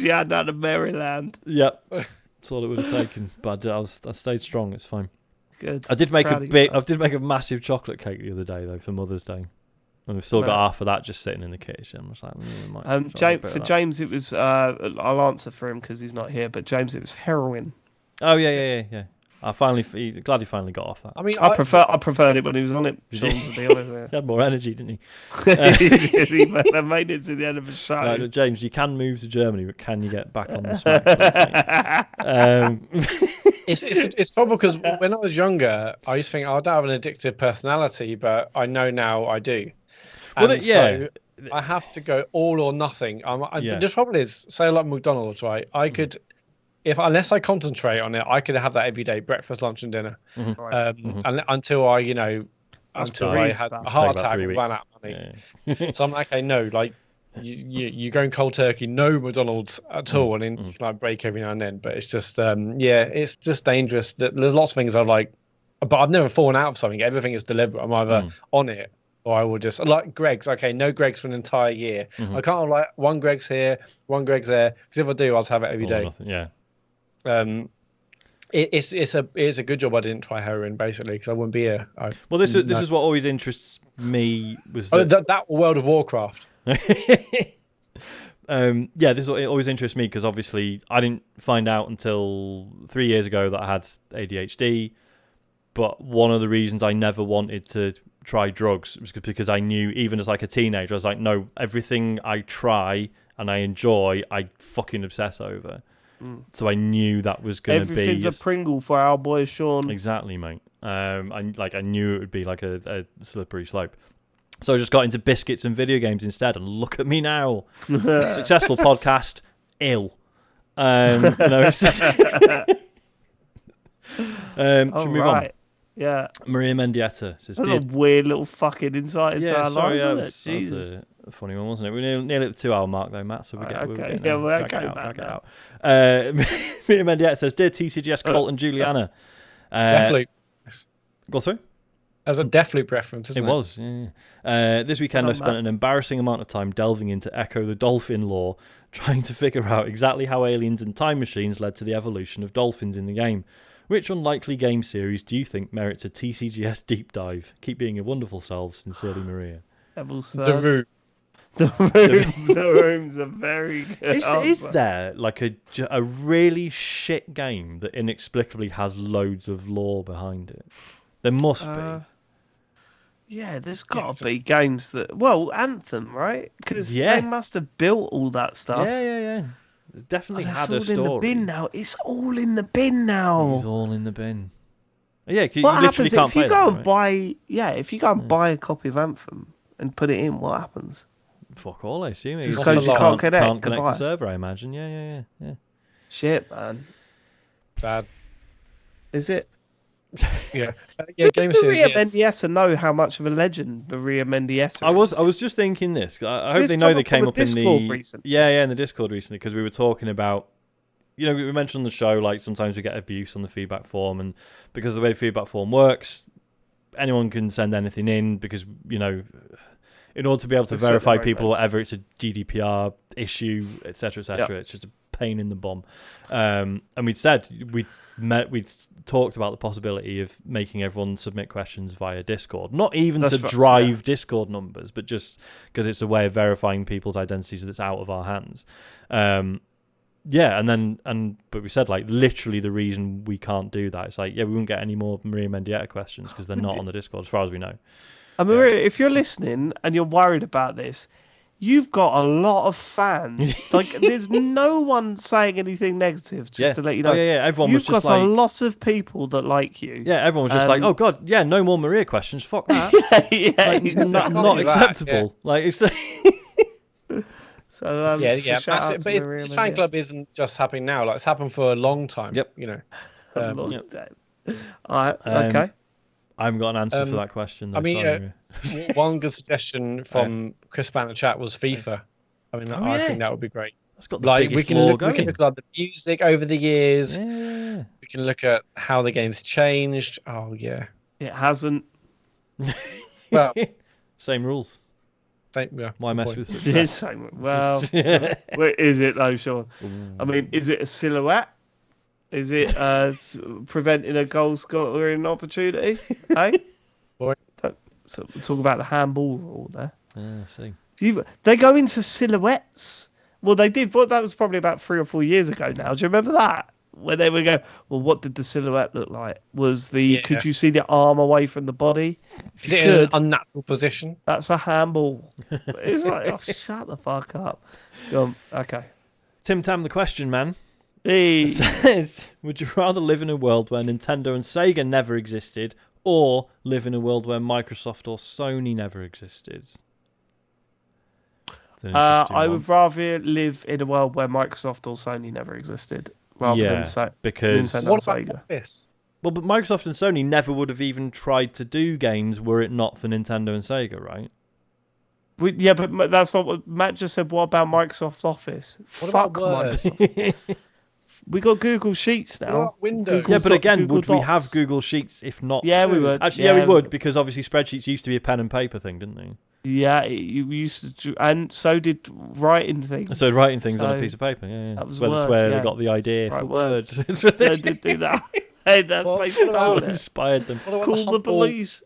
you had that in Maryland. Yep, that's all it would have taken. But I stayed strong. It's fine. Good. I did make a massive chocolate cake the other day though for Mother's Day, and we've still got half of that just sitting in the kitchen. I was like, James, it was. I'll answer for him because he's not here. But James, it was heroin. Oh yeah. Glad he finally got off that. I mean, I preferred it when he was on it. Sean, to be honest, he had more energy, didn't he? He made it to the end of the show. Right, James, you can move to Germany, but can you get back on the smack? It's trouble because when I was younger, I used to think I don't have an addictive personality, but I know now I do. So I have to go all or nothing. The trouble is, say like McDonald's, right? I could. Unless I concentrate on it, I could have that every day, breakfast, lunch, and dinner, until I had a heart attack and ran out of money. Yeah. So I'm like, okay, no, like you going cold turkey, no McDonald's at all, and then you can like break every now and then. But it's just, it's just dangerous. There's lots of things I like, but I've never fallen out of something. Everything is deliberate. I'm either on it or I will just like Greg's. Okay, no Greg's for an entire year. I can't have like one Greg's here, one Greg's there, because if I do, I'll just have it every day. Nothing. Yeah. It's a good job I didn't try heroin basically because I wouldn't be here. This is what always interests me was that World of Warcraft. This is what always interests me because obviously I didn't find out until 3 years ago that I had ADHD. But one of the reasons I never wanted to try drugs was because I knew, even as like a teenager, I was like, no, everything I try and I enjoy, I fucking obsess over. So I knew that was going to be... Everything's a Pringle for our boy Sean. Exactly, mate. I knew it would be like a slippery slope. So I just got into biscuits and video games instead, and look at me now. Successful podcast, ill. Should we move on? Yeah. Maria Mendieta says... That's a weird little fucking insight into our lives, isn't it? Jesus. A funny one, wasn't it? We're nearly at the 2 hour mark though, Matt, so we're okay. We're okay, out. Maria Mendieta says, dear TCGS, Colt and Juliana. Deathloop. Go, sorry? As a Deathloop reference, isn't it? It was, yeah. This weekend I spent an embarrassing amount of time delving into Echo the Dolphin lore, trying to figure out exactly how aliens and time machines led to the evolution of dolphins in the game. Which unlikely game series do you think merits a TCGS deep dive? Keep being your wonderful selves. Sincerely, Maria. The Room. The Room's a very good Is there like a really shit game that inexplicably has loads of lore behind it? There must be. Yeah, there's got to be games that... Well, Anthem, right? Because they must have built all that stuff. Yeah. It definitely had a story. It's all in the bin now. It's all in the bin now. It's all in the bin. Yeah, you what literally happens can't if you play go that, and buy? Yeah, if you go and buy a copy of Anthem and put it in, what happens? Fuck all, I assume. Just because you can't connect the server, I imagine. Yeah. Shit, man. Sad. Is it? Yeah. Does Maria Mendieta know how much of a legend Maria Mendieta is? I was just thinking this. I hope they know they came up in the recently. Yeah, in the Discord recently because we were talking about. We mentioned on the show like sometimes we get abuse on the feedback form, and because of the way the feedback form works, anyone can send anything in because in order to be able to verify people or whatever, it's a GDPR issue, etc., etc. Yep. It's just a pain in the bum. And we'd talked about the possibility of making everyone submit questions via Discord, not even to drive Discord numbers, but just because it's a way of verifying people's identities that's out of our hands. But we said like literally the reason we can't do that. It's like, we won't get any more Maria Mendieta questions because they're not on the Discord as far as we know. And Maria, if you're listening and you're worried about this, you've got a lot of fans. Like, there's no one saying anything negative, just to let you know. Everyone was just like... You've got a lot of people that like you. Yeah, everyone was just like, oh, God, no more Maria questions. Fuck that. Not acceptable. Yeah. Like, it's... So, but this fan club isn't just happening now. Like, it's happened for a long time. Yep. A long time. All right, okay. I haven't got an answer for that question. Though, I mean, sorry. one good suggestion from Chris Banner chat was FIFA. I mean, I think that would be great. It's got the biggest we lore can look at the music over the years. Yeah. We can look at how the game's changed. Oh yeah, It hasn't. well, Same rules. yeah, Why mess with It is success? well, where is it though, Sean? I mean, is it a silhouette? Is it preventing a goal scoring opportunity? Hey, so we'll talk about the handball rule there. I see. They go into silhouettes. Well, they did, but that was probably about 3 or 4 years ago now. Do you remember that? When they would go, well, what did the silhouette look like? Could you see the arm away from the body? If you in an unnatural position. That's a handball. It's like, oh, shut the fuck up. Okay. Tim Tam, the question, man. Hey. Says, would you rather live in a world where Nintendo and Sega never existed, or live in a world where Microsoft or Sony never existed? I would rather live in a world where Microsoft or Sony never existed, rather than because Nintendo what and about Sega. this? Well, but Microsoft and Sony never would have even tried to do games were it not for Nintendo and Sega, right? But that's not what Matt just said. What about Microsoft Office? What Fuck about Word? Microsoft. We got Google Sheets now. Windows. Yeah, but again, Google would we Docs. have Google Sheets if not? Yeah, we would. Actually, yeah, we would, because obviously spreadsheets used to be a pen and paper thing, didn't they? Yeah, you used to do, and so did writing things. So writing things on a piece of paper, yeah. That was that's Word, where yeah. they got the idea for Word. They did do that. Hey, that's What What inspired them. Call the police.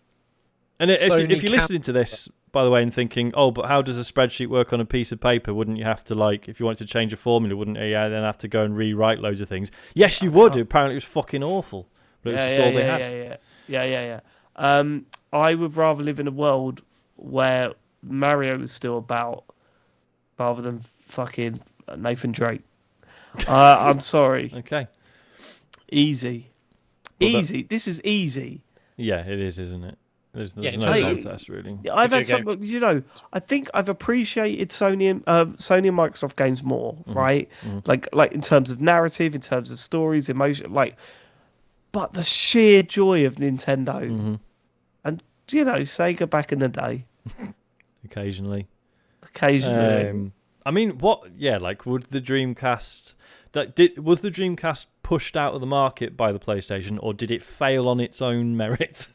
And if Sony you're listening to this, by the way, and thinking, oh, but how does a spreadsheet work on a piece of paper? Wouldn't you have to, like, if you wanted to change a formula, wouldn't you then have to go and rewrite loads of things? Yes, you would. Apparently, it was fucking awful. But it's all they had. Yeah. I would rather live in a world where Mario is still about, rather than fucking Nathan Drake. I'm sorry. Okay. Easy. Easy. This is easy. Yeah, it is, isn't it? There's no contest, really. I've had some, I think I've appreciated Sony and Microsoft games more, right? Mm-hmm. Like in terms of narrative, in terms of stories, emotion, but the sheer joy of Nintendo, and Sega back in the day, occasionally. I mean, what? Yeah, would the Dreamcast? Was the Dreamcast pushed out of the market by the PlayStation, or did it fail on its own merit?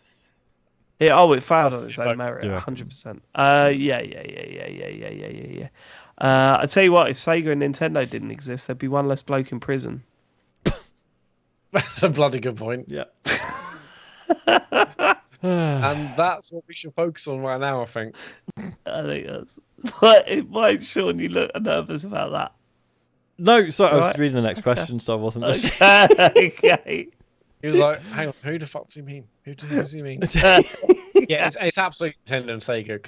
It failed on its own merit, 100%. Yeah. I tell you what, if Sega and Nintendo didn't exist, there'd be one less bloke in prison. That's a bloody good point. Yeah. And that's what we should focus on right now, I think. I think that's. But it might, Sean, you look nervous about that. No, sorry, I was reading the next question, so I wasn't listening. Okay. He was like, hang on, who the fuck does he mean? Who does he mean? Yeah, it's absolutely Nintendo and Sega,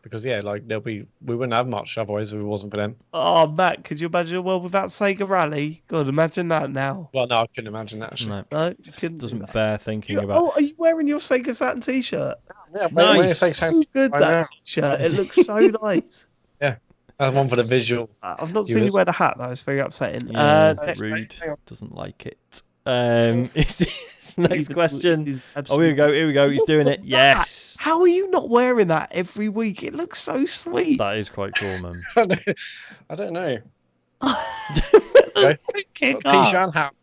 because we wouldn't have much otherwise if it wasn't for them. Oh, Matt, could you imagine a world without Sega Rally? God, imagine that now. Well, no, I couldn't imagine that, actually. No, you couldn't. Doesn't bear thinking about. Oh, are you wearing your Sega Saturn t-shirt? Yeah, nice. So good, that t-shirt. It looks so nice. Yeah, that's one for the visual. I've not seen you wear the hat, though. It's very upsetting. Yeah, rude. Doesn't like it. Next question. Oh, here we go. He's doing it. Yes. How are you not wearing that every week? It looks so sweet. That is quite cool, man. I don't know. T-shirt and hat.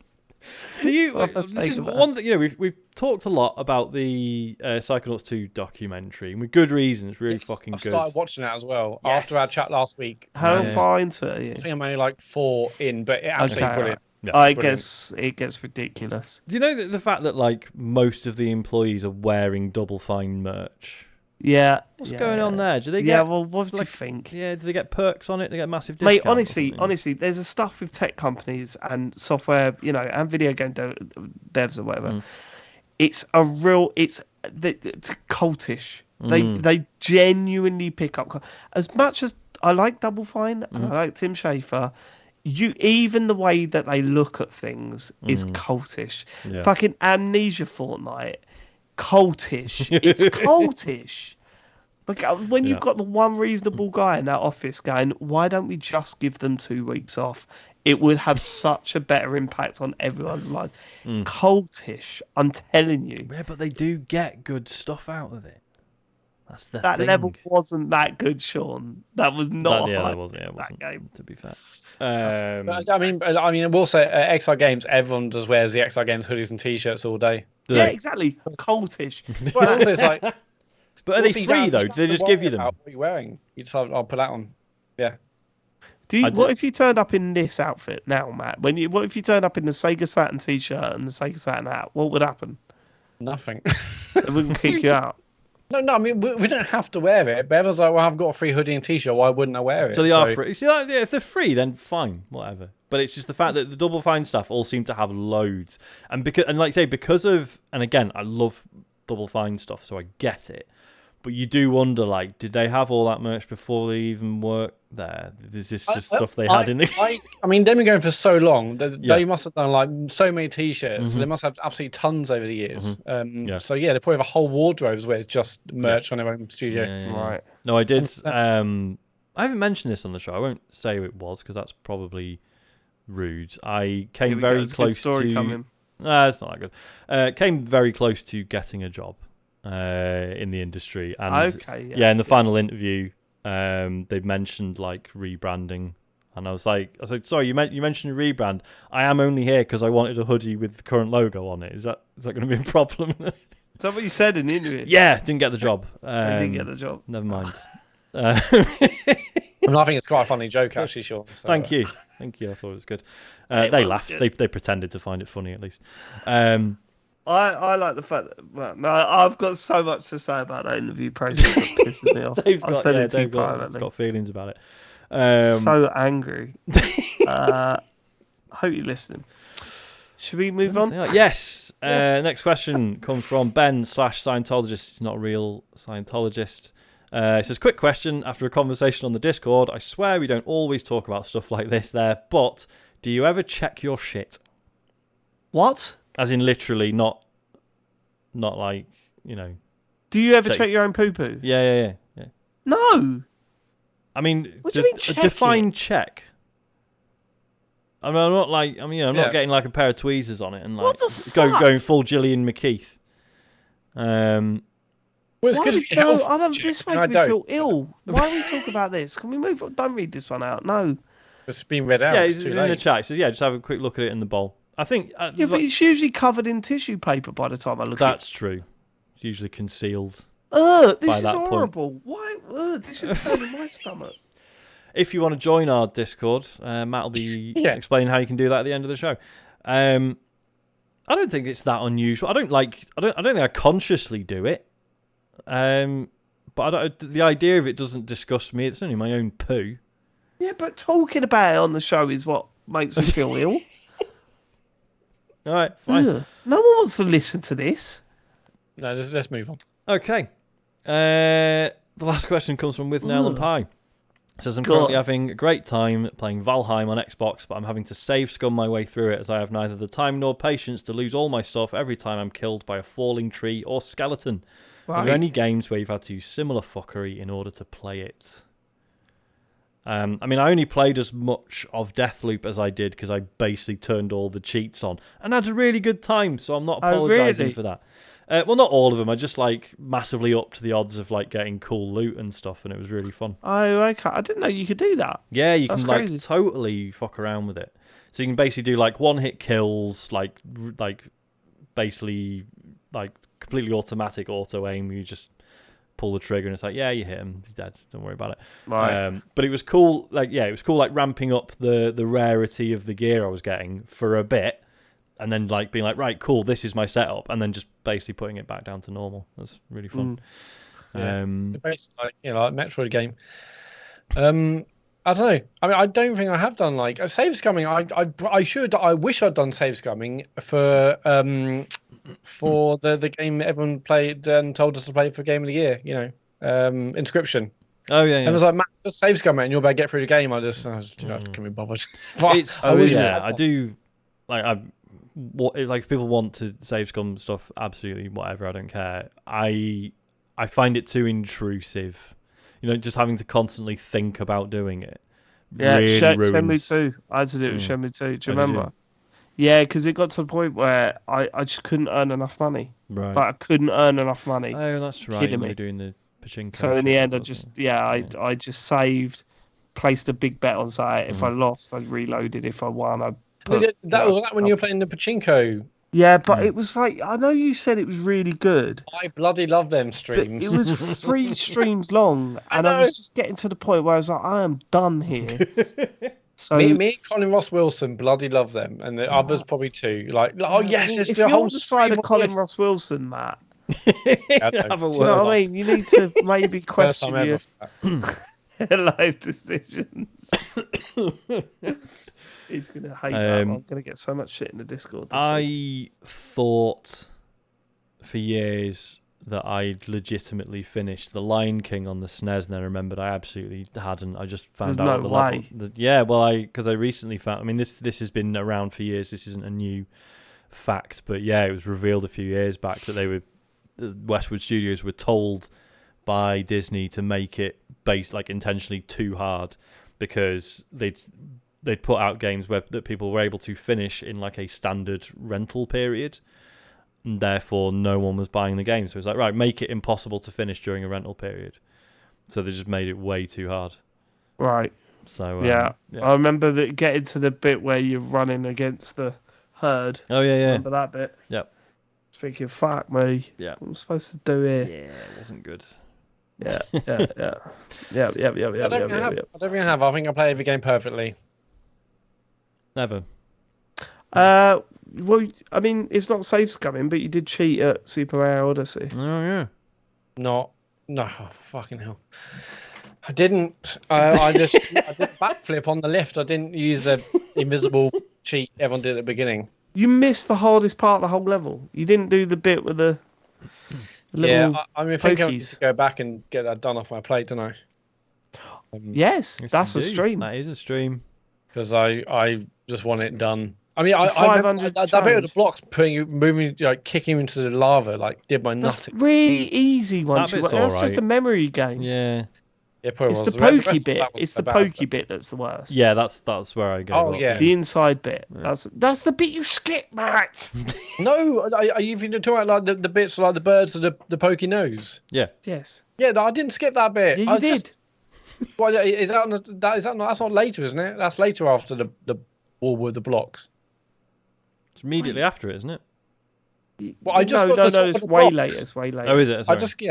Do you? This is one that we've talked a lot about the Psychonauts 2 documentary, and with good reason. It's really fucking good. I started watching that as well after our chat last week. How far into it are you? I think I'm only 4 in, but it's absolutely brilliant. Yeah, I guess it gets ridiculous. Do you know the fact that most of the employees are wearing Double Fine merch? Yeah. What's going on there? Do they get? Yeah. Well, what do you think? Yeah. Do they get perks on it? They get massive discounts. Mate, honestly, there's a stuff with tech companies and software, and video game devs or whatever. It's it's cultish. They genuinely pick up. As much as I like Double Fine and I like Tim Schafer, even the way that they look at things is cultish. Yeah. Fucking Amnesia Fortnite, cultish. It's cultish. When you've got the one reasonable guy in that office going, why don't we just give them 2 weeks off? it would have such a better impact on everyone's life. Cultish, I'm telling you. Yeah, but they do get good stuff out of it. That's the That thing. level wasn't that good, Sean. That was not that wasn't. Yeah, it wasn't. game. To be fair. But, I mean, I will say, XR Games, everyone just wears the XR Games hoodies and T-shirts all day. Yeah, exactly. Cultish. Well, also, it's like, but are they free though? Do they just give you them? What are you wearing? You just I'll put that on. Yeah. What if you turned up in this outfit now, Matt? What if you turned up in the Sega Saturn T-shirt and the Sega Saturn hat? What would happen? Nothing. They wouldn't kick you out. No. I mean, we don't have to wear it. But everyone's like, well, I've got a free hoodie and T-shirt. Why wouldn't I wear it? So they are free. See, like, if they're free, then fine, whatever. But it's just the fact that the Double Fine stuff all seem to have loads, and like I say, because of, and again, I love Double Fine stuff, so I get it. But you do wonder, like, did they have all that merch before they even worked there? Is this just stuff they had in the... I mean, they've been going for so long. They must have done, like, so many T-shirts. So they must have absolutely tons over the years. So, yeah, they probably have a whole wardrobe where it's just merch on their own studio. Right. No, I did... I haven't mentioned this on the show. I won't say who it was, because that's probably rude. I came very close to... Coming. Nah, it's not that good. Came very close to getting a job in the industry, and in the final interview, they mentioned like rebranding, and I was like, sorry, you mentioned a rebrand. I am only here because I wanted a hoodie with the current logo on it. Is that going to be a problem? Is that what you said in the interview? Yeah, didn't get the job. I didn't get the job. Never mind. I think it's quite a funny joke, actually, Sean. So, Thank you. I thought it was good. They laughed. Good. They pretended to find it funny, at least. I like the fact that I've got so much to say about that interview process that pisses me off. Dave's got feelings about it. So angry. Hope you're listening. Should we move on? Yes. Next question comes from Ben/Scientologist. He's not a real Scientologist. It says, quick question. After a conversation on the Discord, I swear we don't always talk about stuff like this there, but do you ever check your shit? What? As in literally, not like, you know. Do you ever check your own poo-poo? Yeah. No. I mean, what do you mean check define check. I mean, I'm not like, I'm not getting like a pair of tweezers on it and like going full Gillian McKeith. Well, it's good. This makes me feel ill. Why do we talk about this? Can we move on? Don't read this one out. No. It's been read out. Yeah, it's in the chat. It says, just have a quick look at it in the bowl. I think... but it's usually covered in tissue paper by the time I look at it. That's true. It's usually concealed. This is horrible. Why? This is turning my stomach. If you want to join our Discord, Matt will be explaining how you can do that at the end of the show. I don't think it's that unusual. I don't think I consciously do it. But the idea of it doesn't disgust me. It's only my own poo. Yeah, but talking about it on the show is what makes me feel ill. All right, fine. No one wants to listen to this. No, let's move on. Okay. The last question comes from With Nail and Pie. It says, I'm currently having a great time playing Valheim on Xbox, but I'm having to save scum my way through it as I have neither the time nor patience to lose all my stuff every time I'm killed by a falling tree or skeleton. Right. Are there any games where you've had to use similar fuckery in order to play it? I mean, I only played as much of Deathloop as I did because I basically turned all the cheats on and had a really good time, so I'm not apologising for that. Well, not all of them. I just like massively upped the odds of like getting cool loot and stuff, and it was really fun. Oh, okay. I didn't know you could do that. Yeah, you can like totally fuck around with it. So you can basically do like one-hit kills, like basically like completely automatic auto aim. You just pull the trigger and it's like, yeah, you hit him, he's dead. Don't worry about it. Right. But it was cool. It was cool. Like ramping up the rarity of the gear I was getting for a bit. And then like being like, right, cool, this is my setup, and then just basically putting it back down to normal. That's really fun. Basically, like Metroid game. I don't know. I mean, I don't think I have done like a save scumming. I should. I wish I'd done save scumming for the game everyone played and told us to play for Game of the Year. Inscription. Oh yeah. And I was like, Matt, just save scum it, and you'll be able to get through the game. I can be bothered. I do. Like if people want to save scum stuff, absolutely whatever. I don't care. I find it too intrusive. Just having to constantly think about doing it Yeah, really Shenmue ruins. 2. I had to do it with Shenmue 2. Do you Oh, did you? remember? Yeah, because it got to the point where I just couldn't earn enough money. Right. Like, I couldn't earn enough money. Oh, that's right. Kidding You were me. doing the pachinko. So in the shit, end, I wasn't just you? I just saved, placed a big bet on site. If I Mm-hmm. lost, I reloaded. If I won, I Was put. that when you were playing the pachinko? Yeah, but it was like I know you said it was really good, I bloody love them but streams. it was 3 streams long, and I know. was just getting to the point where I was like, I am done here. So Me and Colin Ross Wilson bloody love them, and the others probably too. Like, oh yes, I mean, there's if the you're whole on the side stream of Colin this. Ross Wilson, Matt, Have a Do do you know word. what I mean? You need to maybe First time question ever. your life decisions. He's gonna hate that. I'm gonna get so much shit in the Discord. This week. I thought for years that I'd legitimately finished The Lion King on the SNES, and then I remembered I absolutely hadn't. I just found There's out no the way. level. Yeah, well, because I recently found. I mean, this has been around for years. This isn't a new fact, but yeah, it was revealed a few years back that the Westwood Studios were told by Disney to make it intentionally too hard because they'd put out games that people were able to finish in like a standard rental period, and therefore no one was buying the game. So it was like, right, make it impossible to finish during a rental period. So they just made it way too hard. Right. So Yeah. I remember that getting to the bit where you're running against the herd. Oh yeah. Remember that bit? Yep. Thinking, fuck me. Yeah. What am I supposed to do here? Yeah, it wasn't good. Yeah. Yeah. I don't think I have. I think I play every game perfectly. Never. Well, I mean, it's not save scumming, but you did cheat at Super Mario Odyssey. Oh yeah. No, fucking hell. I didn't. I did backflip on the lift. I didn't use the invisible cheat everyone did at the beginning. You missed the hardest part of the whole level. You didn't do the bit with the little I mean, I think I need pokies. to go back and get that done off my plate, don't I? Yes, that's you a do. stream. That is a stream. Because I just want it done. I mean, I 500 that bit of the challenge. blocks, moving, like kicking into the lava, like did my That's nutting. really easy once That you. bit's That's just alright. a memory game. Yeah. Yeah, probably It's was. the rest pokey of bit. that was It's so the bad, pokey but- bit that's the worst. Yeah, that's where I go. Oh, yeah. The inside bit. Yeah. That's the bit you skip, Matt. No, are you even talking about like the bits like the birds with the pokey nose? Yeah. Yes. Yeah, no, I didn't skip that bit. Yeah, I you did. Well, is that not, that's not later, isn't it? That's later after the wall with the blocks. It's immediately after it, isn't it? Well, I just no, got to no, the it's top of the way blocks. later. It's way later. Oh, is it? I Sorry. got to the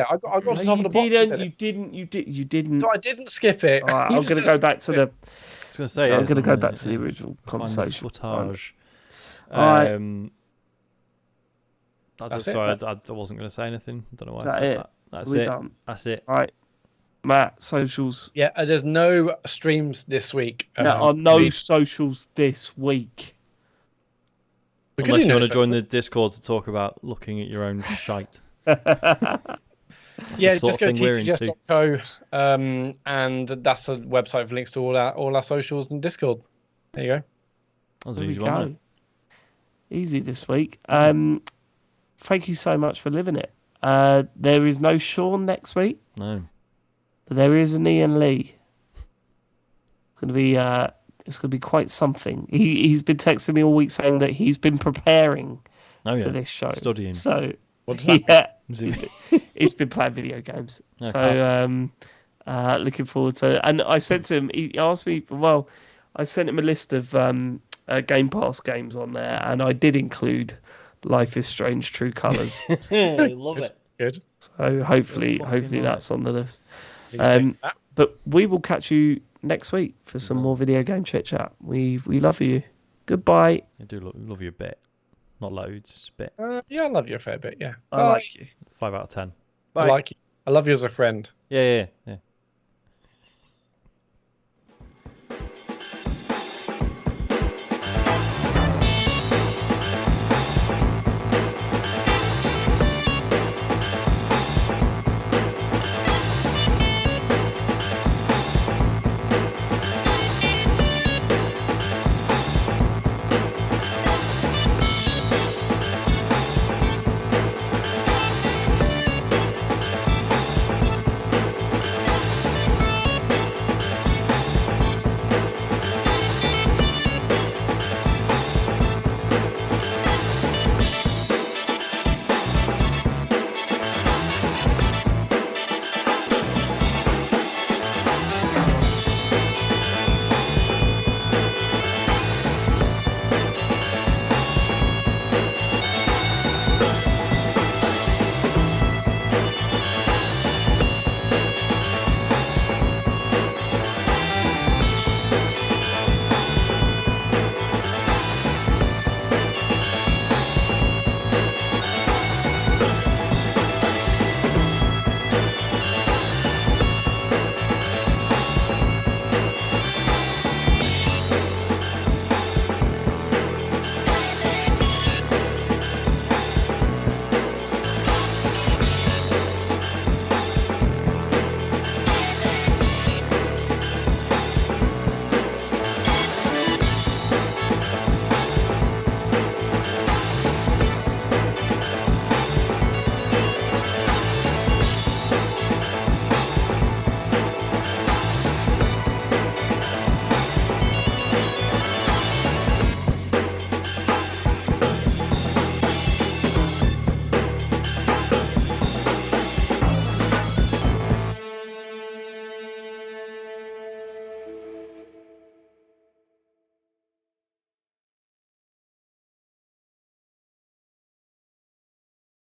top of the you box. didn't. You didn't. So I didn't skip it. All right, I'm going to go back to the. I was going to say. I'm going to go back to the original Find the conversation. footage. Alright. That's it. sorry, I wasn't going to say anything. I don't know why Is I that said it? that. That's We it. done? That's it. All right, Matt. Socials. Yeah, there's no streams this week. There are no socials this week. We could Unless do you no want to join social. the Discord to talk about looking at your own shite. Yeah, the sort just go of to thing we're into. tcgs.co, and that's the website for links to all our socials and Discord. There you go. That was There an we easy one. go. Wasn't Easy this week. Thank you so much for living it. There is no Sean next week, it? No. but there is an Ian Lee. It's gonna be it's gonna be quite something. He's been texting me all week saying that he's been preparing Oh yeah. for this show. Studying. So What does that yeah, Was it- he's been playing video games. Okay. So looking forward to it. And I said to him, he asked me, well, I sent him a list of Game Pass games on there, and I did include Life is Strange True Colours. I love it. Good. So hopefully fucking right. that's on the list. But we will catch you next week for some more video game chit chat. We love you. Goodbye. I do love you a bit. Not loads, just a bit. Yeah, I love you a fair bit. Yeah, I like you. 5 out of 10. I like you. I love you as a friend. Yeah.